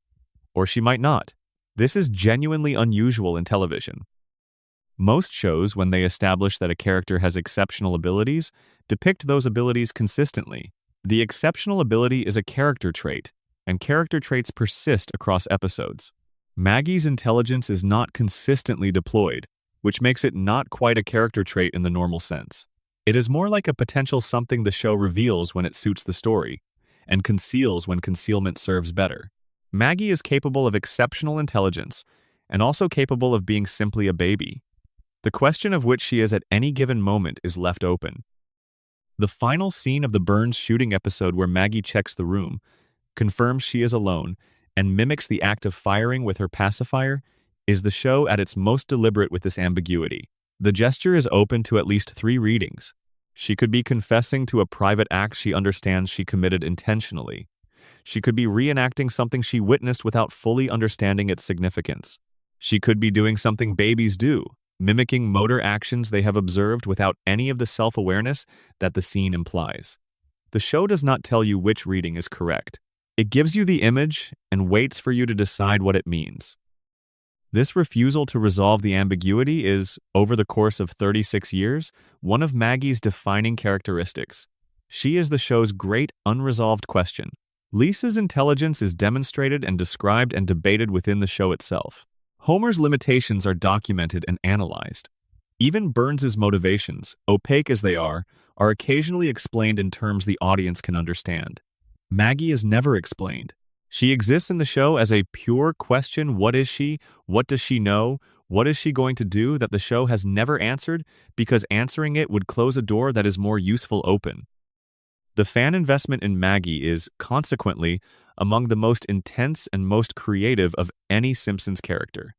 Speaker 1: or she might not. This is genuinely unusual in television. Most shows, when they establish that a character has exceptional abilities, depict those abilities consistently. The exceptional ability is a character trait, and character traits persist across episodes. Maggie's intelligence is not consistently deployed, which makes it not quite a character trait in the normal sense. It is more like a potential something the show reveals when it suits the story, and conceals when concealment serves better. Maggie is capable of exceptional intelligence, and also capable of being simply a baby. The question of which she is at any given moment is left open. The final scene of the Burns shooting episode where Maggie checks the room, confirms she is alone, and mimics the act of firing with her pacifier, is the show at its most deliberate with this ambiguity. The gesture is open to at least 3 readings. She could be confessing to a private act she understands she committed intentionally. She could be reenacting something she witnessed without fully understanding its significance. She could be doing something babies do, mimicking motor actions they have observed without any of the self-awareness that the scene implies. The show does not tell you which reading is correct. It gives you the image and waits for you to decide what it means. This refusal to resolve the ambiguity is, over the course of 36 years, one of Maggie's defining characteristics. She is the show's great unresolved question. Lisa's intelligence is demonstrated and described and debated within the show itself. Homer's limitations are documented and analyzed. Even Burns's motivations, opaque as they are occasionally explained in terms the audience can understand. Maggie is never explained. She exists in the show as a pure question: what is she? What does she know? What is she going to do that the show has never answered, because answering it would close a door that is more useful open. The fan investment in Maggie is, consequently, among the most intense and most creative of any Simpsons character.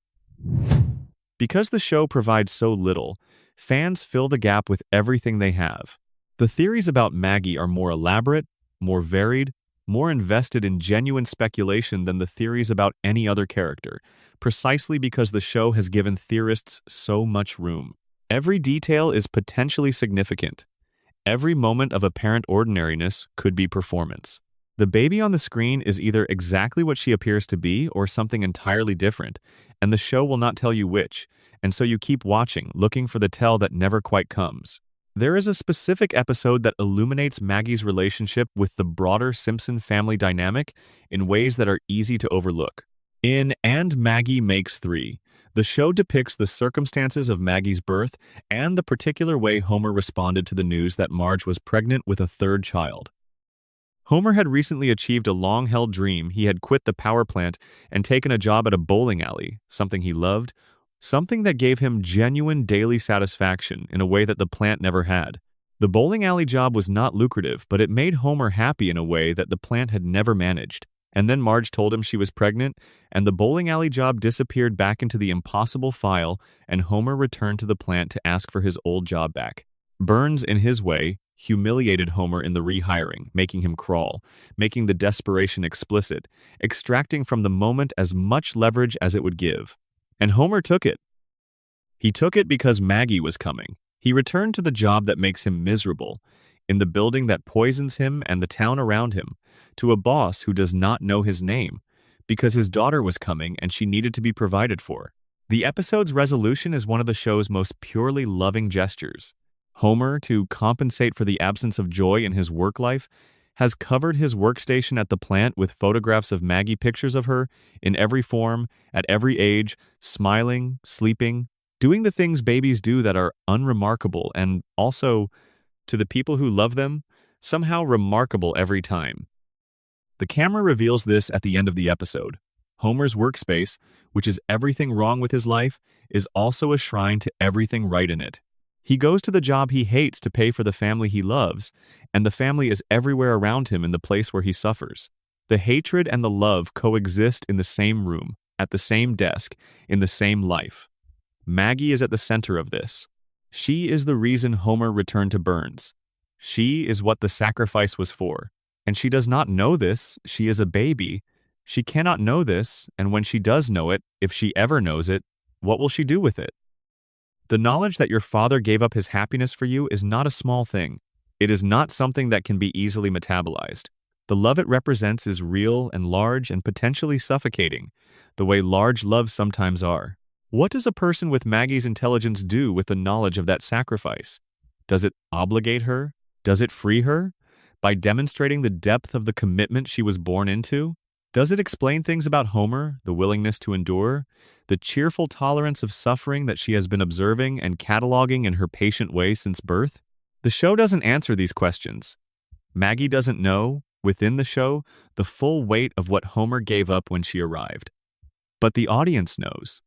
Speaker 1: Because the show provides so little, fans fill the gap with everything they have. The theories about Maggie are more elaborate, more varied, more invested in genuine speculation than the theories about any other character, precisely because the show has given theorists so much room. Every detail is potentially significant. Every moment of apparent ordinariness could be performance. The baby on the screen is either exactly what she appears to be or something entirely different, and the show will not tell you which, and so you keep watching, looking for the tell that never quite comes. There is a specific episode that illuminates Maggie's relationship with the broader Simpson family dynamic in ways that are easy to overlook. In And Maggie Makes 3, the show depicts the circumstances of Maggie's birth and the particular way Homer responded to the news that Marge was pregnant with a 3rd child. Homer had recently achieved a long-held dream. He had quit the power plant and taken a job at a bowling alley, something he loved, something that gave him genuine daily satisfaction in a way that the plant never had. The bowling alley job was not lucrative, but it made Homer happy in a way that the plant had never managed. And then Marge told him she was pregnant, and the bowling alley job disappeared back into the impossible file, and Homer returned to the plant to ask for his old job back. Burns, in his way, humiliated Homer in the rehiring, making him crawl, making the desperation explicit, extracting from the moment as much leverage as it would give. And Homer took it. He took it because Maggie was coming. He returned to the job that makes him miserable, in the building that poisons him and the town around him, to a boss who does not know his name, because his daughter was coming and she needed to be provided for. The episode's resolution is one of the show's most purely loving gestures. Homer, to compensate for the absence of joy in his work life, has covered his workstation at the plant with photographs of Maggie, pictures of her in every form, at every age, smiling, sleeping, doing the things babies do that are unremarkable and also, to the people who love them, somehow remarkable every time. The camera reveals this at the end of the episode. Homer's workspace, which is everything wrong with his life, is also a shrine to everything right in it. He goes to the job he hates to pay for the family he loves, and the family is everywhere around him in the place where he suffers. The hatred and the love coexist in the same room, at the same desk, in the same life. Maggie is at the center of this. She is the reason Homer returned to Burns. She is what the sacrifice was for. And she does not know this. She is a baby. She cannot know this, and when she does know it, if she ever knows it, what will she do with it? The knowledge that your father gave up his happiness for you is not a small thing. It is not something that can be easily metabolized. The love it represents is real and large and potentially suffocating, the way large loves sometimes are. What does a person with Maggie's intelligence do with the knowledge of that sacrifice? Does it obligate her? Does it free her? By demonstrating the depth of the commitment she was born into? Does it explain things about Homer, the willingness to endure, the cheerful tolerance of suffering that she has been observing and cataloging in her patient way since birth? The show doesn't answer these questions. Maggie doesn't know, within the show, the full weight of what Homer gave up when she arrived. But the audience knows.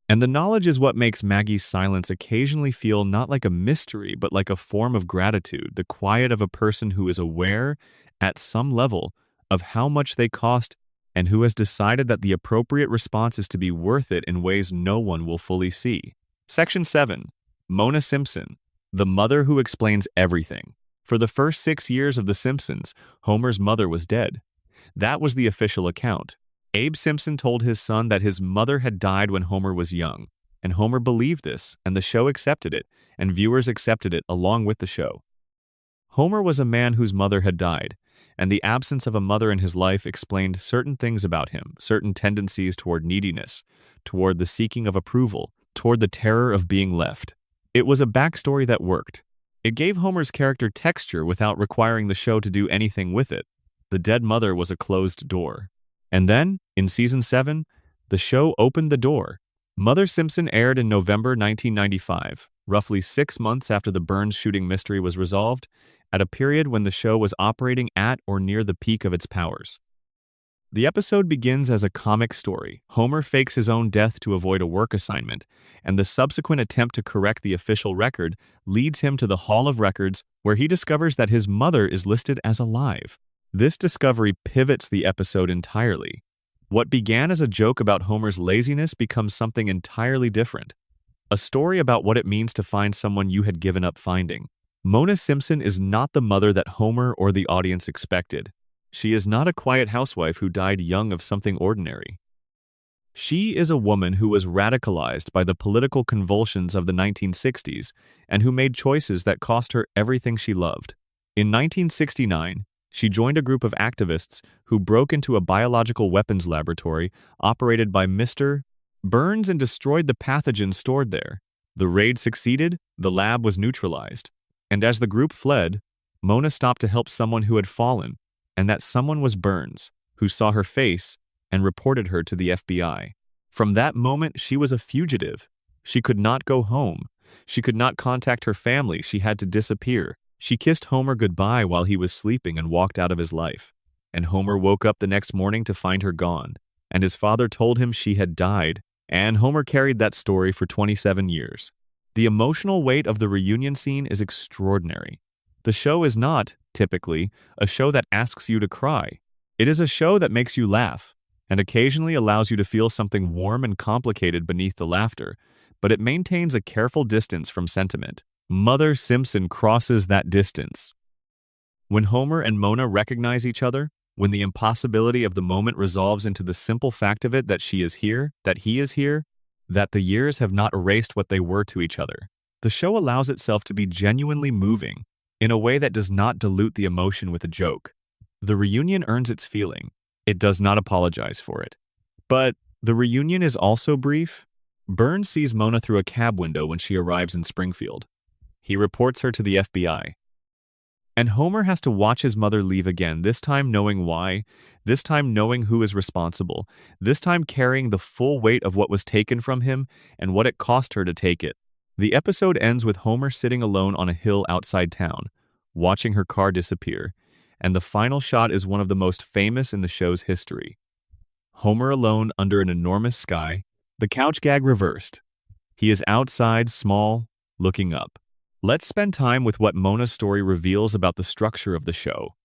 Speaker 1: And the knowledge is what makes Maggie's silence occasionally feel not like a mystery, but like a form of gratitude, the quiet of a person who is aware, at some level, of how much they cost and who has decided that the appropriate response is to be worth it in ways no one will fully see. Section 7. Mona Simpson, the mother who explains everything. For the first 6 years of The Simpsons, Homer's mother was dead. That was the official account. Abe Simpson told his son that his mother had died when Homer was young, and Homer believed this, and the show accepted it, and viewers accepted it along with the show. Homer was a man whose mother had died, and the absence of a mother in his life explained certain things about him, certain tendencies toward neediness, toward the seeking of approval, toward the terror of being left. It was a backstory that worked. It gave Homer's character texture without requiring the show to do anything with it. The dead mother was a closed door. And then, in Season 7, the show opened the door. Mother Simpson aired in November 1995, roughly 6 months after the Burns shooting mystery was resolved, at a period when the show was operating at or near the peak of its powers. The episode begins as a comic story. Homer fakes his own death to avoid a work assignment, and the subsequent attempt to correct the official record leads him to the Hall of Records, where he discovers that his mother is listed as alive. This discovery pivots the episode entirely. What began as a joke about Homer's laziness becomes something entirely different. A story about what it means to find someone you had given up finding. Mona Simpson is not the mother that Homer or the audience expected. She is not a quiet housewife who died young of something ordinary. She is a woman who was radicalized by the political convulsions of the 1960s and who made choices that cost her everything she loved. In 1969, she joined a group of activists who broke into a biological weapons laboratory operated by Mr. Burns and destroyed the pathogens stored there. The raid succeeded, the lab was neutralized. And as the group fled, Mona stopped to help someone who had fallen, and that someone was Burns, who saw her face and reported her to the FBI. From that moment, she was a fugitive. She could not go home. She could not contact her family. She had to disappear. She kissed Homer goodbye while he was sleeping and walked out of his life. And Homer woke up the next morning to find her gone. And his father told him she had died. And Homer carried that story for 27 years. The emotional weight of the reunion scene is extraordinary. The show is not, typically, a show that asks you to cry. It is a show that makes you laugh, and occasionally allows you to feel something warm and complicated beneath the laughter, but it maintains a careful distance from sentiment. Mother Simpson crosses that distance. When Homer and Mona recognize each other, when the impossibility of the moment resolves into the simple fact of it that she is here, that he is here, that the years have not erased what they were to each other, the show allows itself to be genuinely moving, in a way that does not dilute the emotion with a joke. The reunion earns its feeling. It does not apologize for it. But the reunion is also brief. Burns sees Mona through a cab window when she arrives in Springfield. He reports her to the FBI. And Homer has to watch his mother leave again, this time knowing why, this time knowing who is responsible, this time carrying the full weight of what was taken from him and what it cost her to take it. The episode ends with Homer sitting alone on a hill outside town, watching her car disappear, and the final shot is one of the most famous in the show's history. Homer alone under an enormous sky, the couch gag reversed. He is outside, small, looking up. Let's spend time with what Mona's story reveals about the structure of the show,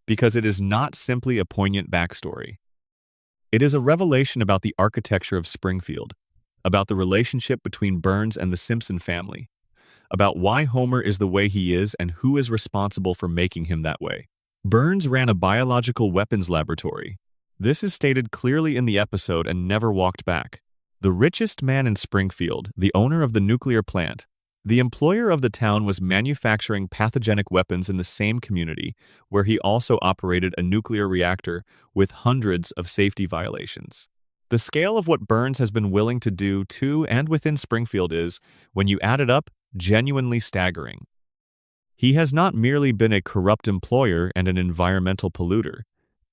Speaker 1: because it is not simply a poignant backstory. It is a revelation about the architecture of Springfield, about the relationship between Burns and the Simpson family, about why Homer is the way he is and who is responsible for making him that way. Burns ran a biological weapons laboratory. This is stated clearly in the episode and never walked back. The richest man in Springfield, the owner of the nuclear plant, the employer of the town, was manufacturing pathogenic weapons in the same community, where he also operated a nuclear reactor with hundreds of safety violations. The scale of what Burns has been willing to do to and within Springfield is, when you add it up, genuinely staggering. He has not merely been a corrupt employer and an environmental polluter.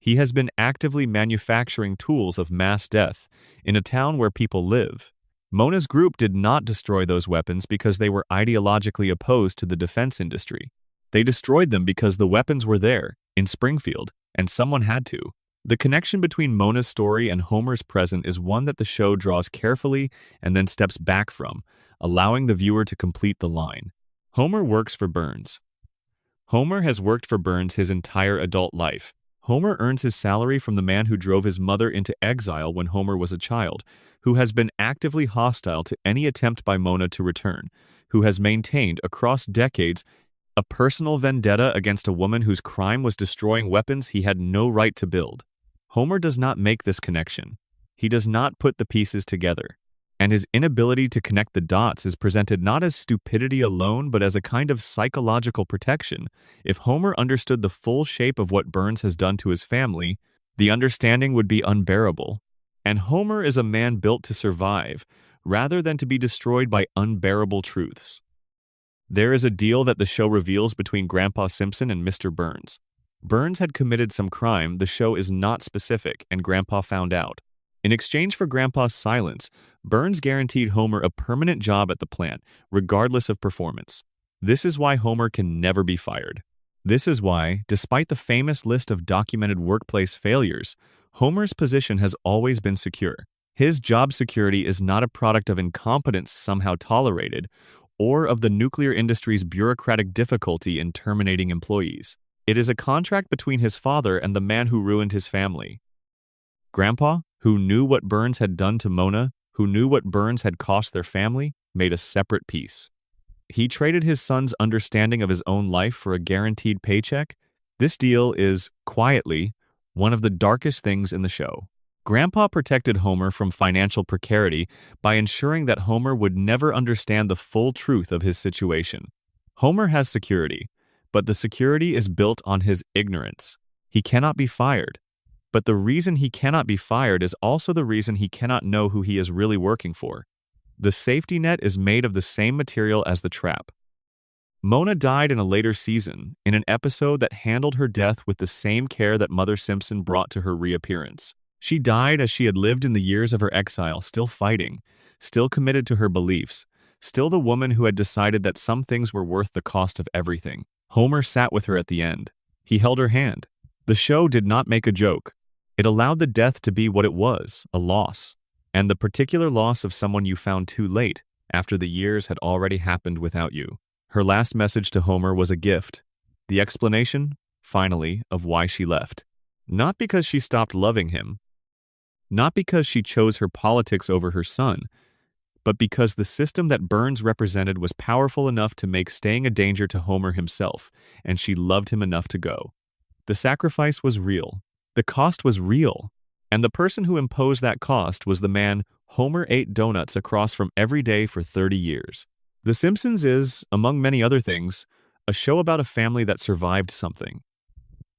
Speaker 1: He has been actively manufacturing tools of mass death in a town where people live. Mona's group did not destroy those weapons because they were ideologically opposed to the defense industry. They destroyed them because the weapons were there, in Springfield, and someone had to. The connection between Mona's story and Homer's present is one that the show draws carefully and then steps back from, allowing the viewer to complete the line. Homer works for Burns. Homer has worked for Burns his entire adult life. Homer earns his salary from the man who drove his mother into exile when Homer was a child, who has been actively hostile to any attempt by Mona to return, who has maintained, across decades, a personal vendetta against a woman whose crime was destroying weapons he had no right to build. Homer does not make this connection. He does not put the pieces together. And his inability to connect the dots is presented not as stupidity alone, but as a kind of psychological protection. If Homer understood the full shape of what Burns has done to his family, the understanding would be unbearable. And Homer is a man built to survive, rather than to be destroyed by unbearable truths. There is a deal that the show reveals between Grandpa Simpson and Mr. Burns. Burns had committed some crime, the show is not specific, and Grandpa found out. In exchange for Grandpa's silence, Burns guaranteed Homer a permanent job at the plant, regardless of performance. This is why Homer can never be fired. This is why, despite the famous list of documented workplace failures, Homer's position has always been secure. His job security is not a product of incompetence somehow tolerated, or of the nuclear industry's bureaucratic difficulty in terminating employees. It is a contract between his father and the man who ruined his family. Grandpa, who knew what Burns had done to Mona, who knew what Burns had cost their family, made a separate peace. He traded his son's understanding of his own life for a guaranteed paycheck. This deal is, quietly, one of the darkest things in the show. Grandpa protected Homer from financial precarity by ensuring that Homer would never understand the full truth of his situation. Homer has security, but the security is built on his ignorance. He cannot be fired. But the reason he cannot be fired is also the reason he cannot know who he is really working for. The safety net is made of the same material as the trap. Mona died in a later season, in an episode that handled her death with the same care that Mother Simpson brought to her reappearance. She died as she had lived in the years of her exile, still fighting, still committed to her beliefs, still the woman who had decided that some things were worth the cost of everything. Homer sat with her at the end. He held her hand. The show did not make a joke. It allowed the death to be what it was, a loss, and the particular loss of someone you found too late, after the years had already happened without you. Her last message to Homer was a gift, the explanation, finally, of why she left. Not because she stopped loving him, not because she chose her politics over her son, but because the system that Burns represented was powerful enough to make staying a danger to Homer himself, and she loved him enough to go. The sacrifice was real. The cost was real, and the person who imposed that cost was the man Homer ate donuts across from every day for 30 years. The Simpsons is, among many other things, a show about a family that survived something.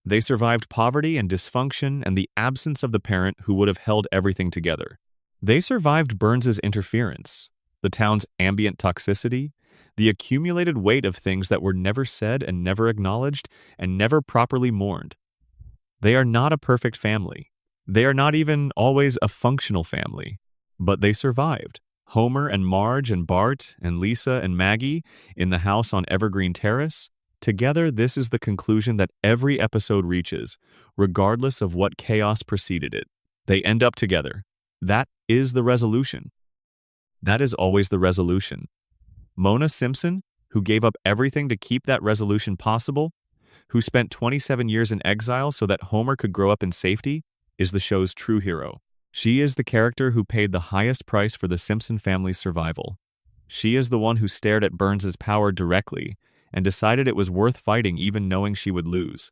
Speaker 1: They survived poverty and dysfunction and the absence of the parent who would have held everything together. They survived Burns's interference, the town's ambient toxicity, the accumulated weight of things that were never said and never acknowledged and never properly mourned. They are not a perfect family. They are not even always a functional family, but they survived. Homer and Marge and Bart and Lisa and Maggie in the house on Evergreen Terrace. Together, this is the conclusion that every episode reaches, regardless of what chaos preceded it. They end up together. That is the resolution. That is always the resolution. Mona Simpson, who gave up everything to keep that resolution possible, who spent 27 years in exile so that Homer could grow up in safety, is the show's true hero. She is the character who paid the highest price for the Simpson family's survival. She is the one who stared at Burns's power directly and decided it was worth fighting even knowing she would lose.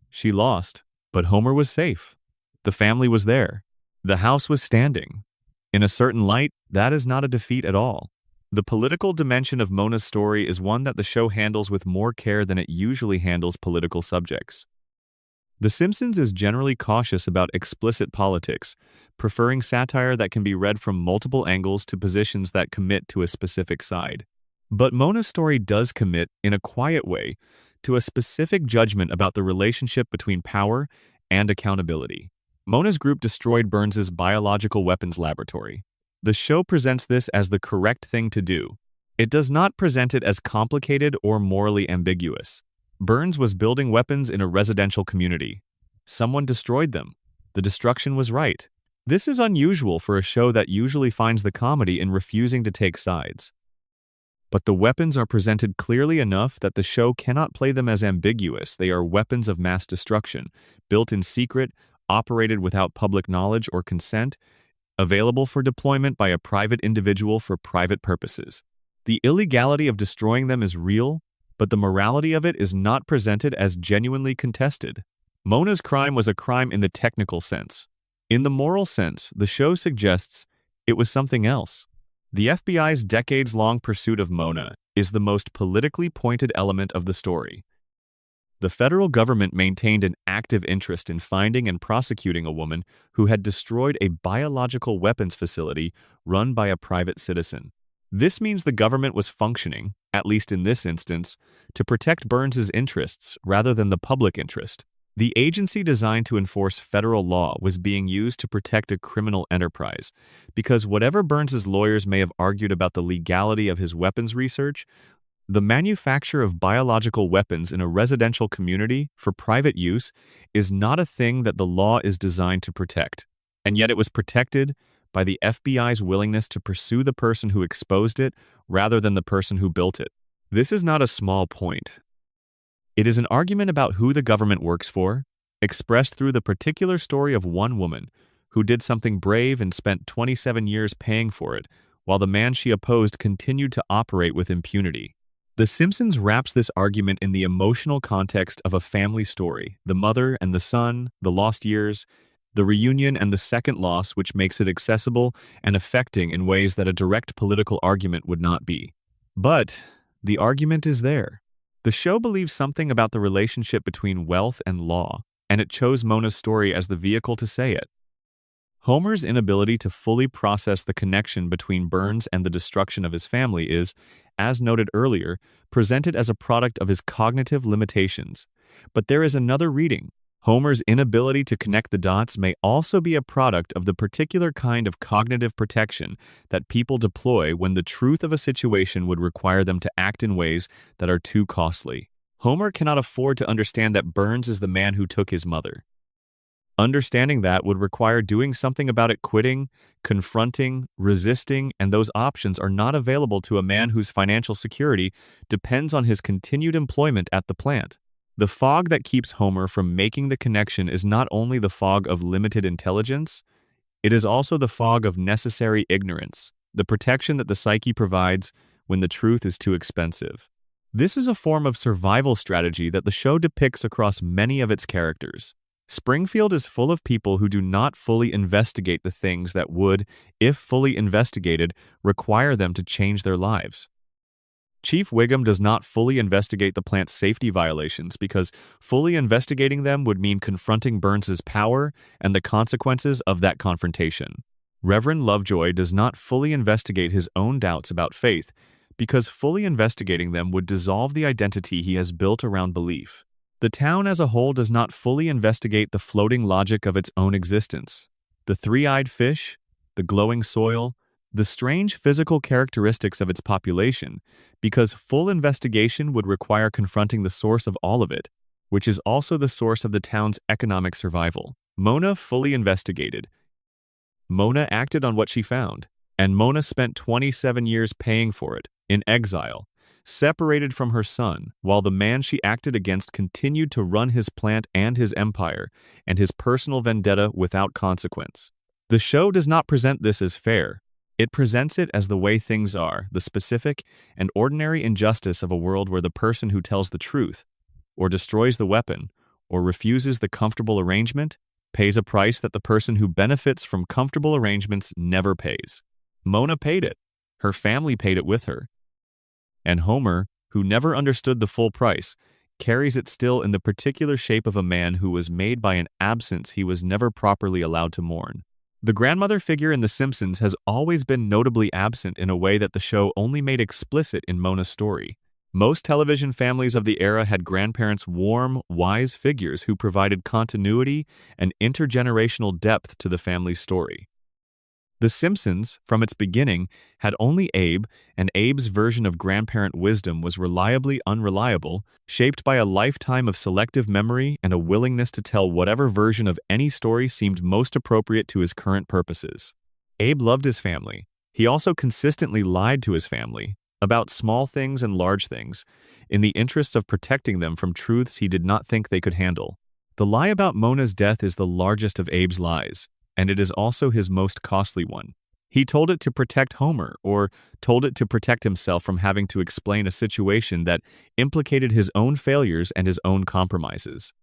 Speaker 1: She lost, but Homer was safe. The family was there. The house was standing. In a certain light, that is not a defeat at all. The political dimension of Mona's story is one that the show handles with more care than it usually handles political subjects. The Simpsons is generally cautious about explicit politics, preferring satire that can be read from multiple angles to positions that commit to a specific side. But Mona's story does commit, in a quiet way, to a specific judgment about the relationship between power and accountability. Mona's group destroyed Burns's biological weapons laboratory. The show presents this as the correct thing to do. It does not present it as complicated or morally ambiguous. Burns was building weapons in a residential community. Someone destroyed them. The destruction was right. This is unusual for a show that usually finds the comedy in refusing to take sides. But the weapons are presented clearly enough that the show cannot play them as ambiguous. They are weapons of mass destruction, built in secret, operated without public knowledge or consent, available for deployment by a private individual for private purposes. The illegality of destroying them is real, but the morality of it is not presented as genuinely contested. Mona's crime was a crime in the technical sense. In the moral sense, the show suggests it was something else. The FBI's decades-long pursuit of Mona is the most politically pointed element of the story. The federal government maintained an active interest in finding and prosecuting a woman who had destroyed a biological weapons facility run by a private citizen. This means the government was functioning, at least in this instance, to protect Burns's interests rather than the public interest. The agency designed to enforce federal law was being used to protect a criminal enterprise, because whatever Burns's lawyers may have argued about the legality of his weapons research, the manufacture of biological weapons in a residential community for private use is not a thing that the law is designed to protect. And yet it was protected by the FBI's willingness to pursue the person who exposed it rather than the person who built it. This is not a small point. It is an argument about who the government works for, expressed through the particular story of one woman who did something brave and spent 27 years paying for it, while the man she opposed continued to operate with impunity. The Simpsons wraps this argument in the emotional context of a family story, the mother and the son, the lost years, the reunion and the second loss, which makes it accessible and affecting in ways that a direct political argument would not be. But the argument is there. The show believes something about the relationship between wealth and law, and it chose Mona's story as the vehicle to say it. Homer's inability to fully process the connection between Burns and the destruction of his family is, as noted earlier, presented as a product of his cognitive limitations. But there is another reading. Homer's inability to connect the dots may also be a product of the particular kind of cognitive protection that people deploy when the truth of a situation would require them to act in ways that are too costly. Homer cannot afford to understand that Burns is the man who took his mother. Understanding that would require doing something about it, quitting, confronting, resisting, and those options are not available to a man whose financial security depends on his continued employment at the plant. The fog that keeps Homer from making the connection is not only the fog of limited intelligence, it is also the fog of necessary ignorance, the protection that the psyche provides when the truth is too expensive. This is a form of survival strategy that the show depicts across many of its characters. Springfield is full of people who do not fully investigate the things that would, if fully investigated, require them to change their lives. Chief Wiggum does not fully investigate the plant's safety violations because fully investigating them would mean confronting Burns's power and the consequences of that confrontation. Reverend Lovejoy does not fully investigate his own doubts about faith because fully investigating them would dissolve the identity he has built around belief. The town as a whole does not fully investigate the floating logic of its own existence. The three-eyed fish, the glowing soil, the strange physical characteristics of its population, because full investigation would require confronting the source of all of it, which is also the source of the town's economic survival. Mona fully investigated. Mona acted on what she found, and Mona spent 27 years paying for it, in exile, separated from her son, while the man she acted against continued to run his plant and his empire, and his personal vendetta without consequence. The show does not present this as fair. It presents it as the way things are, the specific and ordinary injustice of a world where the person who tells the truth, or destroys the weapon, or refuses the comfortable arrangement, pays a price that the person who benefits from comfortable arrangements never pays. Mona paid it. Her family paid it with her. And Homer, who never understood the full price, carries it still in the particular shape of a man who was made by an absence he was never properly allowed to mourn. The grandmother figure in The Simpsons has always been notably absent in a way that the show only made explicit in Mona's story. Most television families of the era had grandparents warm, wise figures who provided continuity and intergenerational depth to the family's story. The Simpsons, from its beginning, had only Abe, and Abe's version of grandparent wisdom was reliably unreliable, shaped by a lifetime of selective memory and a willingness to tell whatever version of any story seemed most appropriate to his current purposes. Abe loved his family. He also consistently lied to his family, about small things and large things, in the interests of protecting them from truths he did not think they could handle. The lie about Mona's death is the largest of Abe's lies, and it is also his most costly one. He told it to protect Homer, or told it to protect himself from having to explain a situation that implicated his own failures and his own compromises.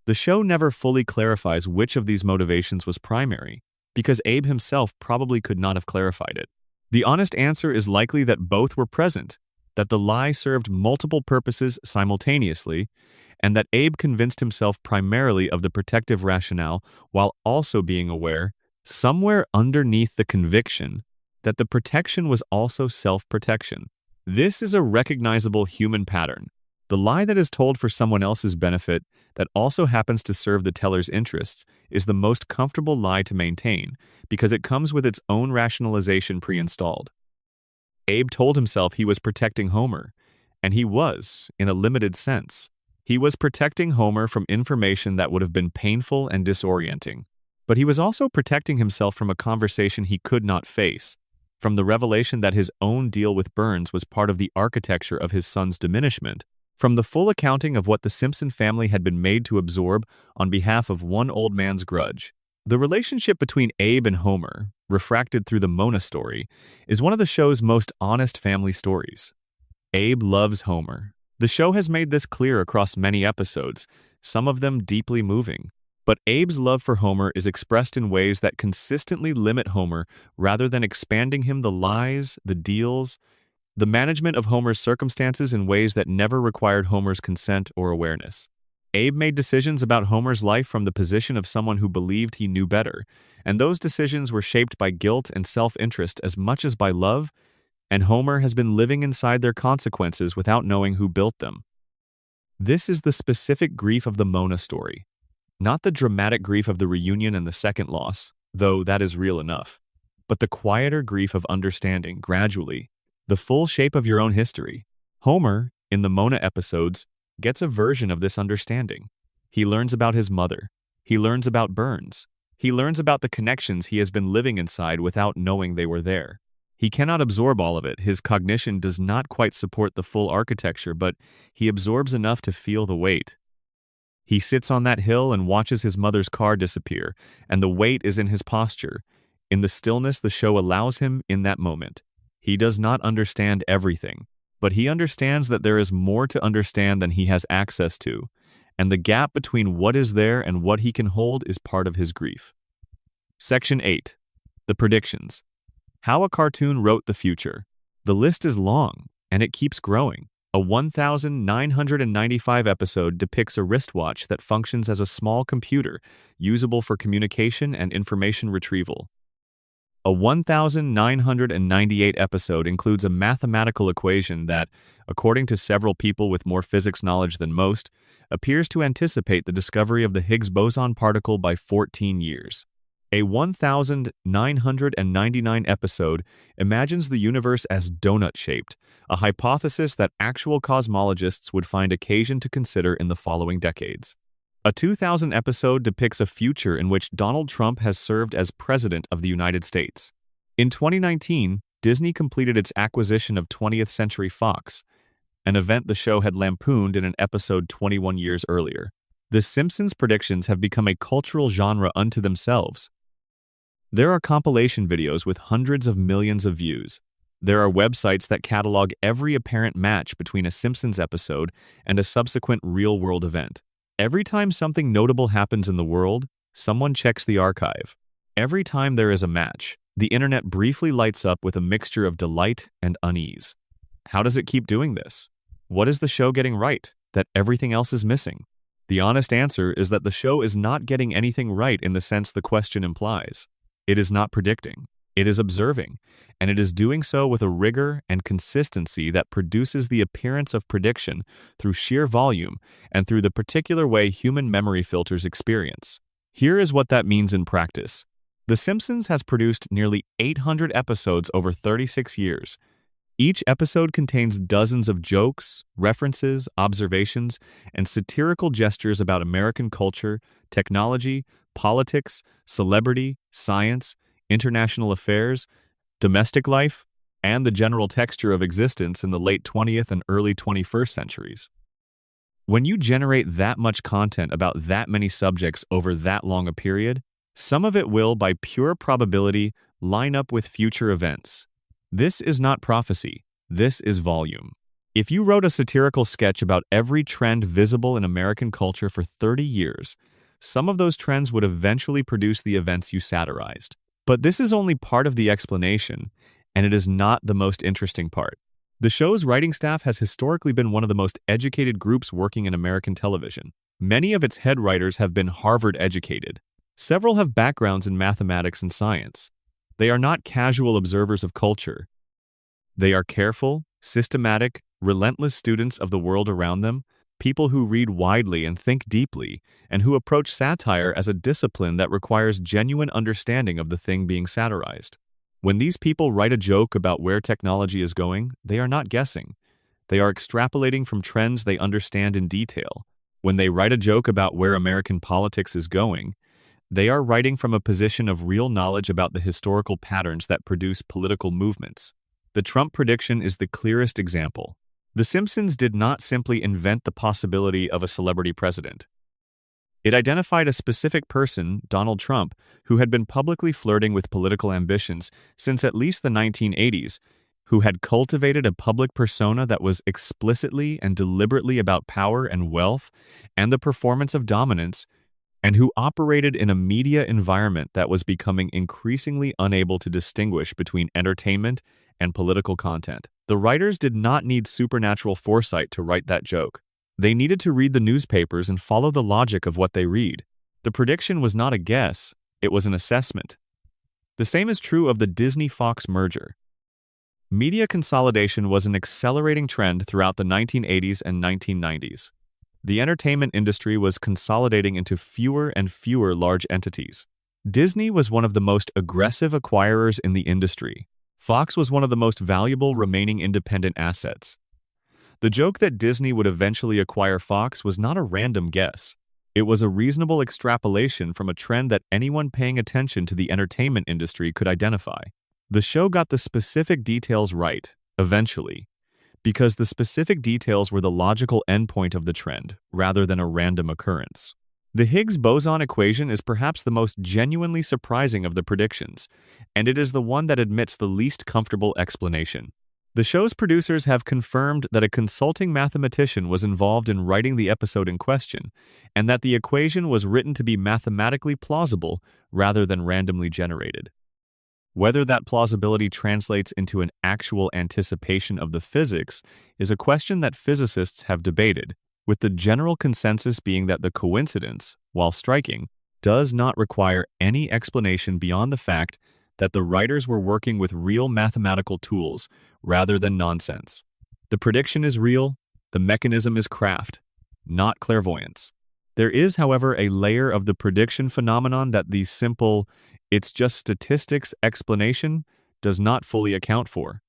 Speaker 1: The show never fully clarifies which of these motivations was primary, because Abe himself probably could not have clarified it. The honest answer is likely that both were present, that the lie served multiple purposes simultaneously, and that Abe convinced himself primarily of the protective rationale while also being aware, somewhere underneath the conviction, that the protection was also self-protection. This is a recognizable human pattern. The lie that is told for someone else's benefit that also happens to serve the teller's interests is the most comfortable lie to maintain because it comes with its own rationalization pre-installed. Abe told himself he was protecting Homer, and he was, in a limited sense. He was protecting Homer from information that would have been painful and disorienting. But he was also protecting himself from a conversation he could not face, from the revelation that his own deal with Burns was part of the architecture of his son's diminishment, from the full accounting of what the Simpson family had been made to absorb on behalf of one old man's grudge. The relationship between Abe and Homer, refracted through the Mona story, is one of the show's most honest family stories. Abe loves Homer. The show has made this clear across many episodes, some of them deeply moving. But Abe's love for Homer is expressed in ways that consistently limit Homer rather than expanding him the lies, the deals, the management of Homer's circumstances in ways that never required Homer's consent or awareness. Abe made decisions about Homer's life from the position of someone who believed he knew better, and those decisions were shaped by guilt and self-interest as much as by love, and Homer has been living inside their consequences without knowing who built them. This is the specific grief of the Mona story, not the dramatic grief of the reunion and the second loss, though that is real enough, but the quieter grief of understanding, gradually, the full shape of your own history. Homer, in the Mona episodes, gets a version of this understanding. He learns about his mother. He learns about Burns. He learns about the connections he has been living inside without knowing they were there. He cannot absorb all of it. His cognition does not quite support the full architecture, but he absorbs enough to feel the weight. He sits on that hill and watches his mother's car disappear, and the weight is in his posture. In the stillness the show allows him in that moment. He does not understand everything, but he understands that there is more to understand than he has access to, and the gap between what is there and what he can hold is part of his grief. Section 8. The Predictions. How a Cartoon Wrote the Future. The list is long, and it keeps growing. A 1,995 episode depicts a wristwatch that functions as a small computer, usable for communication and information retrieval. A 1998 episode includes a mathematical equation that, according to several people with more physics knowledge than most, appears to anticipate the discovery of the Higgs boson particle by 14 years. A 1999 episode imagines the universe as donut-shaped, a hypothesis that actual cosmologists would find occasion to consider in the following decades. A 2000 episode depicts a future in which Donald Trump has served as President of the United States. In 2019, Disney completed its acquisition of 20th Century Fox, an event the show had lampooned in an episode 21 years earlier. The Simpsons predictions have become a cultural genre unto themselves. There are compilation videos with hundreds of millions of views. There are websites that catalog every apparent match between a Simpsons episode and a subsequent real-world event. Every time something notable happens in the world, someone checks the archive. Every time there is a match, the internet briefly lights up with a mixture of delight and unease. How does it keep doing this? What is the show getting right that everything else is missing? The honest answer is that the show is not getting anything right in the sense the question implies. It is not predicting. It is observing, and it is doing so with a rigor and consistency that produces the appearance of prediction through sheer volume and through the particular way human memory filters experience. Here is what that means in practice. The Simpsons has produced nearly 800 episodes over 36 years. Each episode contains dozens of jokes, references, observations, and satirical gestures about American culture, technology, politics, celebrity, science, international affairs, domestic life, and the general texture of existence in the late 20th and early 21st centuries. When you generate that much content about that many subjects over that long a period, some of it will, by pure probability, line up with future events. This is not prophecy. This is volume. If you wrote a satirical sketch about every trend visible in American culture for 30 years, some of those trends would eventually produce the events you satirized. But this is only part of the explanation, and it is not the most interesting part. The show's writing staff has historically been one of the most educated groups working in American television. Many of its head writers have been Harvard-educated. Several have backgrounds in mathematics and science. They are not casual observers of culture. They are careful, systematic, relentless students of the world around them, people who read widely and think deeply, and who approach satire as a discipline that requires genuine understanding of the thing being satirized. When these people write a joke about where technology is going, they are not guessing. They are extrapolating from trends they understand in detail. When they write a joke about where American politics is going, they are writing from a position of real knowledge about the historical patterns that produce political movements. The Trump prediction is the clearest example. The Simpsons did not simply invent the possibility of a celebrity president. It identified a specific person, Donald Trump, who had been publicly flirting with political ambitions since at least the 1980s, who had cultivated a public persona that was explicitly and deliberately about power and wealth and the performance of dominance, and who operated in a media environment that was becoming increasingly unable to distinguish between entertainment and political content. The writers did not need supernatural foresight to write that joke. They needed to read the newspapers and follow the logic of what they read. The prediction was not a guess, it was an assessment. The same is true of the Disney-Fox merger. Media consolidation was an accelerating trend throughout the 1980s and 1990s. The entertainment industry was consolidating into fewer and fewer large entities. Disney was one of the most aggressive acquirers in the industry. Fox was one of the most valuable remaining independent assets. The joke that Disney would eventually acquire Fox was not a random guess. It was a reasonable extrapolation from a trend that anyone paying attention to the entertainment industry could identify. The show got the specific details right, eventually, because the specific details were the logical endpoint of the trend, rather than a random occurrence. The Higgs boson equation is perhaps the most genuinely surprising of the predictions, and it is the one that admits the least comfortable explanation. The show's producers have confirmed that a consulting mathematician was involved in writing the episode in question, and that the equation was written to be mathematically plausible rather than randomly generated. Whether that plausibility translates into an actual anticipation of the physics is a question that physicists have debated, with the general consensus being that the coincidence, while striking, does not require any explanation beyond the fact that the writers were working with real mathematical tools rather than nonsense. The prediction is real, the mechanism is craft, not clairvoyance. There is, however, a layer of the prediction phenomenon that the simple, it's just statistics explanation does not fully account for.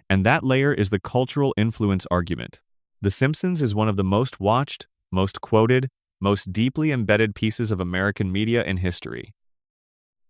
Speaker 1: And that layer is the cultural influence argument. The Simpsons is one of the most watched, most quoted, most deeply embedded pieces of American media in history.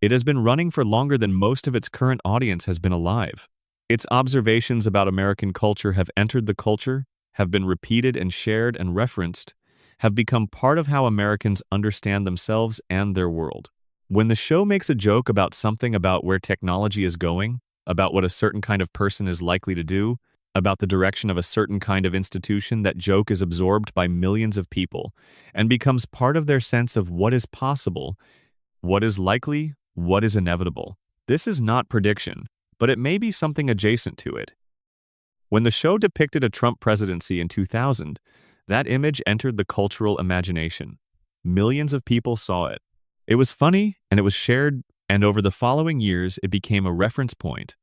Speaker 1: It has been running for longer than most of its current audience has been alive. Its observations about American culture have entered the culture, have been repeated and shared and referenced, have become part of how Americans understand themselves and their world. When the show makes a joke about something about where technology is going, about what a certain kind of person is likely to do, about the direction of a certain kind of institution, that joke is absorbed by millions of people and becomes part of their sense of what is possible, what is likely, what is inevitable. This is not prediction, but it may be something adjacent to it. When the show depicted a Trump presidency in 2000, that image entered the cultural imagination. Millions of people saw it. It was funny, and it was shared, and over the following years it became a reference point,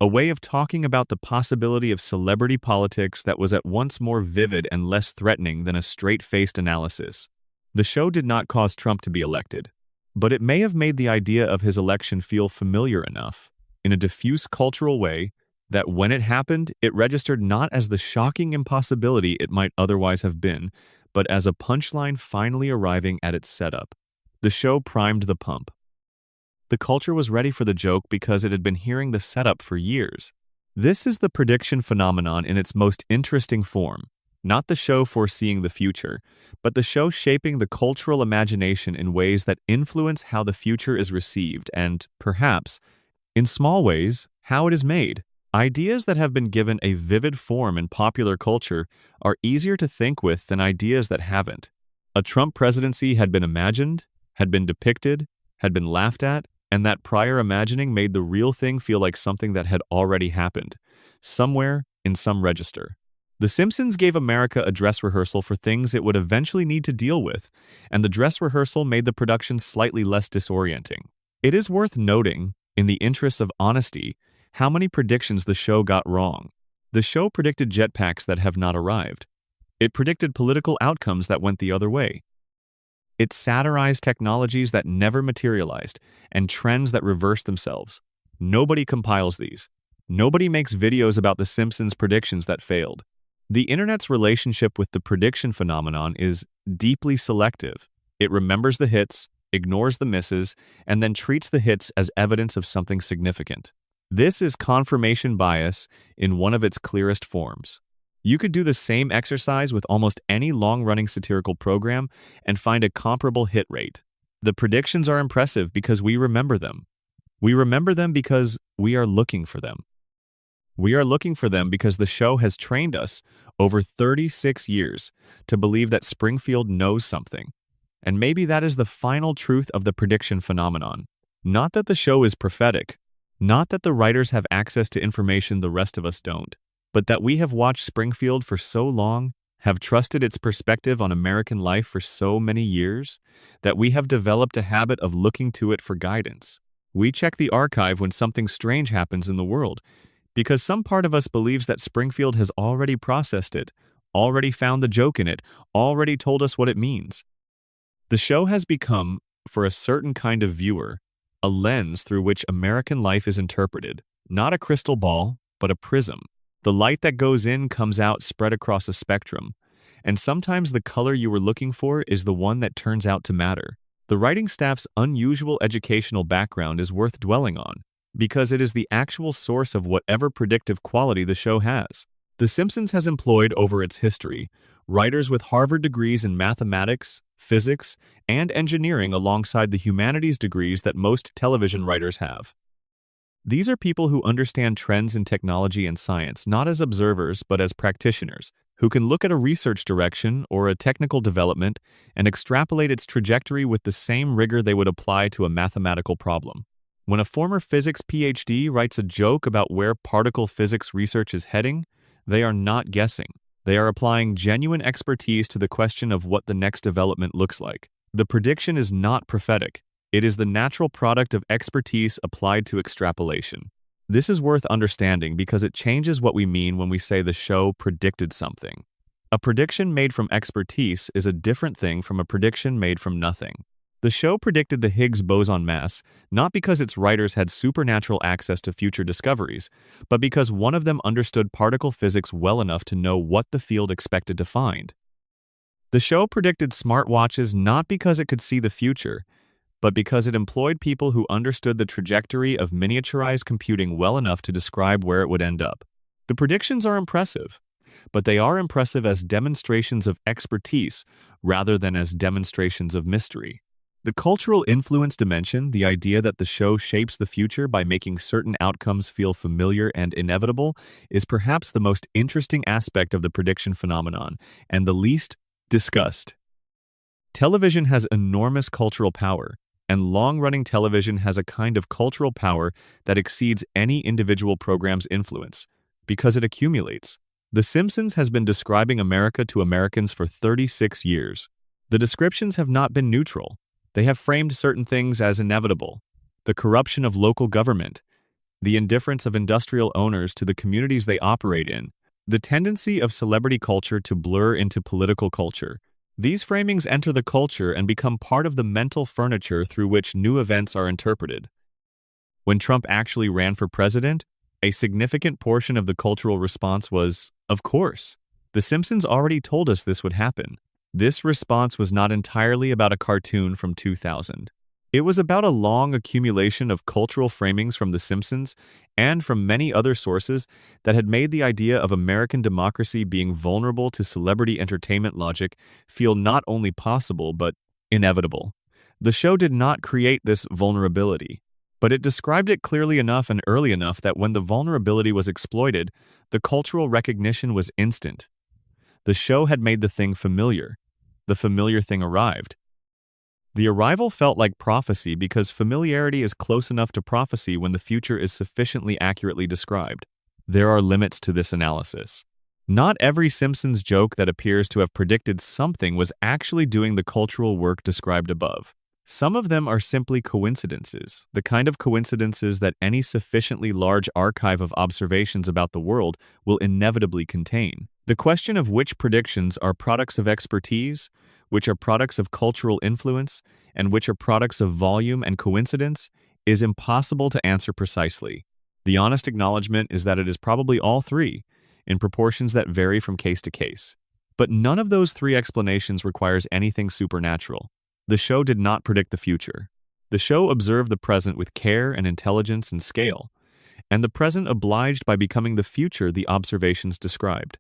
Speaker 1: a way of talking about the possibility of celebrity politics that was at once more vivid and less threatening than a straight-faced analysis. The show did not cause Trump to be elected, but it may have made the idea of his election feel familiar enough, in a diffuse cultural way, that when it happened, it registered not as the shocking impossibility it might otherwise have been, but as a punchline finally arriving at its setup. The show primed the pump. The culture was ready for the joke because it had been hearing the setup for years. This is the prediction phenomenon in its most interesting form, not the show foreseeing the future, but the show shaping the cultural imagination in ways that influence how the future is received and, perhaps, in small ways, how it is made. Ideas that have been given a vivid form in popular culture are easier to think with than ideas that haven't. A Trump presidency had been imagined, had been depicted, had been laughed at, and that prior imagining made the real thing feel like something that had already happened, somewhere in some register. The Simpsons gave America a dress rehearsal for things it would eventually need to deal with, and the dress rehearsal made the production slightly less disorienting. It is worth noting, in the interests of honesty, how many predictions the show got wrong. The show predicted jetpacks that have not arrived. It predicted political outcomes that went the other way. It satirized technologies that never materialized and trends that reversed themselves. Nobody compiles these. Nobody makes videos about the Simpsons predictions that failed. The internet's relationship with the prediction phenomenon is deeply selective. It remembers the hits, ignores the misses, and then treats the hits as evidence of something significant. This is confirmation bias in one of its clearest forms. You could do the same exercise with almost any long-running satirical program and find a comparable hit rate. The predictions are impressive because we remember them. We remember them because we are looking for them. We are looking for them because the show has trained us over 36 years to believe that Springfield knows something. And maybe that is the final truth of the prediction phenomenon. Not that the show is prophetic, not that the writers have access to information the rest of us don't, but that we have watched Springfield for so long, have trusted its perspective on American life for so many years, that we have developed a habit of looking to it for guidance. We check the archive when something strange happens in the world, because some part of us believes that Springfield has already processed it, already found the joke in it, already told us what it means. The show has become, for a certain kind of viewer, a lens through which American life is interpreted, not a crystal ball, but a prism. The light that goes in comes out spread across a spectrum, and sometimes the color you were looking for is the one that turns out to matter. The writing staff's unusual educational background is worth dwelling on, because it is the actual source of whatever predictive quality the show has. The Simpsons has employed over its history writers with Harvard degrees in mathematics, physics, and engineering alongside the humanities degrees that most television writers have. These are people who understand trends in technology and science not as observers but as practitioners, who can look at a research direction or a technical development and extrapolate its trajectory with the same rigor they would apply to a mathematical problem. When a former physics PhD writes a joke about where particle physics research is heading, they are not guessing. They are applying genuine expertise to the question of what the next development looks like. The prediction is not prophetic. It is the natural product of expertise applied to extrapolation. This is worth understanding because it changes what we mean when we say the show predicted something. A prediction made from expertise is a different thing from a prediction made from nothing. The show predicted the Higgs boson mass not because its writers had supernatural access to future discoveries, but because one of them understood particle physics well enough to know what the field expected to find. The show predicted smartwatches not because it could see the future, but because it employed people who understood the trajectory of miniaturized computing well enough to describe where it would end up. The predictions are impressive, but they are impressive as demonstrations of expertise rather than as demonstrations of mystery. The cultural influence dimension, the idea that the show shapes the future by making certain outcomes feel familiar and inevitable, is perhaps the most interesting aspect of the prediction phenomenon and the least discussed. Television has enormous cultural power, and long-running television has a kind of cultural power that exceeds any individual program's influence, because it accumulates. The Simpsons has been describing America to Americans for 36 years. The descriptions have not been neutral. They have framed certain things as inevitable: the corruption of local government, the indifference of industrial owners to the communities they operate in, the tendency of celebrity culture to blur into political culture. These framings enter the culture and become part of the mental furniture through which new events are interpreted. When Trump actually ran for president, a significant portion of the cultural response was, "Of course. The Simpsons already told us this would happen." This response was not entirely about a cartoon from 2000. It was about a long accumulation of cultural framings from The Simpsons and from many other sources that had made the idea of American democracy being vulnerable to celebrity entertainment logic feel not only possible but inevitable. The show did not create this vulnerability, but it described it clearly enough and early enough that when the vulnerability was exploited, the cultural recognition was instant. The show had made the thing familiar. The familiar thing arrived. The arrival felt like prophecy because familiarity is close enough to prophecy when the future is sufficiently accurately described. There are limits to this analysis. Not every Simpsons joke that appears to have predicted something was actually doing the cultural work described above. Some of them are simply coincidences, the kind of coincidences that any sufficiently large archive of observations about the world will inevitably contain. The question of which predictions are products of expertise, which are products of cultural influence, and which are products of volume and coincidence, is impossible to answer precisely. The honest acknowledgement is that it is probably all three, in proportions that vary from case to case. But none of those three explanations requires anything supernatural. The show did not predict the future. The show observed the present with care and intelligence and scale, and the present obliged by becoming the future the observations described.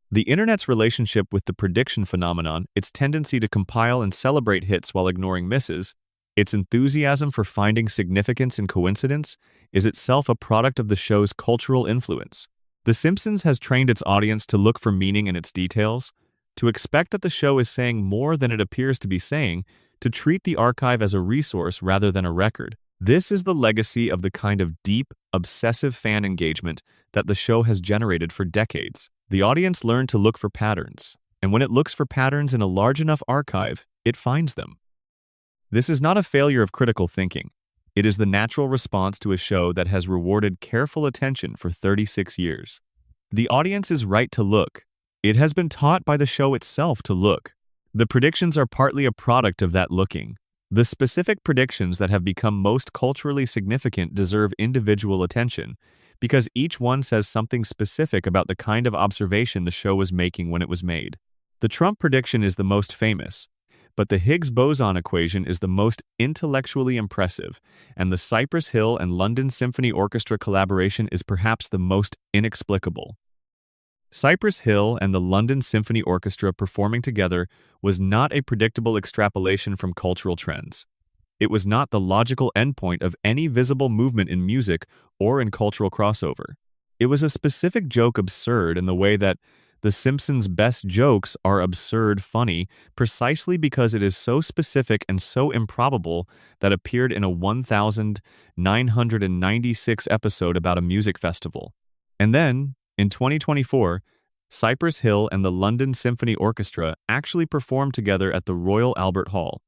Speaker 1: The Internet's relationship with the prediction phenomenon, its tendency to compile and celebrate hits while ignoring misses, its enthusiasm for finding significance in coincidence, is itself a product of the show's cultural influence. The Simpsons has trained its audience to look for meaning in its details, to expect that the show is saying more than it appears to be saying, to treat the archive as a resource rather than a record. This is the legacy of the kind of deep, obsessive fan engagement that the show has generated for decades. The audience learned to look for patterns, and when it looks for patterns in a large enough archive, it finds them. This is not a failure of critical thinking. It is the natural response to a show that has rewarded careful attention for 36 years. The audience is right to look. It has been taught by the show itself to look. The predictions are partly a product of that looking. The specific predictions that have become most culturally significant deserve individual attention, because each one says something specific about the kind of observation the show was making when it was made. The Trump prediction is the most famous, but the Higgs boson equation is the most intellectually impressive, and the Cypress Hill and London Symphony Orchestra collaboration is perhaps the most inexplicable. Cypress Hill and the London Symphony Orchestra performing together was not a predictable extrapolation from cultural trends. It was not the logical endpoint of any visible movement in music or in cultural crossover. It was a specific joke absurd in the way that The Simpsons' best jokes are absurd funny precisely because it is so specific and so improbable that appeared in a 1996 episode about a music festival. And then, in 2024, Cypress Hill and the London Symphony Orchestra actually performed together at the Royal Albert Hall.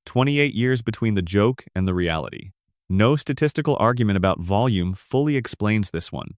Speaker 1: 28 years between the joke and the reality. No statistical argument about volume fully explains this one.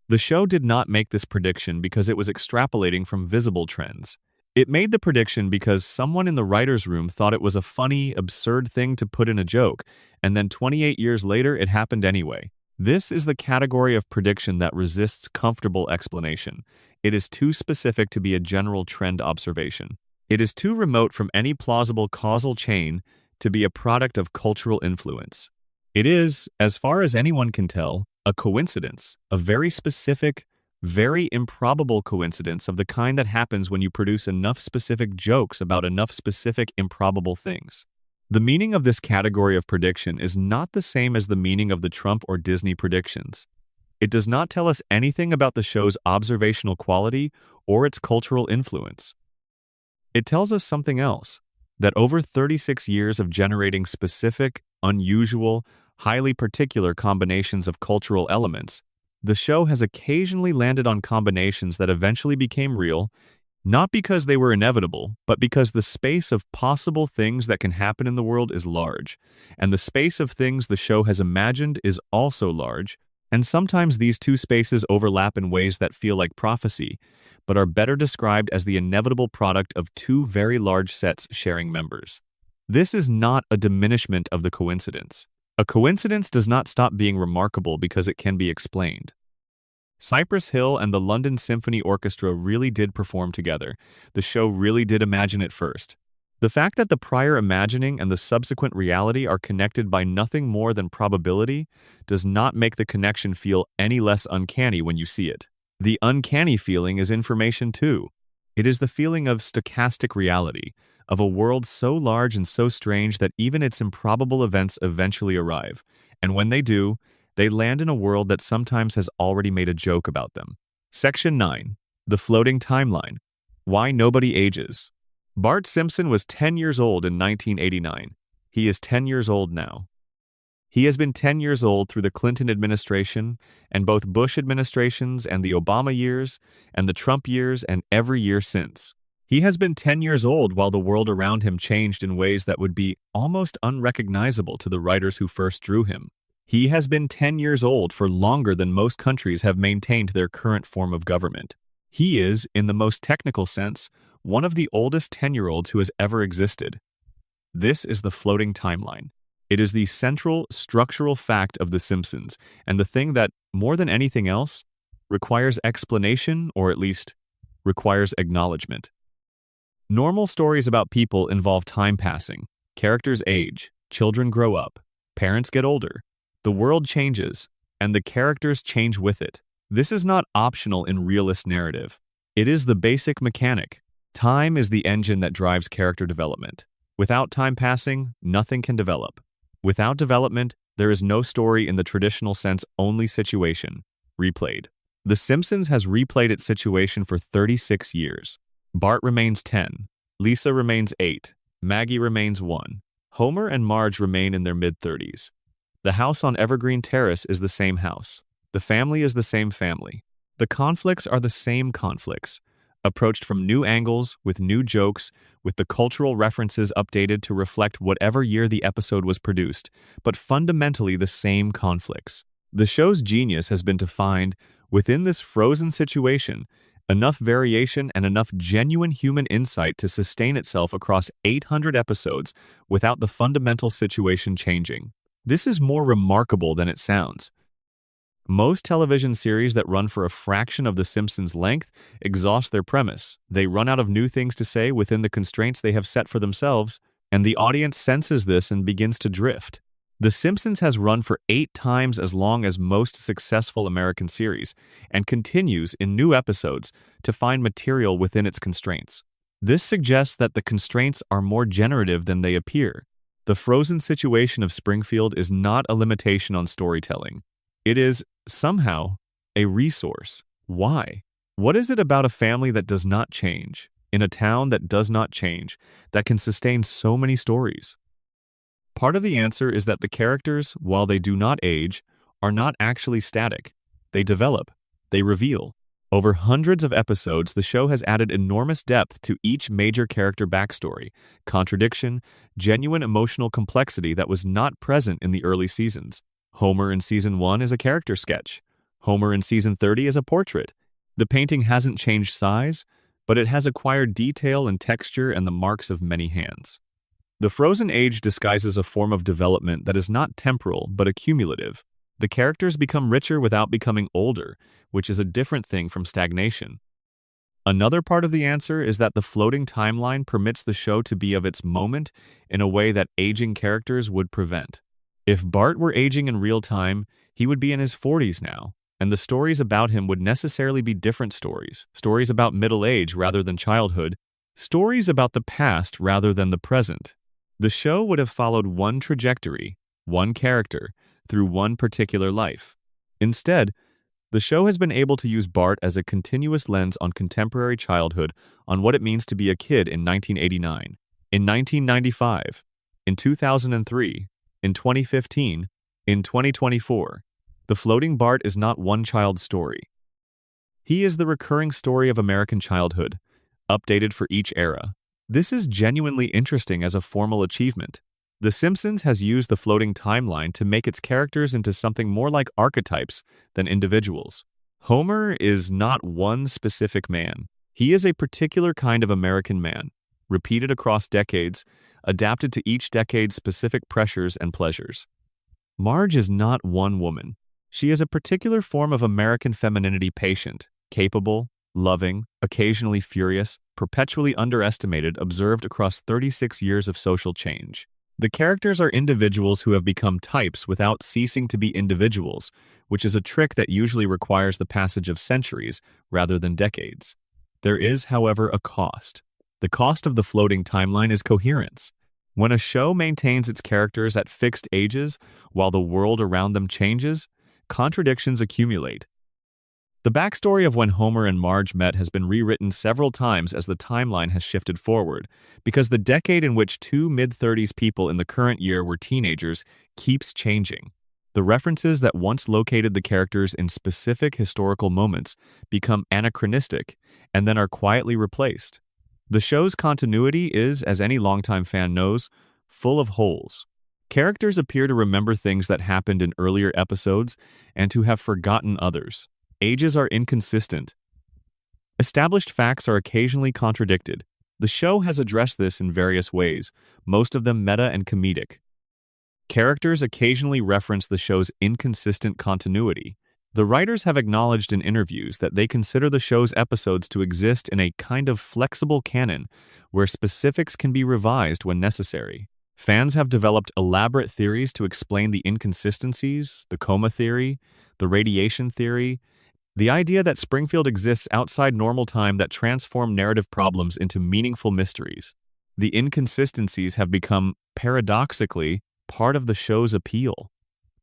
Speaker 1: The show did not make this prediction because it was extrapolating from visible trends. It made the prediction because someone in the writer's room thought it was a funny, absurd thing to put in a joke, and then 28 years later it happened anyway. This is the category of prediction that resists comfortable explanation. It is too specific to be a general trend observation. It is too remote from any plausible causal chain to be a product of cultural influence. It is, as far as anyone can tell, a coincidence, a very specific, very improbable coincidence of the kind that happens when you produce enough specific jokes about enough specific improbable things. The meaning of this category of prediction is not the same as the meaning of the Trump or Disney predictions. It does not tell us anything about the show's observational quality or its cultural influence. It tells us something else, that over 36 years of generating specific, unusual, highly particular combinations of cultural elements, the show has occasionally landed on combinations that eventually became real, not because they were inevitable, but because the space of possible things that can happen in the world is large, and the space of things the show has imagined is also large, and sometimes these two spaces overlap in ways that feel like prophecy, but are better described as the inevitable product of two very large sets sharing members. This is not a diminishment of the coincidence. A coincidence does not stop being remarkable because it can be explained. Cypress Hill and the London Symphony Orchestra really did perform together. The show really did imagine it first. The fact that the prior imagining and the subsequent reality are connected by nothing more than probability does not make the connection feel any less uncanny when you see it. The uncanny feeling is information too. It is the feeling of stochastic reality, of a world so large and so strange that even its improbable events eventually arrive, and when they do, they land in a world that sometimes has already made a joke about them. Section 9. The Floating Timeline. Why Nobody Ages. Bart Simpson was 10 years old in 1989. He is 10 years old now. He has been 10 years old through the Clinton administration, and both Bush administrations, and the Obama years, and the Trump years, and every year since. He has been 10 years old while the world around him changed in ways that would be almost unrecognizable to the writers who first drew him. He has been 10 years old for longer than most countries have maintained their current form of government. He is, in the most technical sense, one of the oldest 10-year-olds who has ever existed. This is the floating timeline. It is the central structural fact of The Simpsons, and the thing that, more than anything else, requires explanation, or at least requires acknowledgement. Normal stories about people involve time passing. Characters age, children grow up, parents get older, the world changes, and the characters change with it. This is not optional in realist narrative. It is the basic mechanic. Time is the engine that drives character development. Without time passing, nothing can develop. Without development, there is no story in the traditional sense, only situation. Replayed. The Simpsons has replayed its situation for 36 years. Bart remains 10. Lisa remains 8. Maggie remains 1. Homer and Marge remain in their mid-30s. The house on Evergreen Terrace is the same house. The family is the same family. The conflicts are the same conflicts, approached from new angles, with new jokes, with the cultural references updated to reflect whatever year the episode was produced, but fundamentally the same conflicts. The show's genius has been to find, within this frozen situation, enough variation and enough genuine human insight to sustain itself across 800 episodes without the fundamental situation changing. This is more remarkable than it sounds. Most television series that run for a fraction of The Simpsons' length exhaust their premise. They run out of new things to say within the constraints they have set for themselves, and the audience senses this and begins to drift. The Simpsons has run for 8 times as long as most successful American series, and continues in new episodes to find material within its constraints. This suggests that the constraints are more generative than they appear. The frozen situation of Springfield is not a limitation on storytelling. It is, somehow, a resource. Why? What is it about a family that does not change, in a town that does not change, that can sustain so many stories? Part of the answer is that the characters, while they do not age, are not actually static. They develop. They reveal. Over hundreds of episodes, the show has added enormous depth to each major character backstory, contradiction, genuine emotional complexity that was not present in the early seasons. Homer in Season 1 is a character sketch. Homer in Season 30 is a portrait. The painting hasn't changed size, but it has acquired detail and texture and the marks of many hands. The Frozen Age disguises a form of development that is not temporal but accumulative. The characters become richer without becoming older, which is a different thing from stagnation. Another part of the answer is that the floating timeline permits the show to be of its moment in a way that aging characters would prevent. If Bart were aging in real time, he would be in his 40s now, and the stories about him would necessarily be different stories, stories about middle age rather than childhood, stories about the past rather than the present. The show would have followed one trajectory, one character, through one particular life. Instead, the show has been able to use Bart as a continuous lens on contemporary childhood, on what it means to be a kid in 1989, in 1995, in 2003, in 2015, in 2024. The Floating Bart is not one child's story. He is the recurring story of American childhood, updated for each era. This is genuinely interesting as a formal achievement. The Simpsons has used the floating timeline to make its characters into something more like archetypes than individuals. Homer is not one specific man. He is a particular kind of American man, repeated across decades, adapted to each decade's specific pressures and pleasures. Marge is not one woman. She is a particular form of American femininity, patient, capable, loving, occasionally furious, perpetually underestimated, observed across 36 years of social change. The characters are individuals who have become types without ceasing to be individuals, which is a trick that usually requires the passage of centuries rather than decades. There is, however, a cost. The cost of the floating timeline is coherence. When a show maintains its characters at fixed ages while the world around them changes, contradictions accumulate. The backstory of when Homer and Marge met has been rewritten several times as the timeline has shifted forward, because the decade in which two mid-30s people in the current year were teenagers keeps changing. The references that once located the characters in specific historical moments become anachronistic and then are quietly replaced. The show's continuity is, as any longtime fan knows, full of holes. Characters appear to remember things that happened in earlier episodes and to have forgotten others. Ages are inconsistent. Established facts are occasionally contradicted. The show has addressed this in various ways, most of them meta and comedic. Characters occasionally reference the show's inconsistent continuity. The writers have acknowledged in interviews that they consider the show's episodes to exist in a kind of flexible canon where specifics can be revised when necessary. Fans have developed elaborate theories to explain the inconsistencies, the coma theory, the radiation theory, the idea that Springfield exists outside normal time that transform narrative problems into meaningful mysteries. The inconsistencies have become, paradoxically, part of the show's appeal.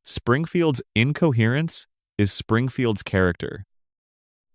Speaker 1: Springfield's incoherence is Springfield's character.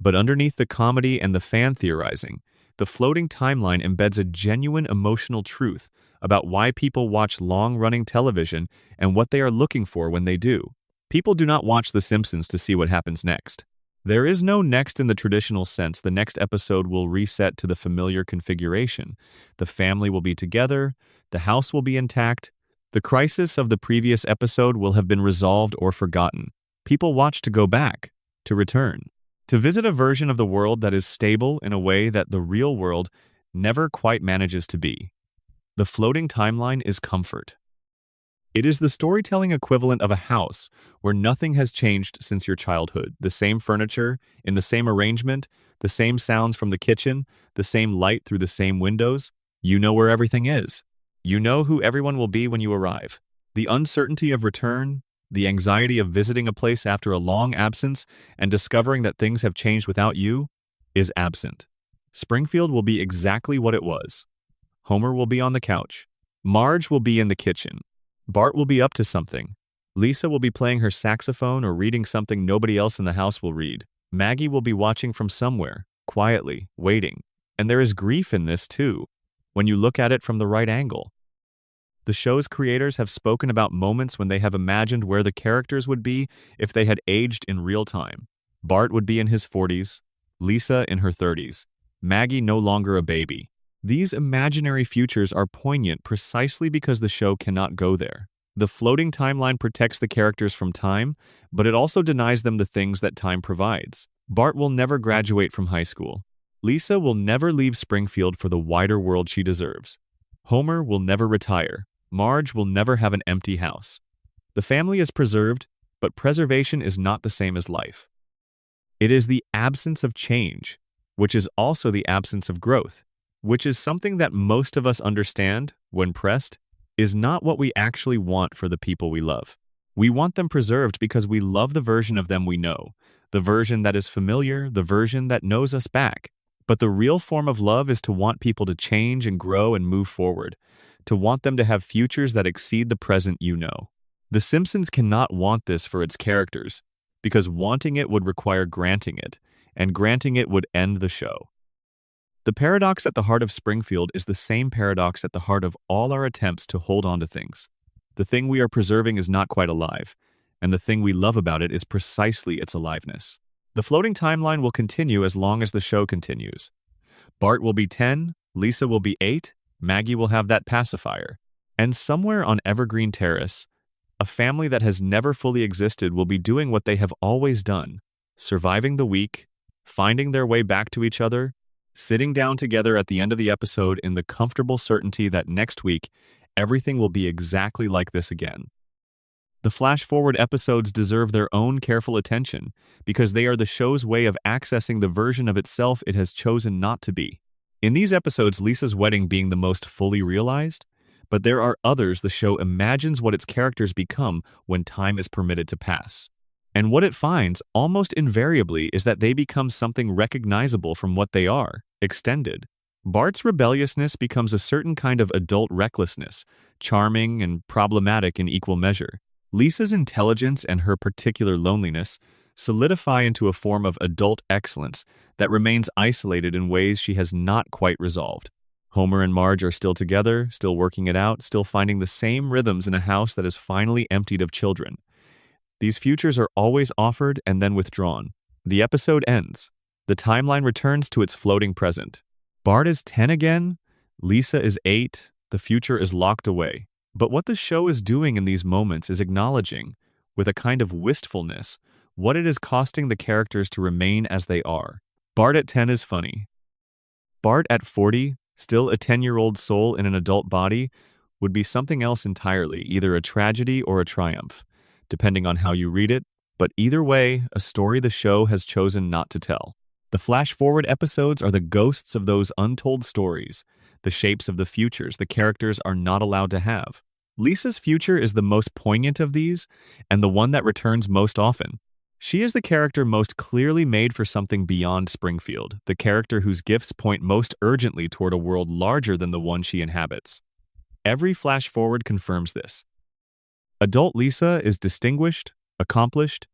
Speaker 1: But underneath the comedy and the fan theorizing, the floating timeline embeds a genuine emotional truth about why people watch long-running television and what they are looking for when they do. People do not watch The Simpsons to see what happens next. There is no next in the traditional sense. The next episode will reset to the familiar configuration. The family will be together, the house will be intact, the crisis of the previous episode will have been resolved or forgotten. People watch to go back, to return, to visit a version of the world that is stable in a way that the real world never quite manages to be. The floating timeline is comfort. It is the storytelling equivalent of a house where nothing has changed since your childhood. The same furniture, in the same arrangement, the same sounds from the kitchen, the same light through the same windows. You know where everything is. You know who everyone will be when you arrive. The uncertainty of return, the anxiety of visiting a place after a long absence and discovering that things have changed without you, is absent. Springfield will be exactly what it was. Homer will be on the couch. Marge will be in the kitchen. Bart will be up to something. Lisa will be playing her saxophone or reading something nobody else in the house will read. Maggie will be watching from somewhere, quietly, waiting. And there is grief in this too, when you look at it from the right angle. The show's creators have spoken about moments when they have imagined where the characters would be if they had aged in real time. Bart would be in his 40s, Lisa in her 30s, Maggie no longer a baby. These imaginary futures are poignant precisely because the show cannot go there. The floating timeline protects the characters from time, but it also denies them the things that time provides. Bart will never graduate from high school. Lisa will never leave Springfield for the wider world she deserves. Homer will never retire. Marge will never have an empty house. The family is preserved, but preservation is not the same as life. It is the absence of change, which is also the absence of growth, which is something that most of us understand, when pressed, is not what we actually want for the people we love. We want them preserved because we love the version of them we know, the version that is familiar, the version that knows us back. But the real form of love is to want people to change and grow and move forward, to want them to have futures that exceed the present you know. The Simpsons cannot want this for its characters, because wanting it would require granting it, and granting it would end the show. The paradox at the heart of Springfield is the same paradox at the heart of all our attempts to hold on to things. The thing we are preserving is not quite alive, and the thing we love about it is precisely its aliveness. The floating timeline will continue as long as the show continues. Bart will be 10, Lisa will be 8, Maggie will have that pacifier. And somewhere on Evergreen Terrace, a family that has never fully existed will be doing what they have always done, surviving the week, finding their way back to each other, sitting down together at the end of the episode in the comfortable certainty that next week, everything will be exactly like this again. The flash-forward episodes deserve their own careful attention because they are the show's way of accessing the version of itself it has chosen not to be. In these episodes, Lisa's wedding being the most fully realized, but there are others the show imagines what its characters become when time is permitted to pass. And what it finds, almost invariably, is that they become something recognizable from what they are, extended. Bart's rebelliousness becomes a certain kind of adult recklessness, charming and problematic in equal measure. Lisa's intelligence and her particular loneliness solidify into a form of adult excellence that remains isolated in ways she has not quite resolved. Homer and Marge are still together, still working it out, still finding the same rhythms in a house that is finally emptied of children. These futures are always offered and then withdrawn. The episode ends. The timeline returns to its floating present. Bart is 10 again, Lisa is 8, the future is locked away. But what the show is doing in these moments is acknowledging, with a kind of wistfulness, what it is costing the characters to remain as they are. Bart at 10 is funny. Bart at 40, still a 10-year-old soul in an adult body, would be something else entirely, either a tragedy or a triumph, depending on how you read it, but either way, a story the show has chosen not to tell. The flash-forward episodes are the ghosts of those untold stories, the shapes of the futures the characters are not allowed to have. Lisa's future is the most poignant of these, and the one that returns most often. She is the character most clearly made for something beyond Springfield, the character whose gifts point most urgently toward a world larger than the one she inhabits. Every flash-forward confirms this. Adult Lisa is distinguished, accomplished,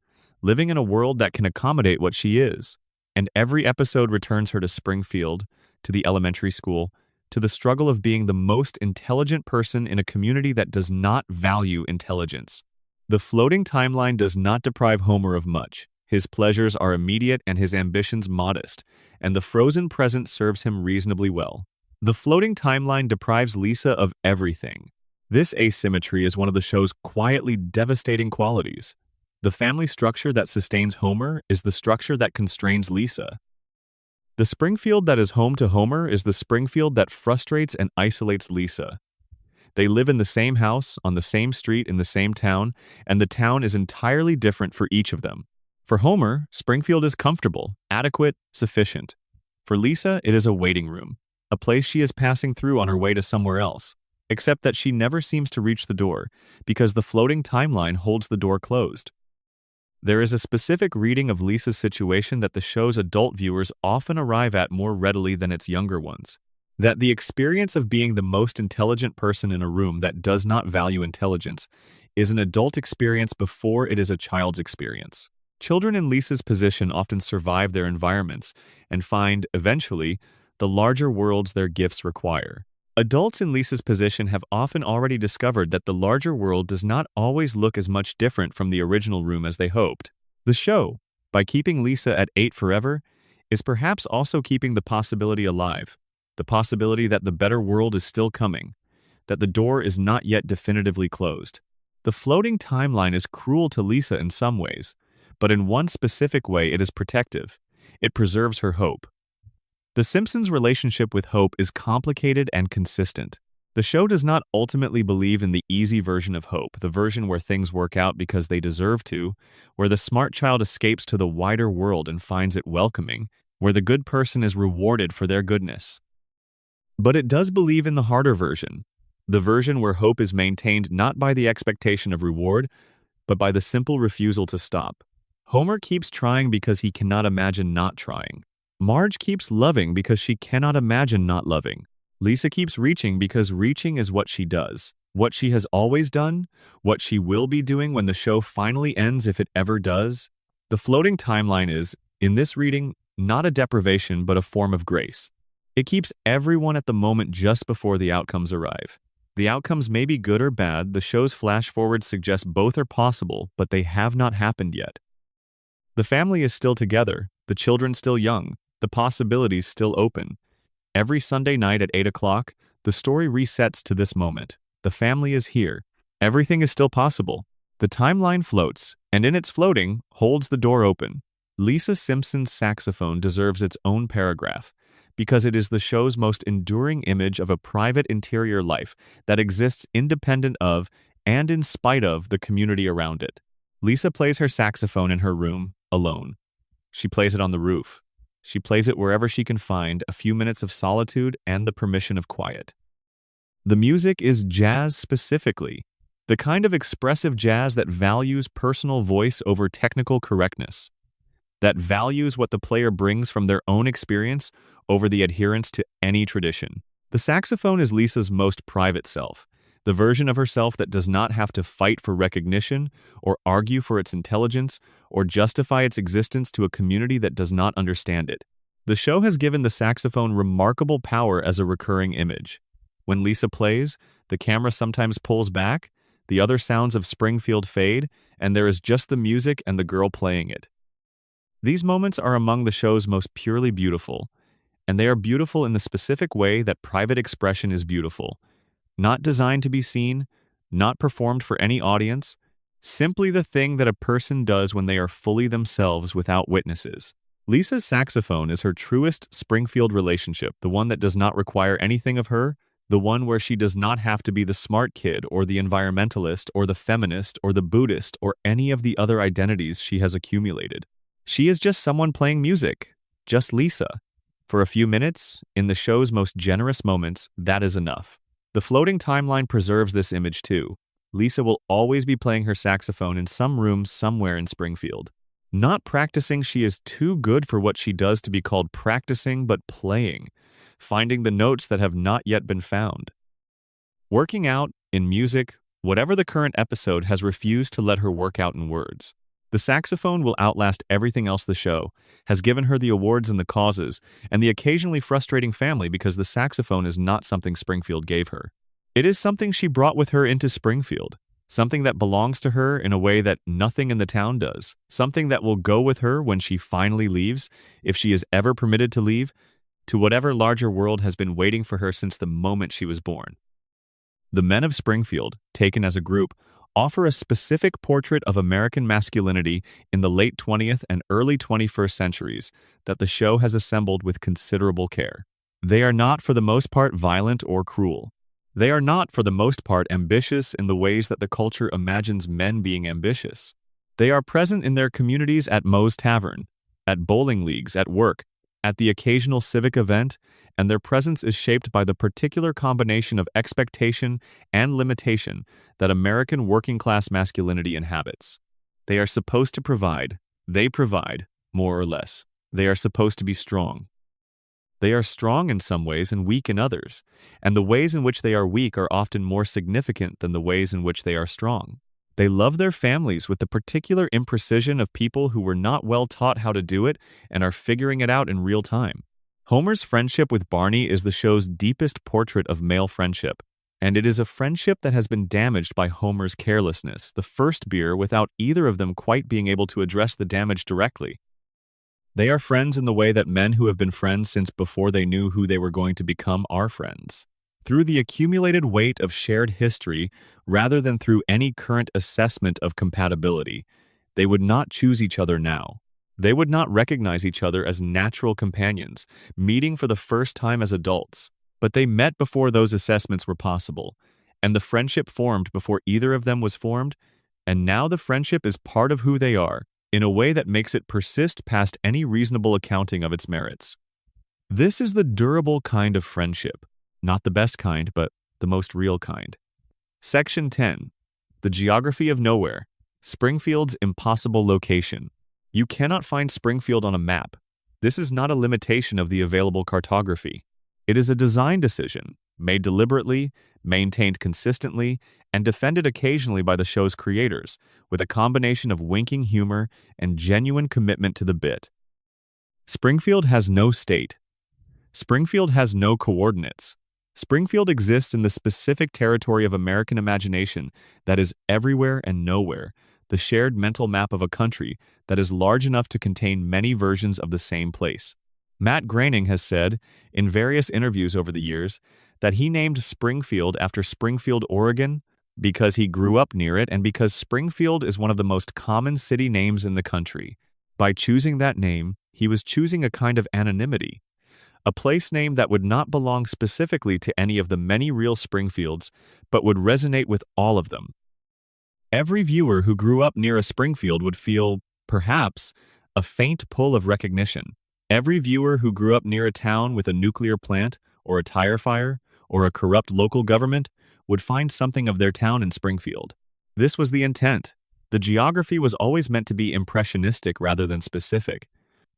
Speaker 1: living in a world that can accommodate what she is, and every episode returns her to Springfield, to the elementary school, to the struggle of being the most intelligent person in a community that does not value intelligence. The floating timeline does not deprive Homer of much. His pleasures are immediate and his ambitions modest, and the frozen present serves him reasonably well. The floating timeline deprives Lisa of everything. This asymmetry is one of the show's quietly devastating qualities. The family structure that sustains Homer is the structure that constrains Lisa. The Springfield that is home to Homer is the Springfield that frustrates and isolates Lisa. They live in the same house, on the same street, in the same town, and the town is entirely different for each of them. For Homer, Springfield is comfortable, adequate, sufficient. For Lisa, it is a waiting room, a place she is passing through on her way to somewhere else, except that she never seems to reach the door, because the floating timeline holds the door closed. There is a specific reading of Lisa's situation that the show's adult viewers often arrive at more readily than its younger ones. That the experience of being the most intelligent person in a room that does not value intelligence is an adult experience before it is a child's experience. Children in Lisa's position often survive their environments and find, eventually, the larger worlds their gifts require. Adults in Lisa's position have often already discovered that the larger world does not always look as much different from the original room as they hoped. The show, by keeping Lisa at 8 forever, is perhaps also keeping the possibility alive, the possibility that the better world is still coming, that the door is not yet definitively closed. The floating timeline is cruel to Lisa in some ways, but in one specific way it is protective. It preserves her hope. The Simpsons' relationship with hope is complicated and consistent. The show does not ultimately believe in the easy version of hope, the version where things work out because they deserve to, where the smart child escapes to the wider world and finds it welcoming, where the good person is rewarded for their goodness. But it does believe in the harder version, the version where hope is maintained not by the expectation of reward, but by the simple refusal to stop. Homer keeps trying because he cannot imagine not trying. Marge keeps loving because she cannot imagine not loving. Lisa keeps reaching because reaching is what she does, what she has always done, what she will be doing when the show finally ends if it ever does. The floating timeline is, in this reading, not a deprivation but a form of grace. It keeps everyone at the moment just before the outcomes arrive. The outcomes may be good or bad, the show's flash forwards suggest both are possible, but they have not happened yet. The family is still together, the children still young, the possibilities still open. Every Sunday night at 8 o'clock, the story resets to this moment. The family is here. Everything is still possible. The timeline floats, and in its floating, holds the door open. Lisa Simpson's saxophone deserves its own paragraph, because it is the show's most enduring image of a private interior life that exists independent of and in spite of the community around it. Lisa plays her saxophone in her room, alone. She plays it on the roof. She plays it wherever she can find a few minutes of solitude and the permission of quiet. The music is jazz specifically, the kind of expressive jazz that values personal voice over technical correctness, that values what the player brings from their own experience over the adherence to any tradition. The saxophone is Lisa's most private self, the version of herself that does not have to fight for recognition or argue for its intelligence or justify its existence to a community that does not understand it. The show has given the saxophone remarkable power as a recurring image. When Lisa plays, the camera sometimes pulls back, the other sounds of Springfield fade, and there is just the music and the girl playing it. These moments are among the show's most purely beautiful, and they are beautiful in the specific way that private expression is beautiful. Not designed to be seen, not performed for any audience, simply the thing that a person does when they are fully themselves without witnesses. Lisa's saxophone is her truest Springfield relationship, the one that does not require anything of her, the one where she does not have to be the smart kid or the environmentalist or the feminist or the Buddhist or any of the other identities she has accumulated. She is just someone playing music, just Lisa. For a few minutes, in the show's most generous moments, that is enough. The floating timeline preserves this image too. Lisa will always be playing her saxophone in some room somewhere in Springfield. Not practicing, she is too good for what she does to be called practicing, but playing, finding the notes that have not yet been found. Working out, in music, whatever the current episode has refused to let her work out in words. The saxophone will outlast everything else the show, has given her the awards and the causes, and the occasionally frustrating family because the saxophone is not something Springfield gave her. It is something she brought with her into Springfield, something that belongs to her in a way that nothing in the town does, something that will go with her when she finally leaves, if she is ever permitted to leave, to whatever larger world has been waiting for her since the moment she was born. The men of Springfield, taken as a group, offer a specific portrait of American masculinity in the late 20th and early 21st centuries that the show has assembled with considerable care. They are not for the most part violent or cruel. They are not for the most part ambitious in the ways that the culture imagines men being ambitious. They are present in their communities at Moe's Tavern, at bowling leagues, at work, at the occasional civic event, and their presence is shaped by the particular combination of expectation and limitation that American working-class masculinity inhabits. They are supposed to provide. They provide, more or less. They are supposed to be strong. They are strong in some ways and weak in others, and the ways in which they are weak are often more significant than the ways in which they are strong. They love their families with the particular imprecision of people who were not well taught how to do it and are figuring it out in real time. Homer's friendship with Barney is the show's deepest portrait of male friendship, and it is a friendship that has been damaged by Homer's carelessness, the first beer without either of them quite being able to address the damage directly. They are friends in the way that men who have been friends since before they knew who they were going to become are friends. Through the accumulated weight of shared history, rather than through any current assessment of compatibility, they would not choose each other now. They would not recognize each other as natural companions, meeting for the first time as adults. But they met before those assessments were possible, and the friendship formed before either of them was formed, and now the friendship is part of who they are, in a way that makes it persist past any reasonable accounting of its merits. This is the durable kind of friendship, not the best kind, but the most real kind. Section 10. The Geography of Nowhere. Springfield's impossible location. You cannot find Springfield on a map. This is not a limitation of the available cartography. It is a design decision, made deliberately, maintained consistently, and defended occasionally by the show's creators, with a combination of winking humor and genuine commitment to the bit. Springfield has no state. Springfield has no coordinates. Springfield exists in the specific territory of American imagination that is everywhere and nowhere, the shared mental map of a country that is large enough to contain many versions of the same place. Matt Groening has said, in various interviews over the years, that he named Springfield after Springfield, Oregon, because he grew up near it and because Springfield is one of the most common city names in the country. By choosing that name, he was choosing a kind of anonymity, a place name that would not belong specifically to any of the many real Springfields, but would resonate with all of them. Every viewer who grew up near a Springfield would feel, perhaps, a faint pull of recognition. Every viewer who grew up near a town with a nuclear plant, or a tire fire, or a corrupt local government would find something of their town in Springfield. This was the intent. The geography was always meant to be impressionistic rather than specific.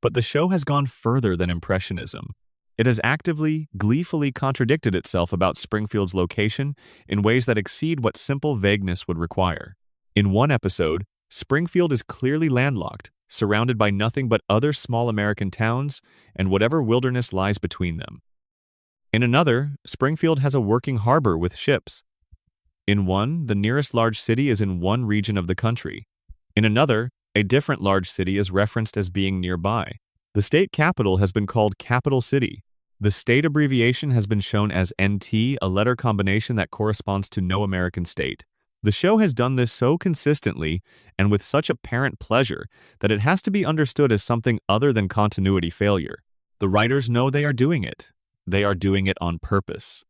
Speaker 1: But the show has gone further than impressionism. It has actively, gleefully contradicted itself about Springfield's location in ways that exceed what simple vagueness would require. In one episode, Springfield is clearly landlocked, surrounded by nothing but other small American towns and whatever wilderness lies between them. In another, Springfield has a working harbor with ships. In one, the nearest large city is in one region of the country. In another, a different large city is referenced as being nearby. The state capital has been called Capital City. The state abbreviation has been shown as NT, a letter combination that corresponds to no American state. The show has done this so consistently and with such apparent pleasure that it has to be understood as something other than continuity failure. The writers know they are doing it. They are doing it on purpose.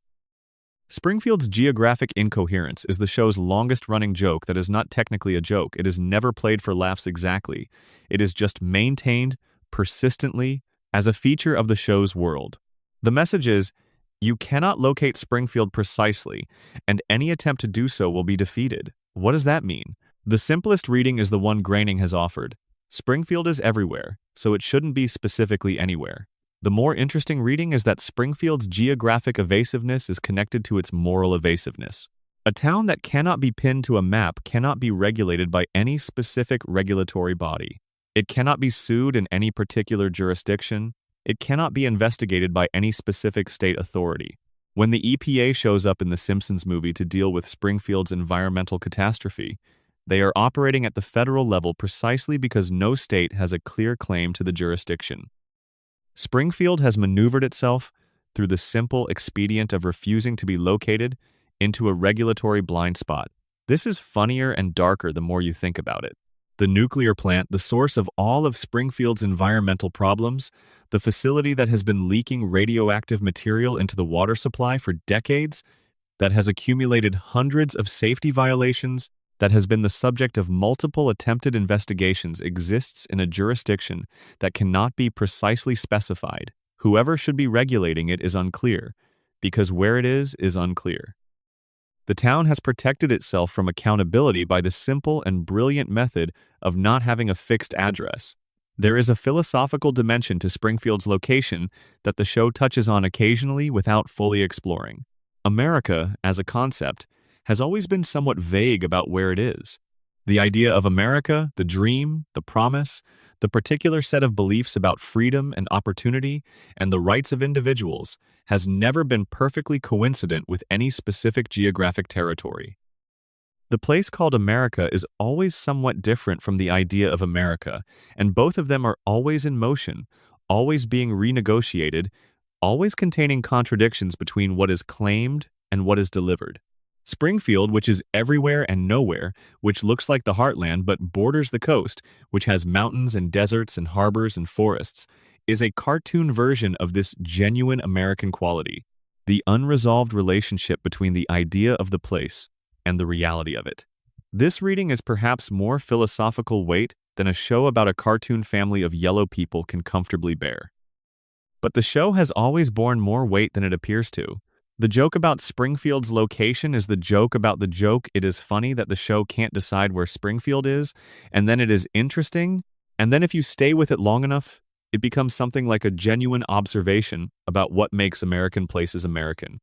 Speaker 1: Springfield's geographic incoherence is the show's longest-running joke that is not technically a joke. It is never played for laughs exactly. It is just maintained, persistently, as a feature of the show's world. The message is, you cannot locate Springfield precisely, and any attempt to do so will be defeated. What does that mean? The simplest reading is the one Groening has offered. Springfield is everywhere, so it shouldn't be specifically anywhere. The more interesting reading is that Springfield's geographic evasiveness is connected to its moral evasiveness. A town that cannot be pinned to a map cannot be regulated by any specific regulatory body. It cannot be sued in any particular jurisdiction. It cannot be investigated by any specific state authority. When the EPA shows up in the Simpsons movie to deal with Springfield's environmental catastrophe, they are operating at the federal level precisely because no state has a clear claim to the jurisdiction. Springfield has maneuvered itself, through the simple expedient of refusing to be located, into a regulatory blind spot. This is funnier and darker the more you think about it. The nuclear plant, the source of all of Springfield's environmental problems, the facility that has been leaking radioactive material into the water supply for decades, that has accumulated hundreds of safety violations, that has been the subject of multiple attempted investigations, exists in a jurisdiction that cannot be precisely specified. Whoever should be regulating it is unclear, because where it is unclear. The town has protected itself from accountability by the simple and brilliant method of not having a fixed address. There is a philosophical dimension to Springfield's location that the show touches on occasionally without fully exploring. America, as a concept, has always been somewhat vague about where it is. The idea of America, the dream, the promise, the particular set of beliefs about freedom and opportunity and the rights of individuals has never been perfectly coincident with any specific geographic territory. The place called America is always somewhat different from the idea of America, and both of them are always in motion, always being renegotiated, always containing contradictions between what is claimed and what is delivered. Springfield, which is everywhere and nowhere, which looks like the heartland but borders the coast, which has mountains and deserts and harbors and forests, is a cartoon version of this genuine American quality, the unresolved relationship between the idea of the place and the reality of it. This reading is perhaps more philosophical weight than a show about a cartoon family of yellow people can comfortably bear. But the show has always borne more weight than it appears to. The joke about Springfield's location is the joke about the joke. It is funny that the show can't decide where Springfield is, and then it is interesting, and then if you stay with it long enough, it becomes something like a genuine observation about what makes American places American.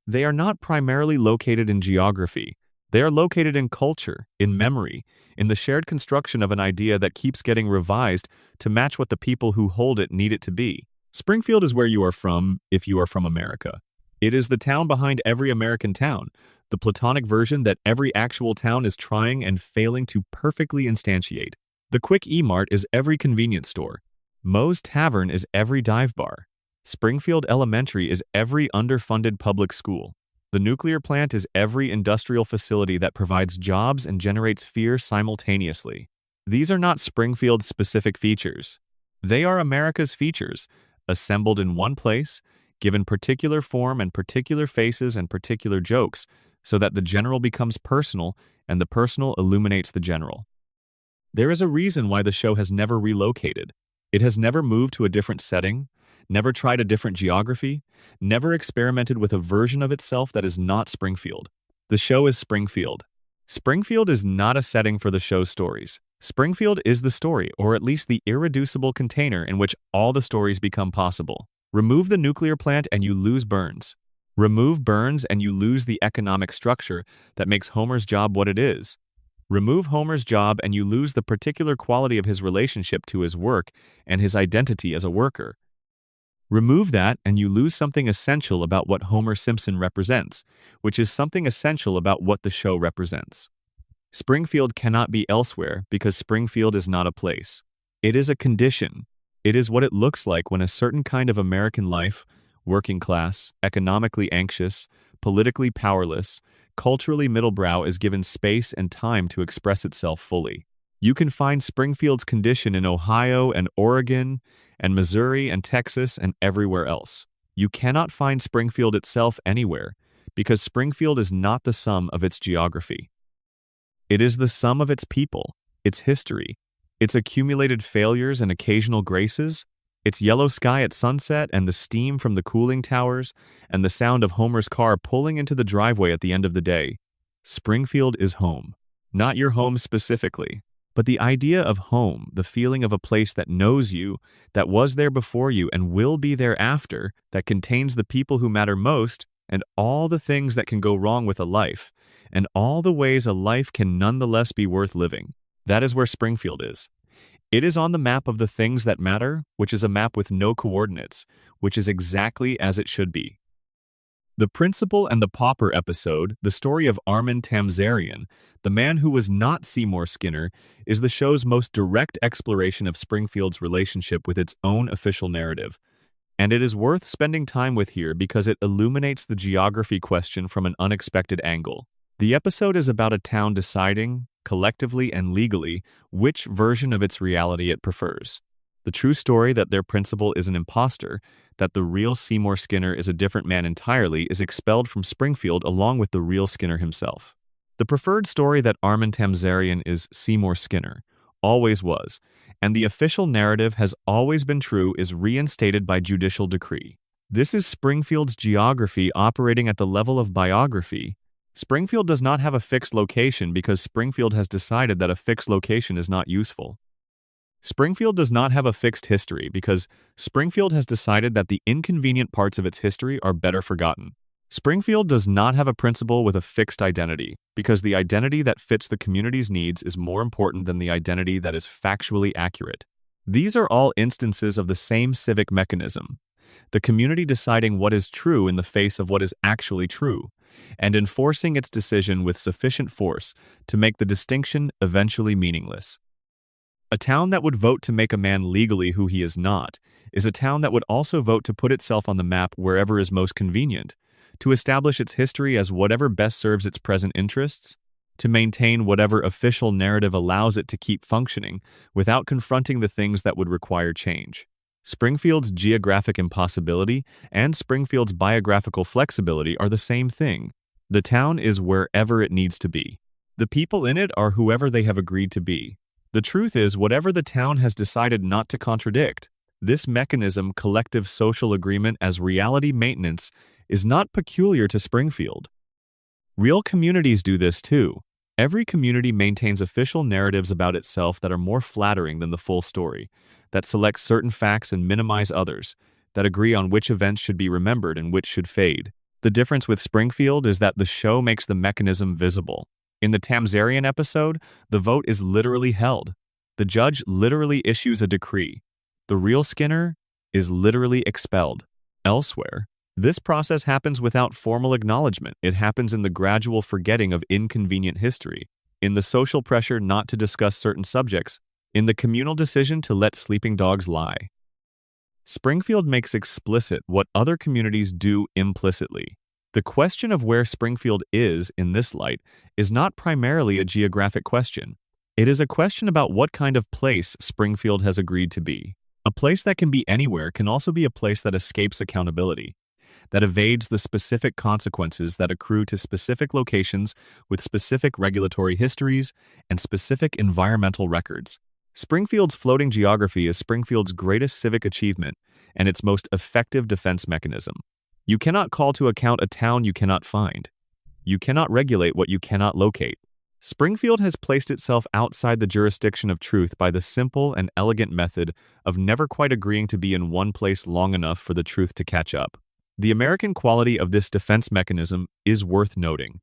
Speaker 1: They are not primarily located in geography. They are located in culture, in memory, in the shared construction of an idea that keeps getting revised to match what the people who hold it need it to be. Springfield is where you are from if you are from America. It is the town behind every American town, the platonic version that every actual town is trying and failing to perfectly instantiate. The Quick E-Mart is every convenience store. Moe's Tavern is every dive bar. Springfield Elementary is every underfunded public school. The nuclear plant is every industrial facility that provides jobs and generates fear simultaneously. These are not Springfield's specific features. They are America's features, assembled in one place, given particular form and particular faces and particular jokes, so that the general becomes personal and the personal illuminates the general. There is a reason why the show has never relocated. It has never moved to a different setting, never tried a different geography, never experimented with a version of itself that is not Springfield. The show is Springfield. Springfield is not a setting for the show's stories. Springfield is the story, or at least the irreducible container in which all the stories become possible. Remove the nuclear plant and you lose Burns. Remove Burns and you lose the economic structure that makes Homer's job what it is. Remove Homer's job and you lose the particular quality of his relationship to his work and his identity as a worker. Remove that and you lose something essential about what Homer Simpson represents, which is something essential about what the show represents. Springfield cannot be elsewhere because Springfield is not a place. It is a condition. It is what it looks like when a certain kind of American life, working class, economically anxious, politically powerless, culturally middlebrow, is given space and time to express itself fully. You can find Springfield's condition in Ohio and Oregon and Missouri and Texas and everywhere else. You cannot find Springfield itself anywhere because Springfield is not the sum of its geography. It is the sum of its people, its history, its accumulated failures and occasional graces, its yellow sky at sunset and the steam from the cooling towers and the sound of Homer's car pulling into the driveway at the end of the day. Springfield is home. Not your home specifically, but the idea of home, the feeling of a place that knows you, that was there before you and will be there after, that contains the people who matter most and all the things that can go wrong with a life, and all the ways a life can nonetheless be worth living. That is where Springfield is. It is on the map of the things that matter, which is a map with no coordinates, which is exactly as it should be. The Principal and the Pauper episode, the story of Armin Tamzarian, the man who was not Seymour Skinner, is the show's most direct exploration of Springfield's relationship with its own official narrative. And it is worth spending time with here because it illuminates the geography question from an unexpected angle. The episode is about a town deciding, collectively and legally, which version of its reality it prefers. The true story that their principal is an imposter, that the real Seymour Skinner is a different man entirely, is expelled from Springfield along with the real Skinner himself. The preferred story that Armin Tamzarian is Seymour Skinner, always was, and the official narrative has always been true, is reinstated by judicial decree. This is Springfield's geography operating at the level of biography. Springfield does not have a fixed location because Springfield has decided that a fixed location is not useful. Springfield does not have a fixed history because Springfield has decided that the inconvenient parts of its history are better forgotten. Springfield does not have a principal with a fixed identity because the identity that fits the community's needs is more important than the identity that is factually accurate. These are all instances of the same civic mechanism. the community deciding what is true in the face of what is actually true, and enforcing its decision with sufficient force to make the distinction eventually meaningless. A town that would vote to make a man legally who he is not is a town that would also vote to put itself on the map wherever is most convenient, to establish its history as whatever best serves its present interests, to maintain whatever official narrative allows it to keep functioning without confronting the things that would require change. Springfield's geographic impossibility and Springfield's biographical flexibility are the same thing. The town is wherever it needs to be. The people in it are whoever they have agreed to be. The truth is whatever the town has decided not to contradict. This mechanism, collective social agreement as reality maintenance, is not peculiar to Springfield. Real communities do this too. Every community maintains official narratives about itself that are more flattering than the full story, that select certain facts and minimize others, that agree on which events should be remembered and which should fade. The difference with Springfield is that the show makes the mechanism visible. In the Tamzarian episode, the vote is literally held. The judge literally issues a decree. The real Skinner is literally expelled. Elsewhere, this process happens without formal acknowledgement. It happens in the gradual forgetting of inconvenient history, in the social pressure not to discuss certain subjects, in the communal decision to let sleeping dogs lie. Springfield makes explicit what other communities do implicitly. The question of where Springfield is in this light is not primarily a geographic question. It is a question about what kind of place Springfield has agreed to be. A place that can be anywhere can also be a place that escapes accountability, that evades the specific consequences that accrue to specific locations with specific regulatory histories and specific environmental records. Springfield's floating geography is Springfield's greatest civic achievement and its most effective defense mechanism. You cannot call to account a town you cannot find. You cannot regulate what you cannot locate. Springfield has placed itself outside the jurisdiction of truth by the simple and elegant method of never quite agreeing to be in one place long enough for the truth to catch up. The American quality of this defense mechanism is worth noting.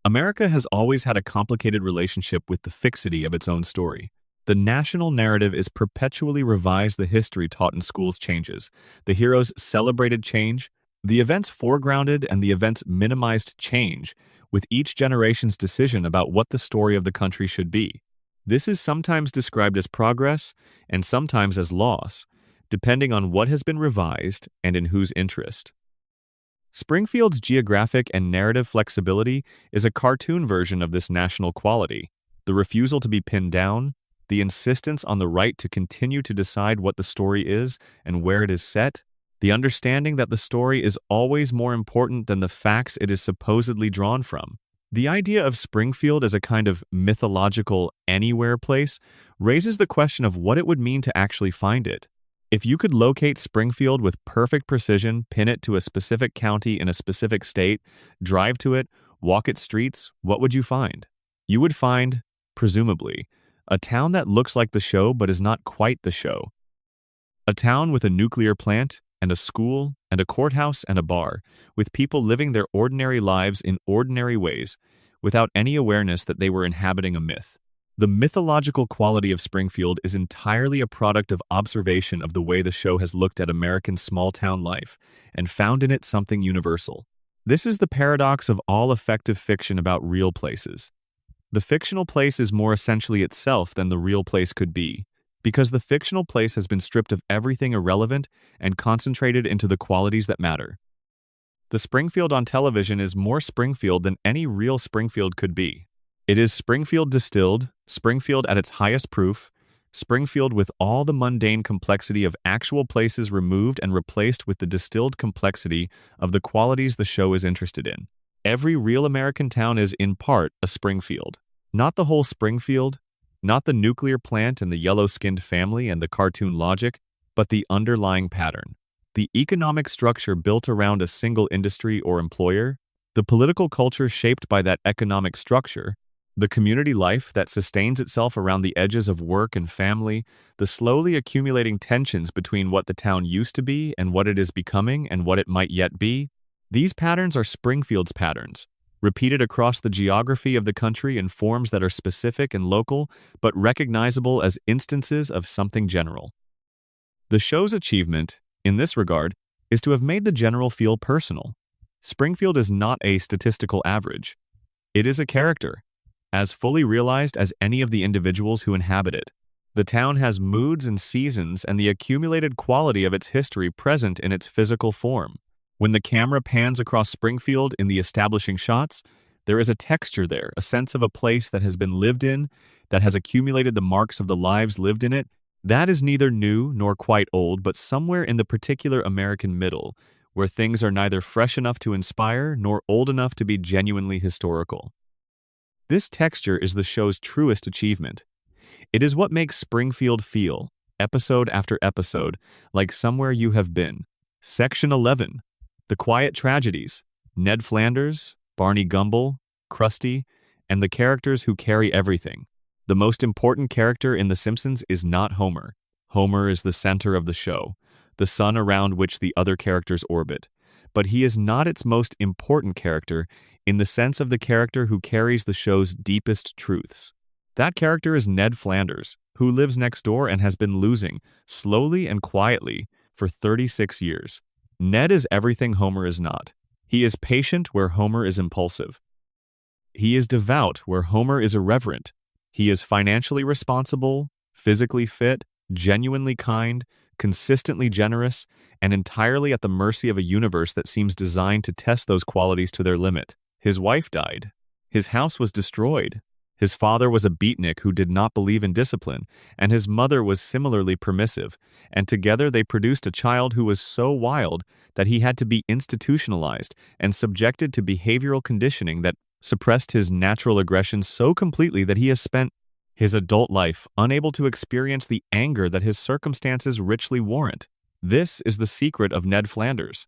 Speaker 1: America has always had a complicated relationship with the fixity of its own story. The national narrative is perpetually revised. The history taught in schools changes. The heroes celebrated change. The events foregrounded and the events minimized change with each generation's decision about what the story of the country should be. This is sometimes described as progress and sometimes as loss, depending on what has been revised and in whose interest. Springfield's geographic and narrative flexibility is a cartoon version of this national quality. The refusal to be pinned down, the insistence on the right to continue to decide what the story is and where it is set, the understanding that the story is always more important than the facts it is supposedly drawn from. The idea of Springfield as a kind of mythological anywhere place raises the question of what it would mean to actually find it. If you could locate Springfield with perfect precision, pin it to a specific county in a specific state, drive to it, walk its streets, what would you find? You would find, presumably, a town that looks like the show but is not quite the show. A town with a nuclear plant, and a school, and a courthouse, and a bar, with people living their ordinary lives in ordinary ways, without any awareness that they were inhabiting a myth. The mythological quality of Springfield is entirely a product of observation of the way the show has looked at American small-town life, and found in it something universal. This is the paradox of all effective fiction about real places. The fictional place is more essentially itself than the real place could be, because the fictional place has been stripped of everything irrelevant and concentrated into the qualities that matter. The Springfield on television is more Springfield than any real Springfield could be. It is Springfield distilled, Springfield at its highest proof, Springfield with all the mundane complexity of actual places removed and replaced with the distilled complexity of the qualities the show is interested in. Every real American town is, in part, a Springfield. Not the whole Springfield, not the nuclear plant and the yellow-skinned family and the cartoon logic, but the underlying pattern. The economic structure built around a single industry or employer, the political culture shaped by that economic structure, the community life that sustains itself around the edges of work and family, the slowly accumulating tensions between what the town used to be and what it is becoming and what it might yet be, these patterns are Springfield's patterns, repeated across the geography of the country in forms that are specific and local, but recognizable as instances of something general. The show's achievement in this regard, is to have made the general feel personal. Springfield is not a statistical average. It is a character, as fully realized as any of the individuals who inhabit it. The town has moods and seasons and the accumulated quality of its history present in its physical form. When the camera pans across Springfield in the establishing shots, there is a texture there, a sense of a place that has been lived in, that has accumulated the marks of the lives lived in it. That is neither new nor quite old, but somewhere in the particular American middle, where things are neither fresh enough to inspire nor old enough to be genuinely historical. This texture is the show's truest achievement. It is what makes Springfield feel, episode after episode, like somewhere you have been. Section 11. The Quiet Tragedies. Ned Flanders, Barney Gumble, Krusty, and the characters who carry everything. The most important character in The Simpsons is not Homer. Homer is the center of the show, the sun around which the other characters orbit. But he is not its most important character in the sense of the character who carries the show's deepest truths. That character is Ned Flanders, who lives next door and has been losing, slowly and quietly, for 36 years. Ned is everything Homer is not. He is patient where Homer is impulsive. He is devout where Homer is irreverent. He is financially responsible, physically fit, genuinely kind, consistently generous, and entirely at the mercy of a universe that seems designed to test those qualities to their limit. His wife died. His house was destroyed. His father was a beatnik who did not believe in discipline, and his mother was similarly permissive, and together they produced a child who was so wild that he had to be institutionalized and subjected to behavioral conditioning that suppressed his natural aggression so completely that he has spent his adult life unable to experience the anger that his circumstances richly warrant. This is the secret of Ned Flanders.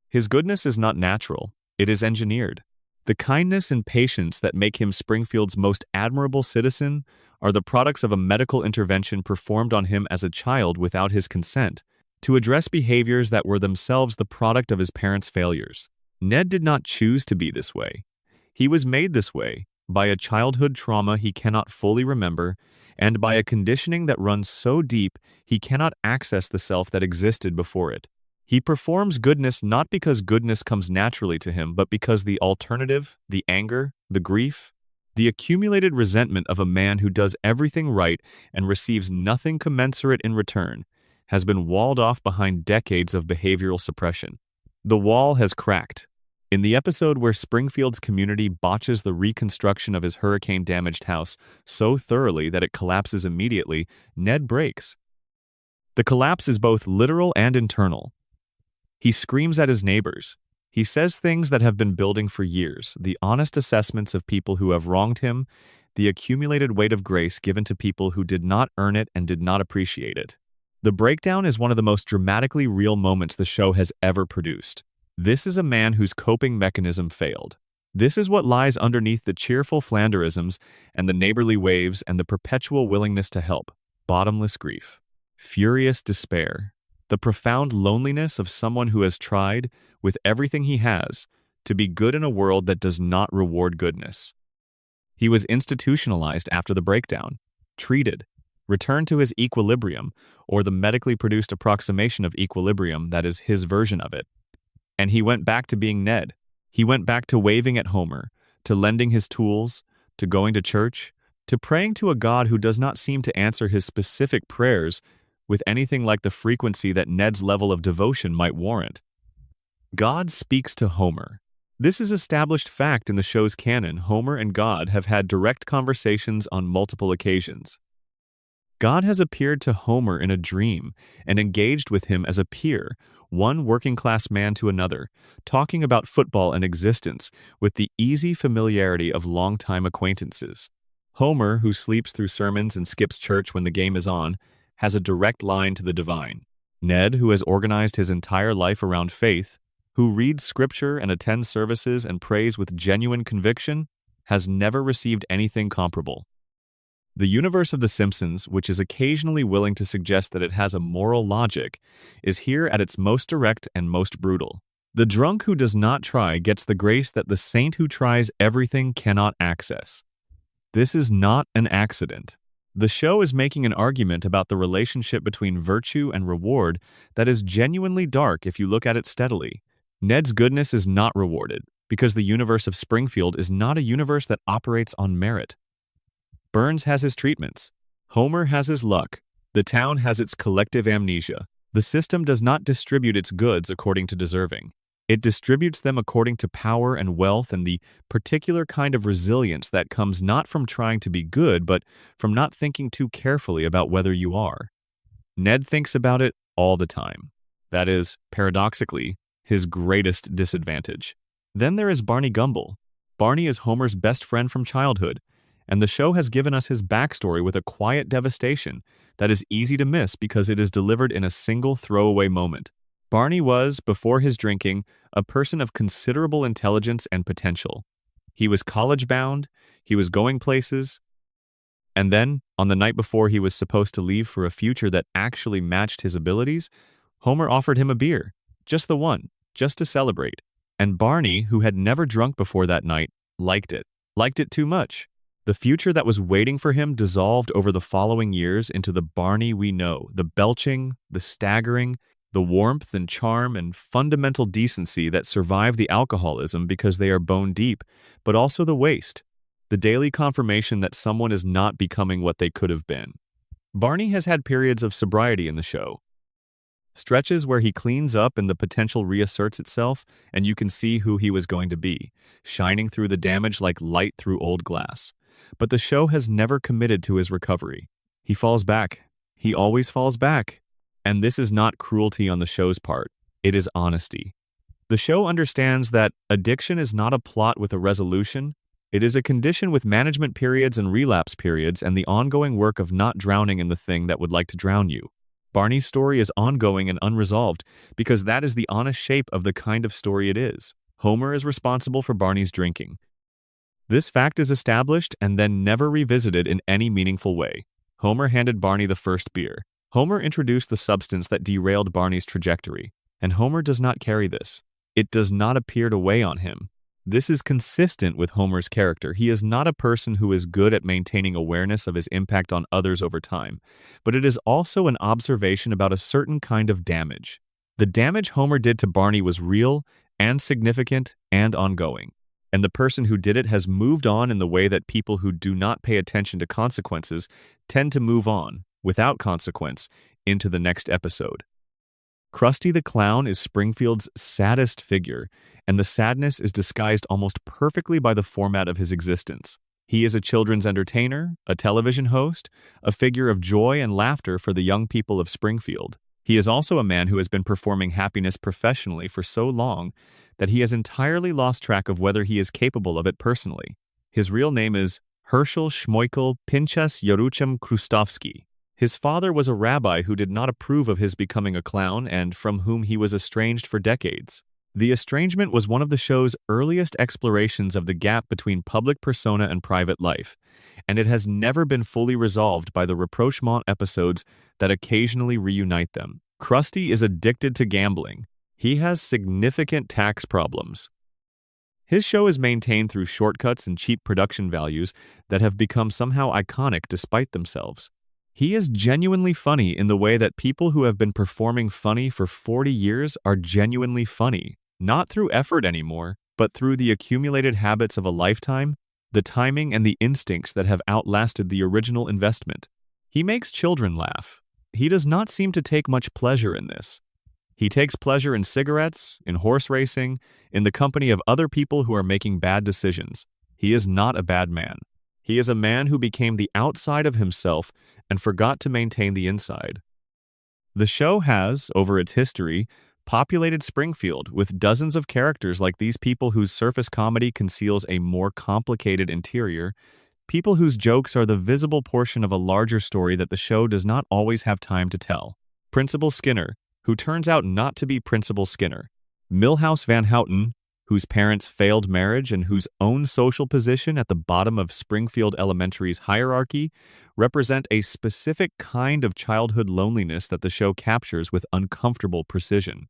Speaker 1: His goodness is not natural, it is engineered. The kindness and patience that make him Springfield's most admirable citizen are the products of a medical intervention performed on him as a child without his consent, to address behaviors that were themselves the product of his parents' failures. Ned did not choose to be this way. He was made this way by a childhood trauma he cannot fully remember, and by a conditioning that runs so deep he cannot access the self that existed before it. He performs goodness not because goodness comes naturally to him, but because the alternative, the anger, the grief, the accumulated resentment of a man who does everything right and receives nothing commensurate in return, has been walled off behind decades of behavioral suppression. The wall has cracked. In the episode where Springfield's community botches the reconstruction of his hurricane-damaged house so thoroughly that it collapses immediately, Ned breaks. The collapse is both literal and internal. He screams at his neighbors. He says things that have been building for years, the honest assessments of people who have wronged him, the accumulated weight of grace given to people who did not earn it and did not appreciate it. The breakdown is one of the most dramatically real moments the show has ever produced. This is a man whose coping mechanism failed. This is what lies underneath the cheerful Flanderisms and the neighborly waves and the perpetual willingness to help. Bottomless grief. Furious despair. The profound loneliness of someone who has tried, with everything he has, to be good in a world that does not reward goodness. He was institutionalized after the breakdown, treated, returned to his equilibrium, or the medically produced approximation of equilibrium that is his version of it. And he went back to being Ned. He went back to waving at Homer, to lending his tools, to going to church, to praying to a God who does not seem to answer his specific prayers with anything like the frequency that Ned's level of devotion might warrant. God speaks to Homer. This is established fact in the show's canon. Homer and God have had direct conversations on multiple occasions. God has appeared to Homer in a dream and engaged with him as a peer, one working-class man to another, talking about football and existence with the easy familiarity of longtime acquaintances. Homer, who sleeps through sermons and skips church when the game is on, has a direct line to the divine. Ned, who has organized his entire life around faith, who reads scripture and attends services and prays with genuine conviction, has never received anything comparable. The universe of The Simpsons, which is occasionally willing to suggest that it has a moral logic, is here at its most direct and most brutal. The drunk who does not try gets the grace that the saint who tries everything cannot access. This is not an accident. The show is making an argument about the relationship between virtue and reward that is genuinely dark if you look at it steadily. Ned's goodness is not rewarded, because the universe of Springfield is not a universe that operates on merit. Burns has his treatments. Homer has his luck. The town has its collective amnesia. The system does not distribute its goods according to deserving. It distributes them according to power and wealth and the particular kind of resilience that comes not from trying to be good, but from not thinking too carefully about whether you are. Ned thinks about it all the time. That is, paradoxically, his greatest disadvantage. Then there is Barney Gumble. Barney is Homer's best friend from childhood, and the show has given us his backstory with a quiet devastation that is easy to miss because it is delivered in a single throwaway moment. Barney was, before his drinking, a person of considerable intelligence and potential. He was college-bound, he was going places, and then, on the night before he was supposed to leave for a future that actually matched his abilities, Homer offered him a beer. Just the one, just to celebrate. And Barney, who had never drunk before that night, liked it too much. The future that was waiting for him dissolved over the following years into the Barney we know, the belching, the staggering, the warmth and charm and fundamental decency that survive the alcoholism because they are bone deep, but also the waste, the daily confirmation that someone is not becoming what they could have been. Barney has had periods of sobriety in the show. Stretches where he cleans up and the potential reasserts itself, and you can see who he was going to be, shining through the damage like light through old glass. But the show has never committed to his recovery. He falls back. He always falls back. And this is not cruelty on the show's part. It is honesty. The show understands that addiction is not a plot with a resolution. It is a condition with management periods and relapse periods and the ongoing work of not drowning in the thing that would like to drown you. Barney's story is ongoing and unresolved because that is the honest shape of the kind of story it is. Homer is responsible for Barney's drinking. This fact is established and then never revisited in any meaningful way. Homer handed Barney the first beer. Homer introduced the substance that derailed Barney's trajectory, and Homer does not carry this. It does not appear to weigh on him. This is consistent with Homer's character. He is not a person who is good at maintaining awareness of his impact on others over time, but it is also an observation about a certain kind of damage. The damage Homer did to Barney was real and significant and ongoing, and the person who did it has moved on in the way that people who do not pay attention to consequences tend to move on, without consequence, into the next episode. Krusty the Clown is Springfield's saddest figure, and the sadness is disguised almost perfectly by the format of his existence. He is a children's entertainer, a television host, a figure of joy and laughter for the young people of Springfield. He is also a man who has been performing happiness professionally for so long that he has entirely lost track of whether he is capable of it personally. His real name is Herschel Schmoikel Pinchas Yoruchem Krustovsky. His father was a rabbi who did not approve of his becoming a clown and from whom he was estranged for decades. The estrangement was one of the show's earliest explorations of the gap between public persona and private life, and it has never been fully resolved by the rapprochement episodes that occasionally reunite them. Krusty is addicted to gambling. He has significant tax problems. His show is maintained through shortcuts and cheap production values that have become somehow iconic despite themselves. He is genuinely funny in the way that people who have been performing funny for 40 years are genuinely funny, not through effort anymore, but through the accumulated habits of a lifetime, the timing and the instincts that have outlasted the original investment. He makes children laugh. He does not seem to take much pleasure in this. He takes pleasure in cigarettes, in horse racing, in the company of other people who are making bad decisions. He is not a bad man. He is a man who became the outside of himself and forgot to maintain the inside. The show has, over its history, populated Springfield with dozens of characters like these people whose surface comedy conceals a more complicated interior, people whose jokes are the visible portion of a larger story that the show does not always have time to tell. Principal Skinner, who turns out not to be Principal Skinner. Milhouse Van Houten, whose parents failed marriage and whose own social position at the bottom of Springfield Elementary's hierarchy represent a specific kind of childhood loneliness that the show captures with uncomfortable precision.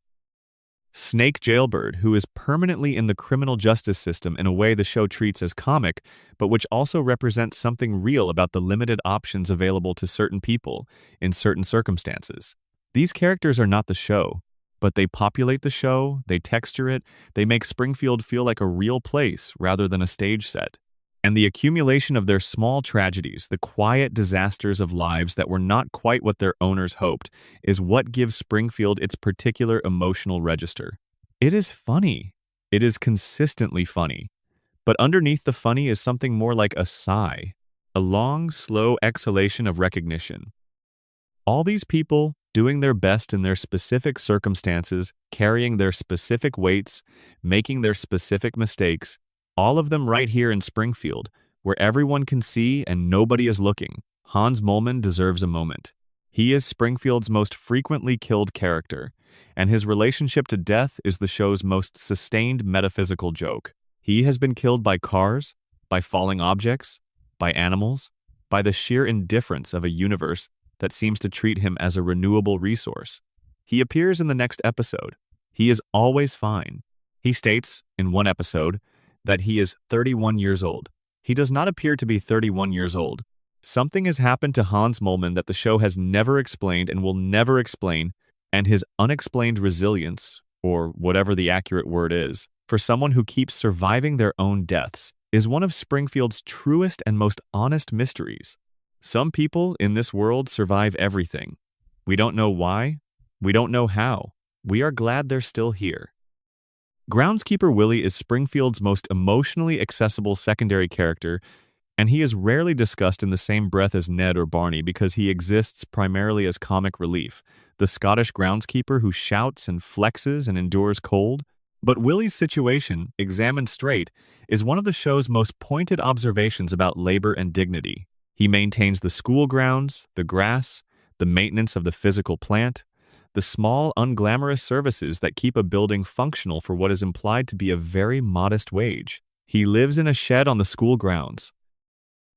Speaker 1: Snake Jailbird, who is permanently in the criminal justice system in a way the show treats as comic, but which also represents something real about the limited options available to certain people in certain circumstances. These characters are not the show, but they populate the show, they texture it, they make Springfield feel like a real place rather than a stage set. And the accumulation of their small tragedies, the quiet disasters of lives that were not quite what their owners hoped, is what gives Springfield its particular emotional register. It is funny. It is consistently funny. But underneath the funny is something more like a sigh, a long, slow exhalation of recognition. All these people doing their best in their specific circumstances, carrying their specific weights, making their specific mistakes, all of them right here in Springfield, where everyone can see and nobody is looking. Hans Moleman deserves a moment. He is Springfield's most frequently killed character, and his relationship to death is the show's most sustained metaphysical joke. He has been killed by cars, by falling objects, by animals, by the sheer indifference of a universe that seems to treat him as a renewable resource. He appears in the next episode. He is always fine. He states, in one episode, that he is 31 years old. He does not appear to be 31 years old. Something has happened to Hans Moleman that the show has never explained and will never explain, and his unexplained resilience, or whatever the accurate word is, for someone who keeps surviving their own deaths, is one of Springfield's truest and most honest mysteries. Some people in this world survive everything. We don't know why. We don't know how. We are glad they're still here. Groundskeeper Willie is Springfield's most emotionally accessible secondary character, and he is rarely discussed in the same breath as Ned or Barney because he exists primarily as comic relief, the Scottish groundskeeper who shouts and flexes and endures cold. But Willie's situation, examined straight, is one of the show's most pointed observations about labor and dignity. He maintains the school grounds, the grass, the maintenance of the physical plant, the small, unglamorous services that keep a building functional for what is implied to be a very modest wage. He lives in a shed on the school grounds.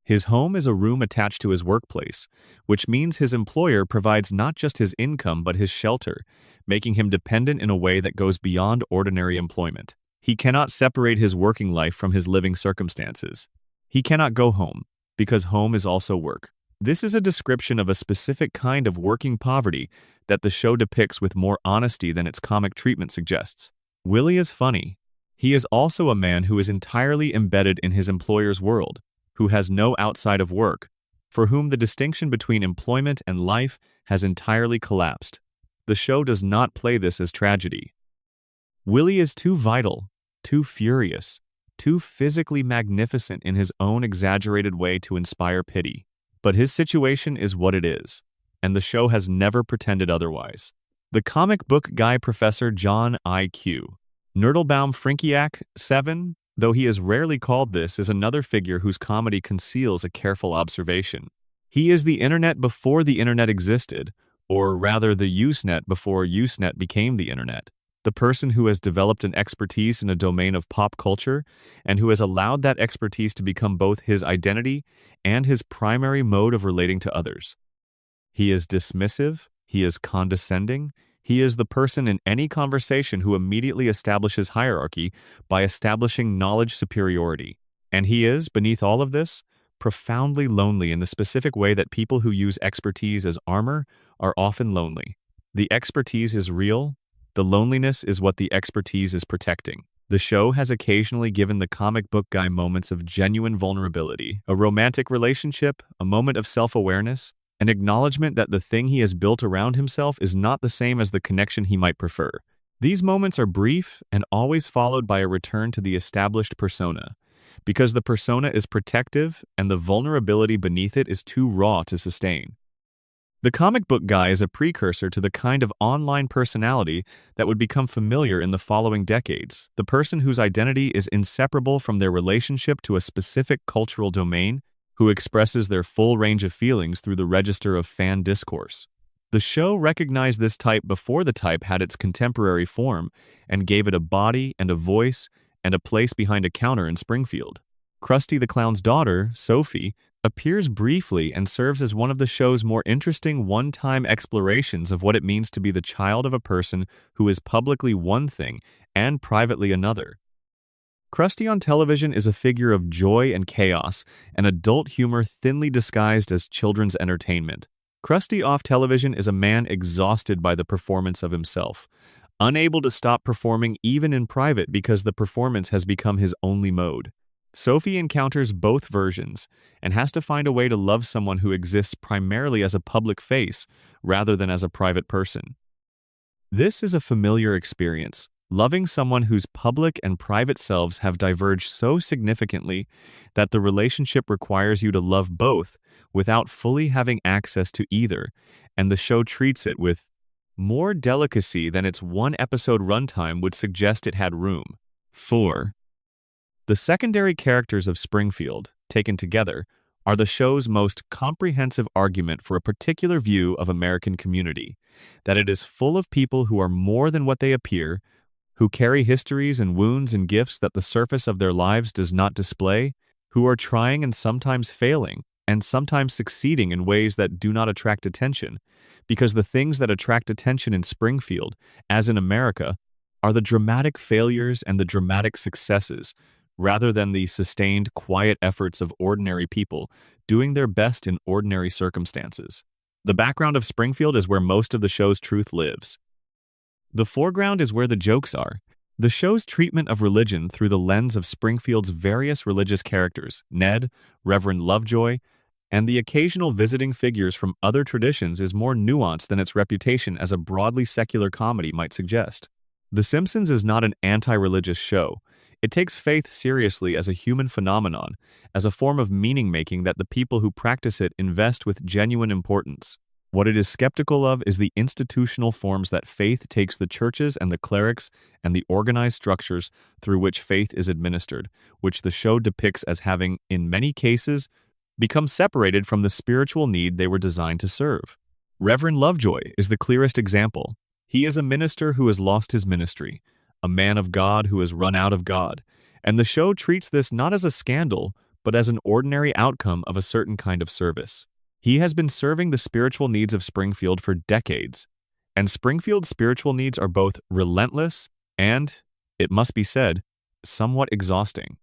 Speaker 1: His home is a room attached to his workplace, which means his employer provides not just his income but his shelter, making him dependent in a way that goes beyond ordinary employment. He cannot separate his working life from his living circumstances. He cannot go home, because home is also work. This is a description of a specific kind of working poverty that the show depicts with more honesty than its comic treatment suggests. Willie is funny. He is also a man who is entirely embedded in his employer's world, who has no outside of work, for whom the distinction between employment and life has entirely collapsed. The show does not play this as tragedy. Willie is too vital, too furious, too physically magnificent in his own exaggerated way to inspire pity. But his situation is what it is, and the show has never pretended otherwise. The comic book guy Professor John I.Q. Nerdlebaum Frinkiak 7, though he is rarely called this, is another figure whose comedy conceals a careful observation. He is the internet before the internet existed, or rather the Usenet before Usenet became the internet. The person who has developed an expertise in a domain of pop culture and who has allowed that expertise to become both his identity and his primary mode of relating to others. He is dismissive, he is condescending, he is the person in any conversation who immediately establishes hierarchy by establishing knowledge superiority. And he is, beneath all of this, profoundly lonely in the specific way that people who use expertise as armor are often lonely. The expertise is real. The loneliness is what the expertise is protecting. The show has occasionally given the comic book guy moments of genuine vulnerability, a romantic relationship, a moment of self-awareness, an acknowledgement that the thing he has built around himself is not the same as the connection he might prefer. These moments are brief and always followed by a return to the established persona, because the persona is protective and the vulnerability beneath it is too raw to sustain. The comic book guy is a precursor to the kind of online personality that would become familiar in the following decades, the person whose identity is inseparable from their relationship to a specific cultural domain, who expresses their full range of feelings through the register of fan discourse. The show recognized this type before the type had its contemporary form and gave it a body and a voice and a place behind a counter in Springfield. Krusty the Clown's daughter, Sophie, appears briefly and serves as one of the show's more interesting one-time explorations of what it means to be the child of a person who is publicly one thing and privately another. Krusty on television is a figure of joy and chaos, and adult humor thinly disguised as children's entertainment. Krusty off television is a man exhausted by the performance of himself, unable to stop performing even in private because the performance has become his only mode. Sophie encounters both versions and has to find a way to love someone who exists primarily as a public face rather than as a private person. This is a familiar experience, loving someone whose public and private selves have diverged so significantly that the relationship requires you to love both without fully having access to either, and the show treats it with more delicacy than its one-episode runtime would suggest it had room. 4. The secondary characters of Springfield, taken together, are the show's most comprehensive argument for a particular view of American community, that it is full of people who are more than what they appear, who carry histories and wounds and gifts that the surface of their lives does not display, who are trying and sometimes failing, and sometimes succeeding in ways that do not attract attention, because the things that attract attention in Springfield, as in America, are the dramatic failures and the dramatic successes, rather than the sustained, quiet efforts of ordinary people doing their best in ordinary circumstances. The background of Springfield is where most of the show's truth lives. The foreground is where the jokes are. The show's treatment of religion through the lens of Springfield's various religious characters, Ned, Reverend Lovejoy, and the occasional visiting figures from other traditions is more nuanced than its reputation as a broadly secular comedy might suggest. The Simpsons is not an anti-religious show. It takes faith seriously as a human phenomenon, as a form of meaning-making that the people who practice it invest with genuine importance. What it is skeptical of is the institutional forms that faith takes the churches and the clerics and the organized structures through which faith is administered, which the show depicts as having, in many cases, become separated from the spiritual need they were designed to serve. Reverend Lovejoy is the clearest example. He is a minister who has lost his ministry, a man of God who has run out of God, and the show treats this not as a scandal, but as an ordinary outcome of a certain kind of service. He has been serving the spiritual needs of Springfield for decades, and Springfield's spiritual needs are both relentless and, it must be said, somewhat exhausting.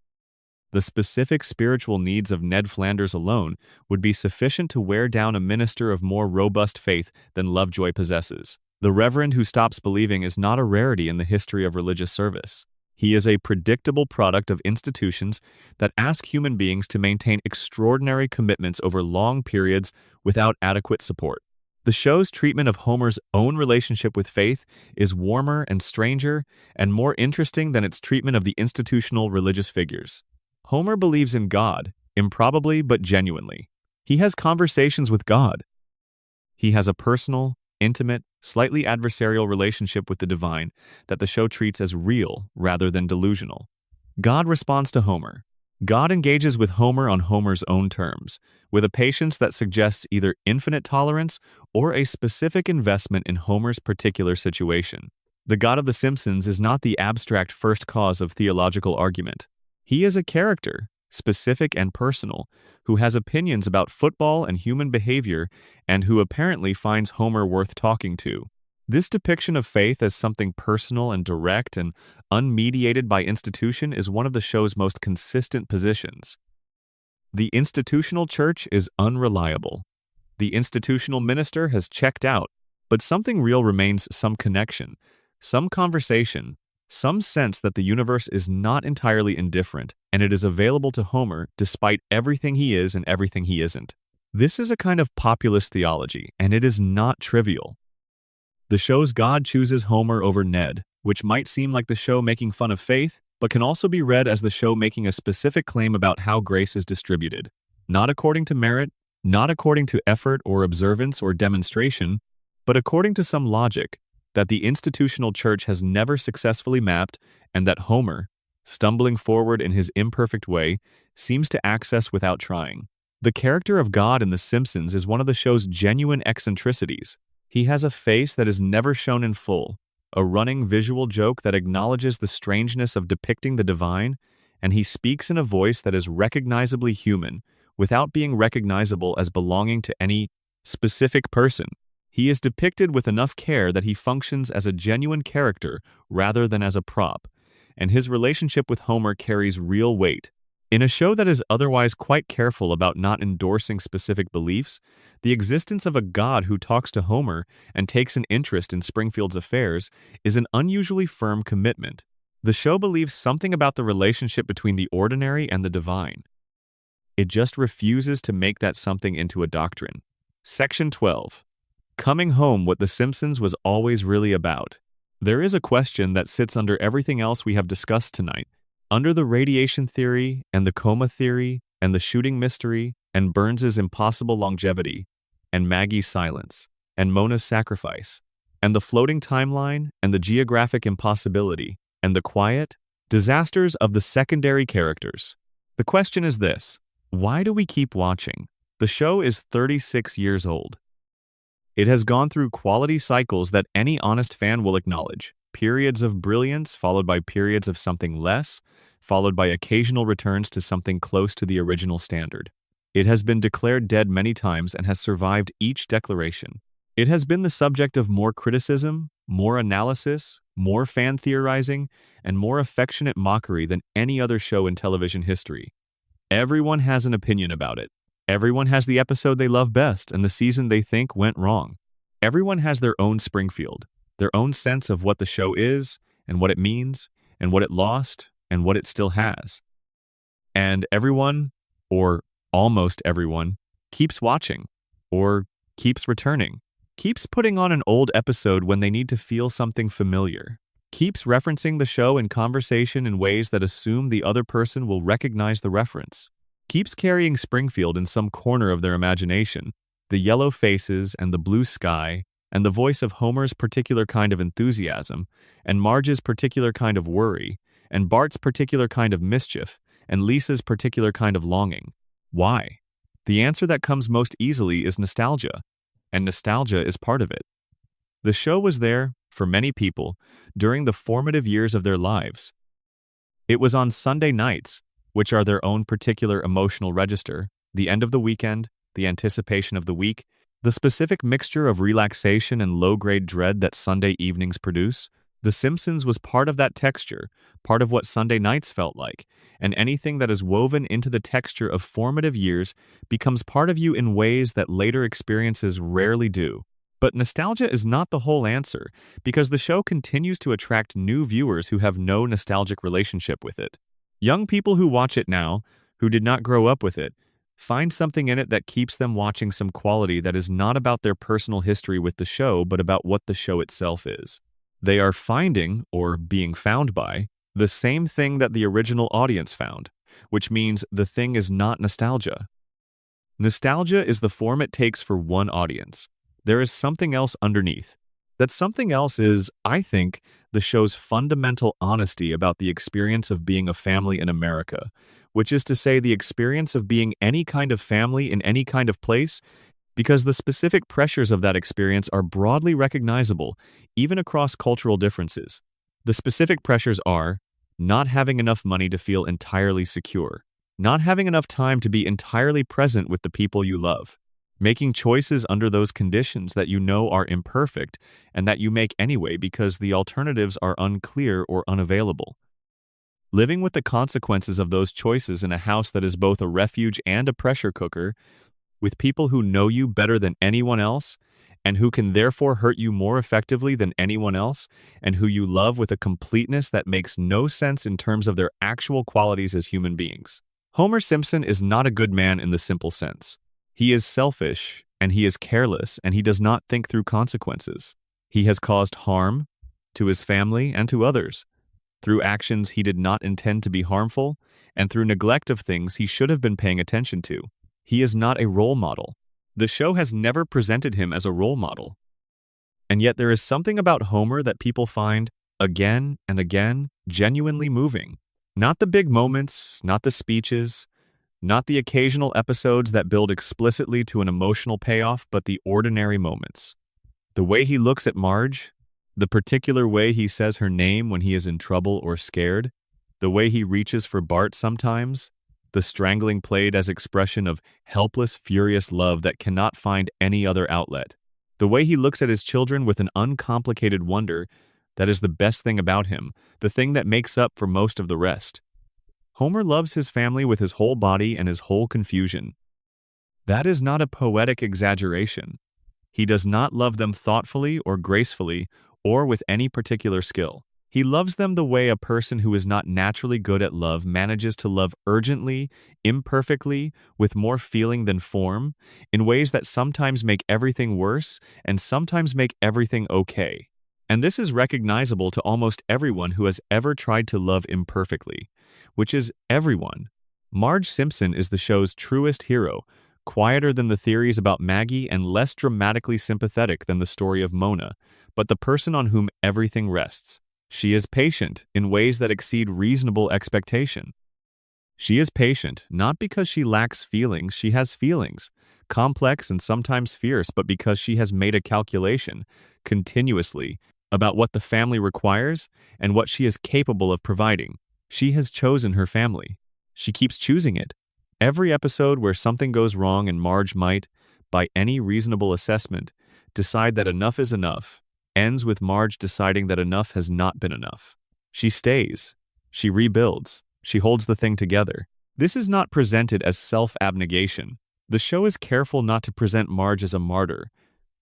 Speaker 1: The specific spiritual needs of Ned Flanders alone would be sufficient to wear down a minister of more robust faith than Lovejoy possesses. The reverend who stops believing is not a rarity in the history of religious service. He is a predictable product of institutions that ask human beings to maintain extraordinary commitments over long periods without adequate support. The show's treatment of Homer's own relationship with faith is warmer and stranger and more interesting than its treatment of the institutional religious figures. Homer believes in God, improbably but genuinely. He has conversations with God. He has a personal, intimate, slightly adversarial relationship with the divine that the show treats as real rather than delusional. God responds to Homer. God engages with Homer on Homer's own terms, with a patience that suggests either infinite tolerance or a specific investment in Homer's particular situation. The God of The Simpsons is not the abstract first cause of theological argument. He is a character, specific and personal, who has opinions about football and human behavior and who apparently finds Homer worth talking to. This depiction of faith as something personal and direct and unmediated by institution is one of the show's most consistent positions. The institutional church is unreliable. The institutional minister has checked out, but something real remains: some connection, some conversation, some sense that the universe is not entirely indifferent, and it is available to Homer despite everything he is and everything he isn't. This is a kind of populist theology, and it is not trivial. The show's God chooses Homer over Ned, which might seem like the show making fun of faith, but can also be read as the show making a specific claim about how grace is distributed. Not according to merit, not according to effort or observance or demonstration, but according to some logic that the institutional church has never successfully mapped, and that Homer, stumbling forward in his imperfect way, seems to access without trying. The character of God in The Simpsons is one of the show's genuine eccentricities. He has a face that is never shown in full, a running visual joke that acknowledges the strangeness of depicting the divine, and he speaks in a voice that is recognizably human, without being recognizable as belonging to any specific person. He is depicted with enough care that he functions as a genuine character rather than as a prop, and his relationship with Homer carries real weight. In a show that is otherwise quite careful about not endorsing specific beliefs, the existence of a god who talks to Homer and takes an interest in Springfield's affairs is an unusually firm commitment. The show believes something about the relationship between the ordinary and the divine. It just refuses to make that something into a doctrine. Section 12. Coming home, what The Simpsons was always really about. There is a question that sits under everything else we have discussed tonight. Under the radiation theory, and the coma theory, and the shooting mystery, and Burns's impossible longevity, and Maggie's silence, and Mona's sacrifice, and the floating timeline, and the geographic impossibility, and the quiet disasters of the secondary characters. The question is this: why do we keep watching? The show is 36 years old. It has gone through quality cycles that any honest fan will acknowledge. Periods of brilliance followed by periods of something less, followed by occasional returns to something close to the original standard. It has been declared dead many times and has survived each declaration. It has been the subject of more criticism, more analysis, more fan theorizing, and more affectionate mockery than any other show in television history. Everyone has an opinion about it. Everyone has the episode they love best and the season they think went wrong. Everyone has their own Springfield, their own sense of what the show is, and what it means, and what it lost, and what it still has. And everyone, or almost everyone, keeps watching, or keeps returning, keeps putting on an old episode when they need to feel something familiar, keeps referencing the show in conversation in ways that assume the other person will recognize the reference, keeps carrying Springfield in some corner of their imagination, the yellow faces and the blue sky, and the voice of Homer's particular kind of enthusiasm, and Marge's particular kind of worry, and Bart's particular kind of mischief, and Lisa's particular kind of longing. Why? The answer that comes most easily is nostalgia, and nostalgia is part of it. The show was there, for many people, during the formative years of their lives. It was on Sunday nights, which are their own particular emotional register, the end of the weekend, the anticipation of the week, the specific mixture of relaxation and low-grade dread that Sunday evenings produce. The Simpsons was part of that texture, part of what Sunday nights felt like, and anything that is woven into the texture of formative years becomes part of you in ways that later experiences rarely do. But nostalgia is not the whole answer, because the show continues to attract new viewers who have no nostalgic relationship with it. Young people who watch it now, who did not grow up with it, find something in it that keeps them watching some quality that is not about their personal history with the show, but about what the show itself is. They are finding, or being found by, the same thing that the original audience found, which means the thing is not nostalgia. Nostalgia is the form it takes for one audience. There is something else underneath. That something else is, I think, the show's fundamental honesty about the experience of being a family in America, which is to say the experience of being any kind of family in any kind of place, because the specific pressures of that experience are broadly recognizable, even across cultural differences. The specific pressures are not having enough money to feel entirely secure, not having enough time to be entirely present with the people you love, making choices under those conditions that you know are imperfect and that you make anyway because the alternatives are unclear or unavailable. Living with the consequences of those choices in a house that is both a refuge and a pressure cooker, with people who know you better than anyone else, and who can therefore hurt you more effectively than anyone else, and who you love with a completeness that makes no sense in terms of their actual qualities as human beings. Homer Simpson is not a good man in the simple sense. He is selfish, and he is careless, and he does not think through consequences. He has caused harm to his family and to others, through actions he did not intend to be harmful, and through neglect of things he should have been paying attention to. He is not a role model. The show has never presented him as a role model. And yet there is something about Homer that people find, again and again, genuinely moving. Not the big moments, not the speeches, not the occasional episodes that build explicitly to an emotional payoff, but the ordinary moments. The way he looks at Marge, the particular way he says her name when he is in trouble or scared, the way he reaches for Bart sometimes, the strangling played as expression of helpless, furious love that cannot find any other outlet. The way he looks at his children with an uncomplicated wonder, that is the best thing about him, the thing that makes up for most of the rest. Homer loves his family with his whole body and his whole confusion. That is not a poetic exaggeration. He does not love them thoughtfully or gracefully or with any particular skill. He loves them the way a person who is not naturally good at love manages to love urgently, imperfectly, with more feeling than form, in ways that sometimes make everything worse and sometimes make everything okay. And this is recognizable to almost everyone who has ever tried to love imperfectly, which is everyone. Marge Simpson is the show's truest hero, quieter than the theories about Maggie and less dramatically sympathetic than the story of Mona, but the person on whom everything rests. She is patient in ways that exceed reasonable expectation. She is patient not because she lacks feelings, she has feelings, complex and sometimes fierce, but because she has made a calculation, continuously, about what the family requires and what she is capable of providing. She has chosen her family. She keeps choosing it. Every episode where something goes wrong and Marge might, by any reasonable assessment, decide that enough is enough, ends with Marge deciding that enough has not been enough. She stays. She rebuilds. She holds the thing together. This is not presented as self-abnegation. The show is careful not to present Marge as a martyr,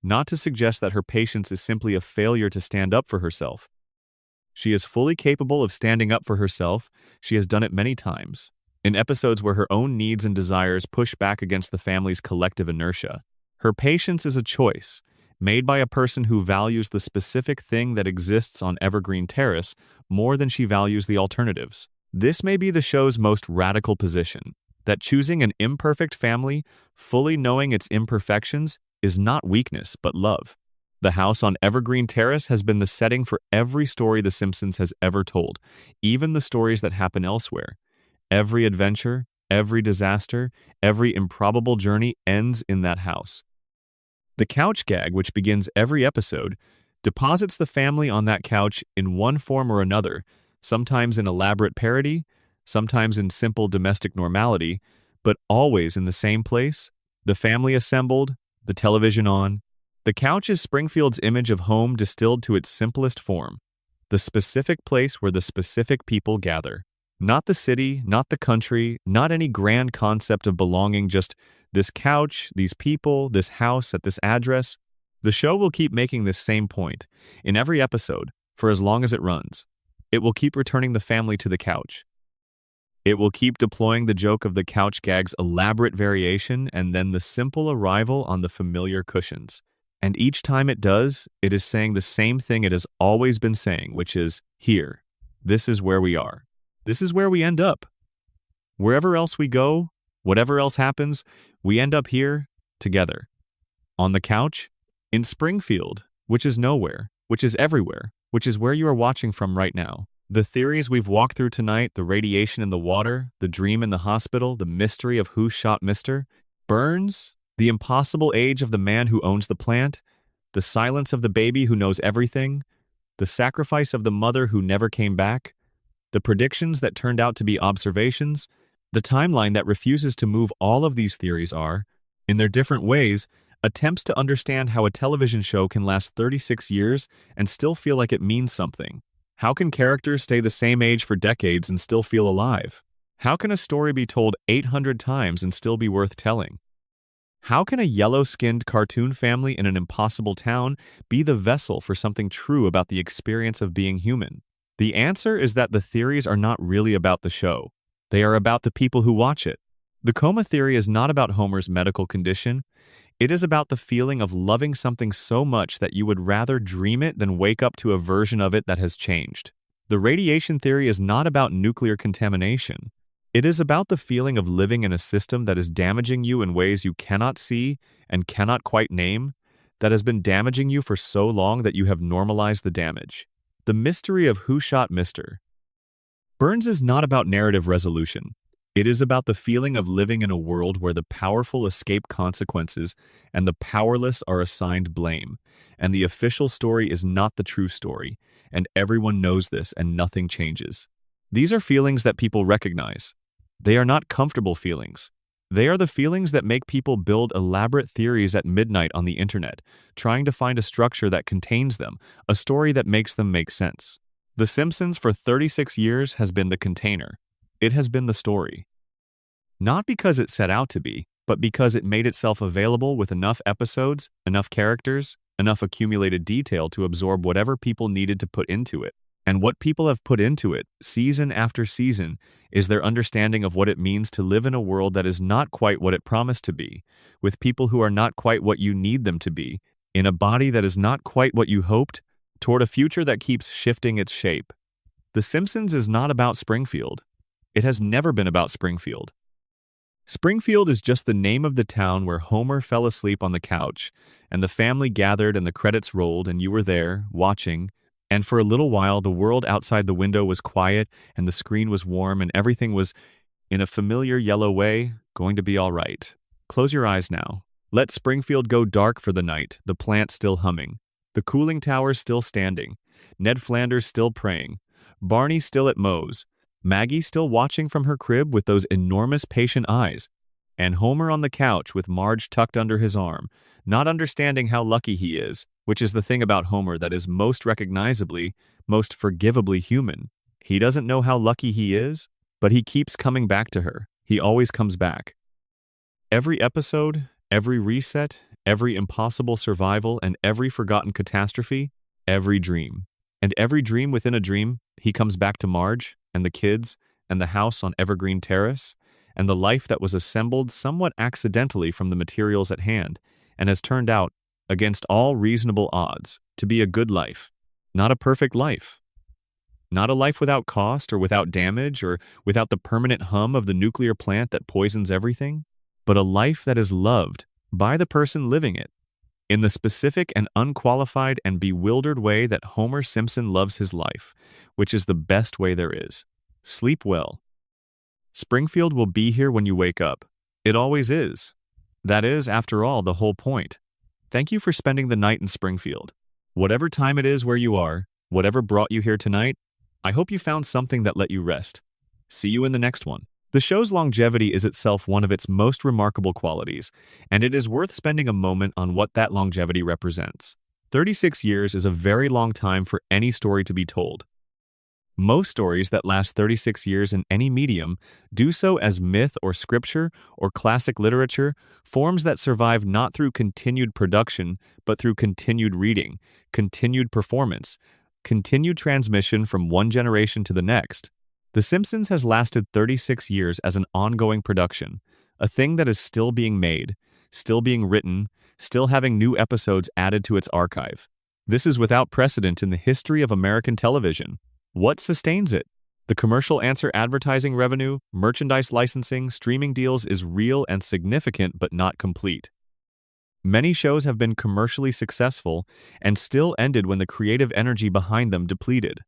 Speaker 1: not to suggest that her patience is simply a failure to stand up for herself. She is fully capable of standing up for herself. She has done it many times, in episodes where her own needs and desires push back against the family's collective inertia. Her patience is a choice, made by a person who values the specific thing that exists on Evergreen Terrace more than she values the alternatives. This may be the show's most radical position, that choosing an imperfect family, fully knowing its imperfections, is not weakness but love. The house on Evergreen Terrace has been the setting for every story The Simpsons has ever told, even the stories that happen elsewhere. Every adventure, every disaster, every improbable journey ends in that house. The couch gag, which begins every episode, deposits the family on that couch in one form or another, sometimes in elaborate parody, sometimes in simple domestic normality, but always in the same place, the family assembled, the television on. The couch is Springfield's image of home distilled to its simplest form, the specific place where the specific people gather. Not the city, not the country, not any grand concept of belonging, just this couch, these people, this house at this address. The show will keep making this same point in every episode for as long as it runs. It will keep returning the family to the couch. It will keep deploying the joke of the couch gag's elaborate variation and then the simple arrival on the familiar cushions. And each time it does, it is saying the same thing it has always been saying, which is, here, this is where we are. This is where we end up. Wherever else we go, whatever else happens, we end up here, together. On the couch, in Springfield, which is nowhere, which is everywhere, which is where you are watching from right now. The theories we've walked through tonight, the radiation in the water, the dream in the hospital, the mystery of who shot Mr. Burns, the impossible age of the man who owns the plant, the silence of the baby who knows everything, the sacrifice of the mother who never came back, the predictions that turned out to be observations, the timeline that refuses to move. All of these theories are, in their different ways, attempts to understand how a television show can last 36 years and still feel like it means something. How can characters stay the same age for decades and still feel alive? How can a story be told 800 times and still be worth telling? How can a yellow-skinned cartoon family in an impossible town be the vessel for something true about the experience of being human? The answer is that the theories are not really about the show. They are about the people who watch it. The coma theory is not about Homer's medical condition. It is about the feeling of loving something so much that you would rather dream it than wake up to a version of it that has changed. The radiation theory is not about nuclear contamination. It is about the feeling of living in a system that is damaging you in ways you cannot see and cannot quite name, that has been damaging you for so long that you have normalized the damage. The mystery of who shot Mr. Burns is not about narrative resolution. It is about the feeling of living in a world where the powerful escape consequences and the powerless are assigned blame, and the official story is not the true story, and everyone knows this and nothing changes. These are feelings that people recognize. They are not comfortable feelings. They are the feelings that make people build elaborate theories at midnight on the internet, trying to find a structure that contains them, a story that makes them make sense. The Simpsons for 36 years has been the container. It has been the story. Not because it set out to be, but because it made itself available with enough episodes, enough characters, enough accumulated detail to absorb whatever people needed to put into it. And what people have put into it, season after season, is their understanding of what it means to live in a world that is not quite what it promised to be, with people who are not quite what you need them to be, in a body that is not quite what you hoped, toward a future that keeps shifting its shape. The Simpsons is not about Springfield. It has never been about Springfield. Springfield is just the name of the town where Homer fell asleep on the couch, and the family gathered and the credits rolled and you were there, watching, and for a little while the world outside the window was quiet and the screen was warm and everything was, in a familiar yellow way, going to be all right. Close your eyes now. Let Springfield go dark for the night, the plant still humming, the cooling tower still standing, Ned Flanders still praying, Barney still at Moe's, Maggie still watching from her crib with those enormous patient eyes, and Homer on the couch with Marge tucked under his arm, not understanding how lucky he is, which is the thing about Homer that is most recognizably, most forgivably human. He doesn't know how lucky he is, but he keeps coming back to her. He always comes back. Every episode, every reset, every impossible survival, and every forgotten catastrophe, every dream. And every dream within a dream, he comes back to Marge, and the kids, and the house on Evergreen Terrace, and the life that was assembled somewhat accidentally from the materials at hand, and has turned out, against all reasonable odds, to be a good life. Not a perfect life. Not a life without cost or without damage or without the permanent hum of the nuclear plant that poisons everything, but a life that is loved by the person living it, in the specific and unqualified and bewildered way that Homer Simpson loves his life, which is the best way there is. Sleep well. Springfield will be here when you wake up. It always is. That is, after all, the whole point. Thank you for spending the night in Springfield. Whatever time it is where you are, whatever brought you here tonight, I hope you found something that let you rest. See you in the next one. The show's longevity is itself one of its most remarkable qualities, and it is worth spending a moment on what that longevity represents. 36 years is a very long time for any story to be told. Most stories that last 36 years in any medium do so as myth or scripture or classic literature, forms that survive not through continued production, but through continued reading, continued performance, continued transmission from one generation to the next. The Simpsons has lasted 36 years as an ongoing production, a thing that is still being made, still being written, still having new episodes added to its archive. This is without precedent in the history of American television. What sustains it? The commercial answer advertising revenue, merchandise licensing, streaming deals is real and significant but not complete. Many shows have been commercially successful and still ended when the creative energy behind them depleted.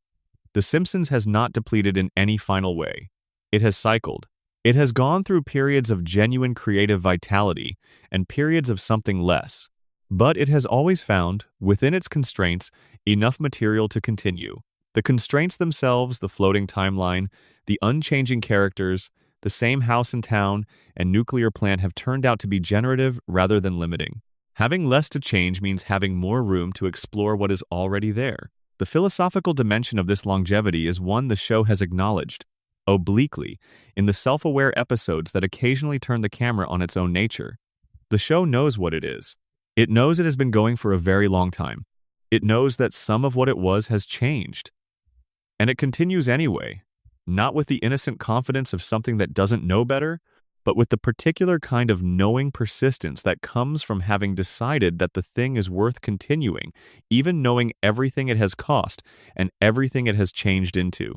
Speaker 1: The Simpsons has not depleted in any final way. It has cycled. It has gone through periods of genuine creative vitality and periods of something less. But it has always found, within its constraints, enough material to continue. The constraints themselves, the floating timeline, the unchanging characters, the same house and town, and nuclear plant have turned out to be generative rather than limiting. Having less to change means having more room to explore what is already there. The philosophical dimension of this longevity is one the show has acknowledged, obliquely, in the self-aware episodes that occasionally turn the camera on its own nature. The show knows what it is. It knows it has been going for a very long time. It knows that some of what it was has changed. And it continues anyway, not with the innocent confidence of something that doesn't know better, but with the particular kind of knowing persistence that comes from having decided that the thing is worth continuing, even knowing everything it has cost and everything it has changed into.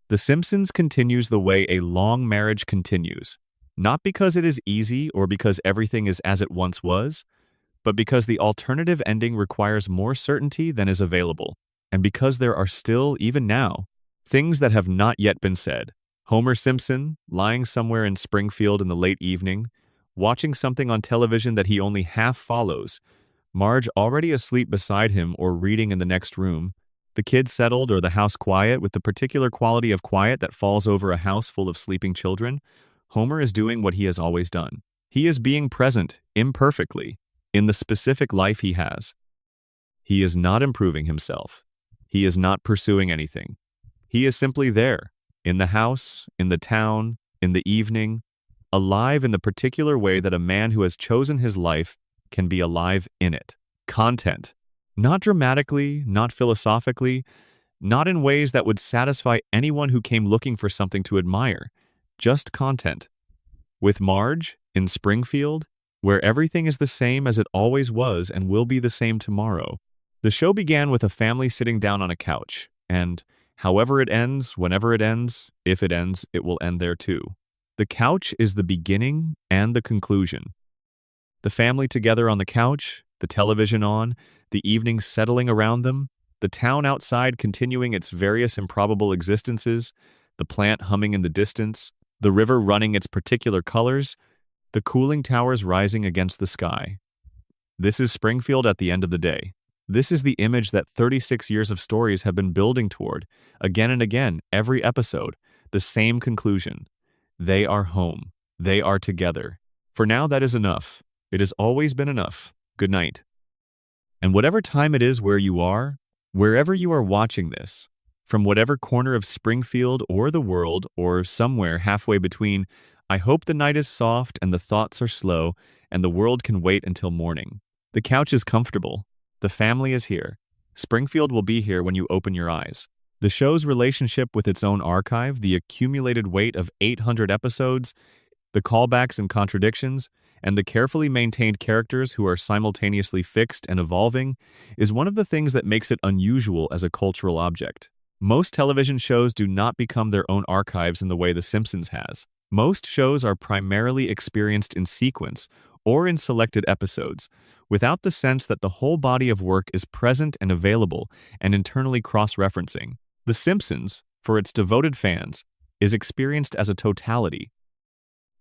Speaker 1: The Simpsons continues the way a long marriage continues, not because it is easy or because everything is as it once was, but because the alternative ending requires more certainty than is available, and because there are still, even now, things that have not yet been said. Homer Simpson, lying somewhere in Springfield in the late evening, watching something on television that he only half follows, Marge already asleep beside him or reading in the next room, The kids settled or the house quiet with the particular quality of quiet that falls over a house full of sleeping children. Homer is doing what he has always done. He is being present, imperfectly, in the specific life he has. He is not improving himself. He is not pursuing anything. He is simply there, in the house, in the town, in the evening, alive in the particular way that a man who has chosen his life can be alive in it. Content. Not dramatically, not philosophically, not in ways that would satisfy anyone who came looking for something to admire. Just content. With Marge, in Springfield, where everything is the same as it always was and will be the same tomorrow. The show began with a family sitting down on a couch, and however it ends, whenever it ends, if it ends, it will end there too. The couch is the beginning and the conclusion. The family together on the couch, the television on, the evening settling around them, the town outside continuing its various improbable existences, the plant humming in the distance, the river running its particular colors, the cooling towers rising against the sky. This is Springfield at the end of the day. This is the image that 36 years of stories have been building toward, again and again, every episode, the same conclusion. They are home. They are together. For now, that is enough. It has always been enough. Good night. And whatever time it is where you are, wherever you are watching this, from whatever corner of Springfield or the world or somewhere halfway between, I hope the night is soft and the thoughts are slow and the world can wait until morning. The couch is comfortable. The family is here. Springfield will be here when you open your eyes. The show's relationship with its own archive, the accumulated weight of 800 episodes, the callbacks and contradictions, and the carefully maintained characters who are simultaneously fixed and evolving, is one of the things that makes it unusual as a cultural object. Most television shows do not become their own archives in the way The Simpsons has. Most shows are primarily experienced in sequence or in selected episodes, without the sense that the whole body of work is present and available and internally cross-referencing. The Simpsons, for its devoted fans, is experienced as a totality.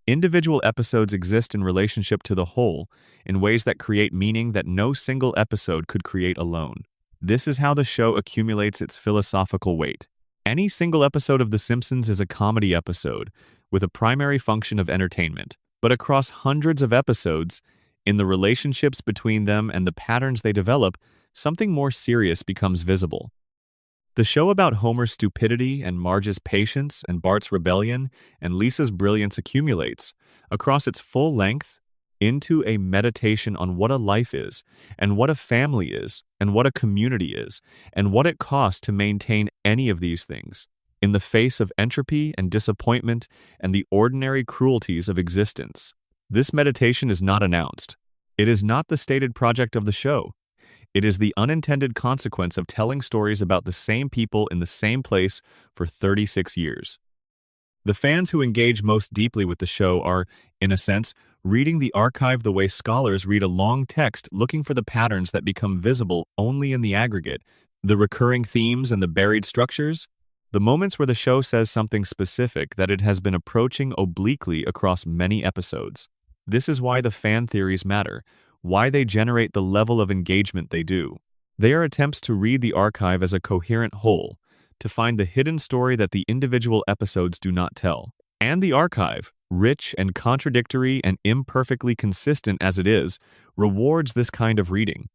Speaker 1: Individual episodes exist in relationship to the whole in ways that create meaning that no single episode could create alone. This is how the show accumulates its philosophical weight. Any single episode of The Simpsons is a comedy episode with a primary function of entertainment, but across hundreds of episodes, in the relationships between them and the patterns they develop, something more serious becomes visible. The show about Homer's stupidity and Marge's patience and Bart's rebellion and Lisa's brilliance accumulates, across its full length, into a meditation on what a life is, and what a family is, and what a community is, and what it costs to maintain any of these things, in the face of entropy and disappointment and the ordinary cruelties of existence. This meditation is not announced. It is not the stated project of the show. It is the unintended consequence of telling stories about the same people in the same place for 36 years. The fans who engage most deeply with the show are, in a sense, reading the archive the way scholars read a long text looking for the patterns that become visible only in the aggregate, the recurring themes and the buried structures, the moments where the show says something specific that it has been approaching obliquely across many episodes. This is why the fan theories matter, why they generate the level of engagement they do. They are attempts to read the archive as a coherent whole, to find the hidden story that the individual episodes do not tell. And the archive, rich and contradictory and imperfectly consistent as it is, rewards this kind of reading.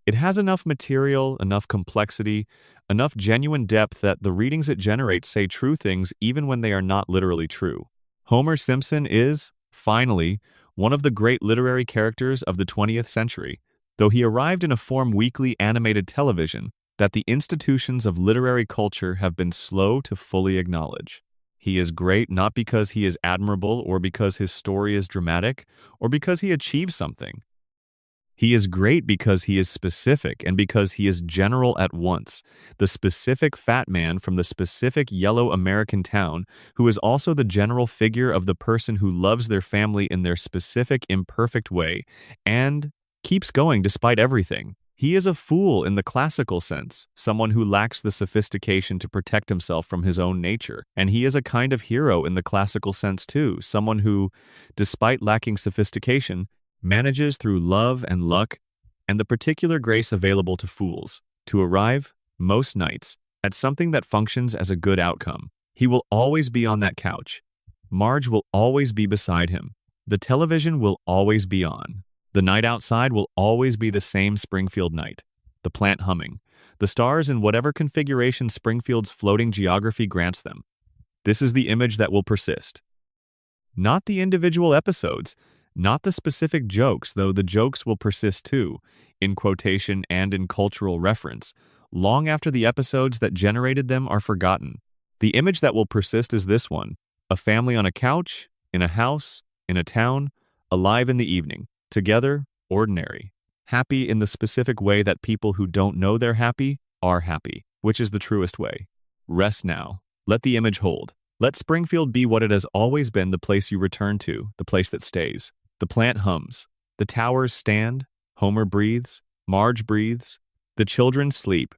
Speaker 1: It has enough material, enough complexity, enough genuine depth that the readings it generates say true things even when they are not literally true. Homer Simpson is, finally, one of the great literary characters of the 20th century, though he arrived in a form weekly animated television that the institutions of literary culture have been slow to fully acknowledge. He is great not because he is admirable or because his story is dramatic or because he achieves something. He is great because he is specific and because he is general at once, the specific fat man from the specific yellow American town who is also the general figure of the person who loves their family in their specific imperfect way and keeps going despite everything. He is a fool in the classical sense, someone who lacks the sophistication to protect himself from his own nature. And he is a kind of hero in the classical sense too, someone who, despite lacking sophistication, manages through love and luck and the particular grace available to fools to arrive most nights, at something that functions as a good outcome. He will always be on that couch. Marge will always be beside him. The television will always be on. The night outside will always be the same Springfield night. The plant humming. The stars in whatever configuration Springfield's floating geography grants them. This is the image that will persist. Not the individual episodes, not the specific jokes, though the jokes will persist too, in quotation and in cultural reference, long after the episodes that generated them are forgotten. The image that will persist is this one: a family on a couch, in a house, in a town, alive in the evening, together, ordinary, happy in the specific way that people who don't know they're happy are happy, which is the truest way. Rest now. Let the image hold. Let Springfield be what it has always been, the place you return to, the place that stays. The plant hums. The towers stand. Homer breathes. Marge breathes. The children sleep.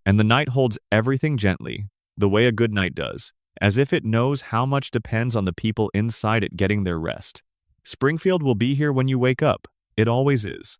Speaker 1: And the night holds everything gently, the way a good night does, as if it knows how much depends on the people inside it getting their rest. Springfield will be here when you wake up. It always is.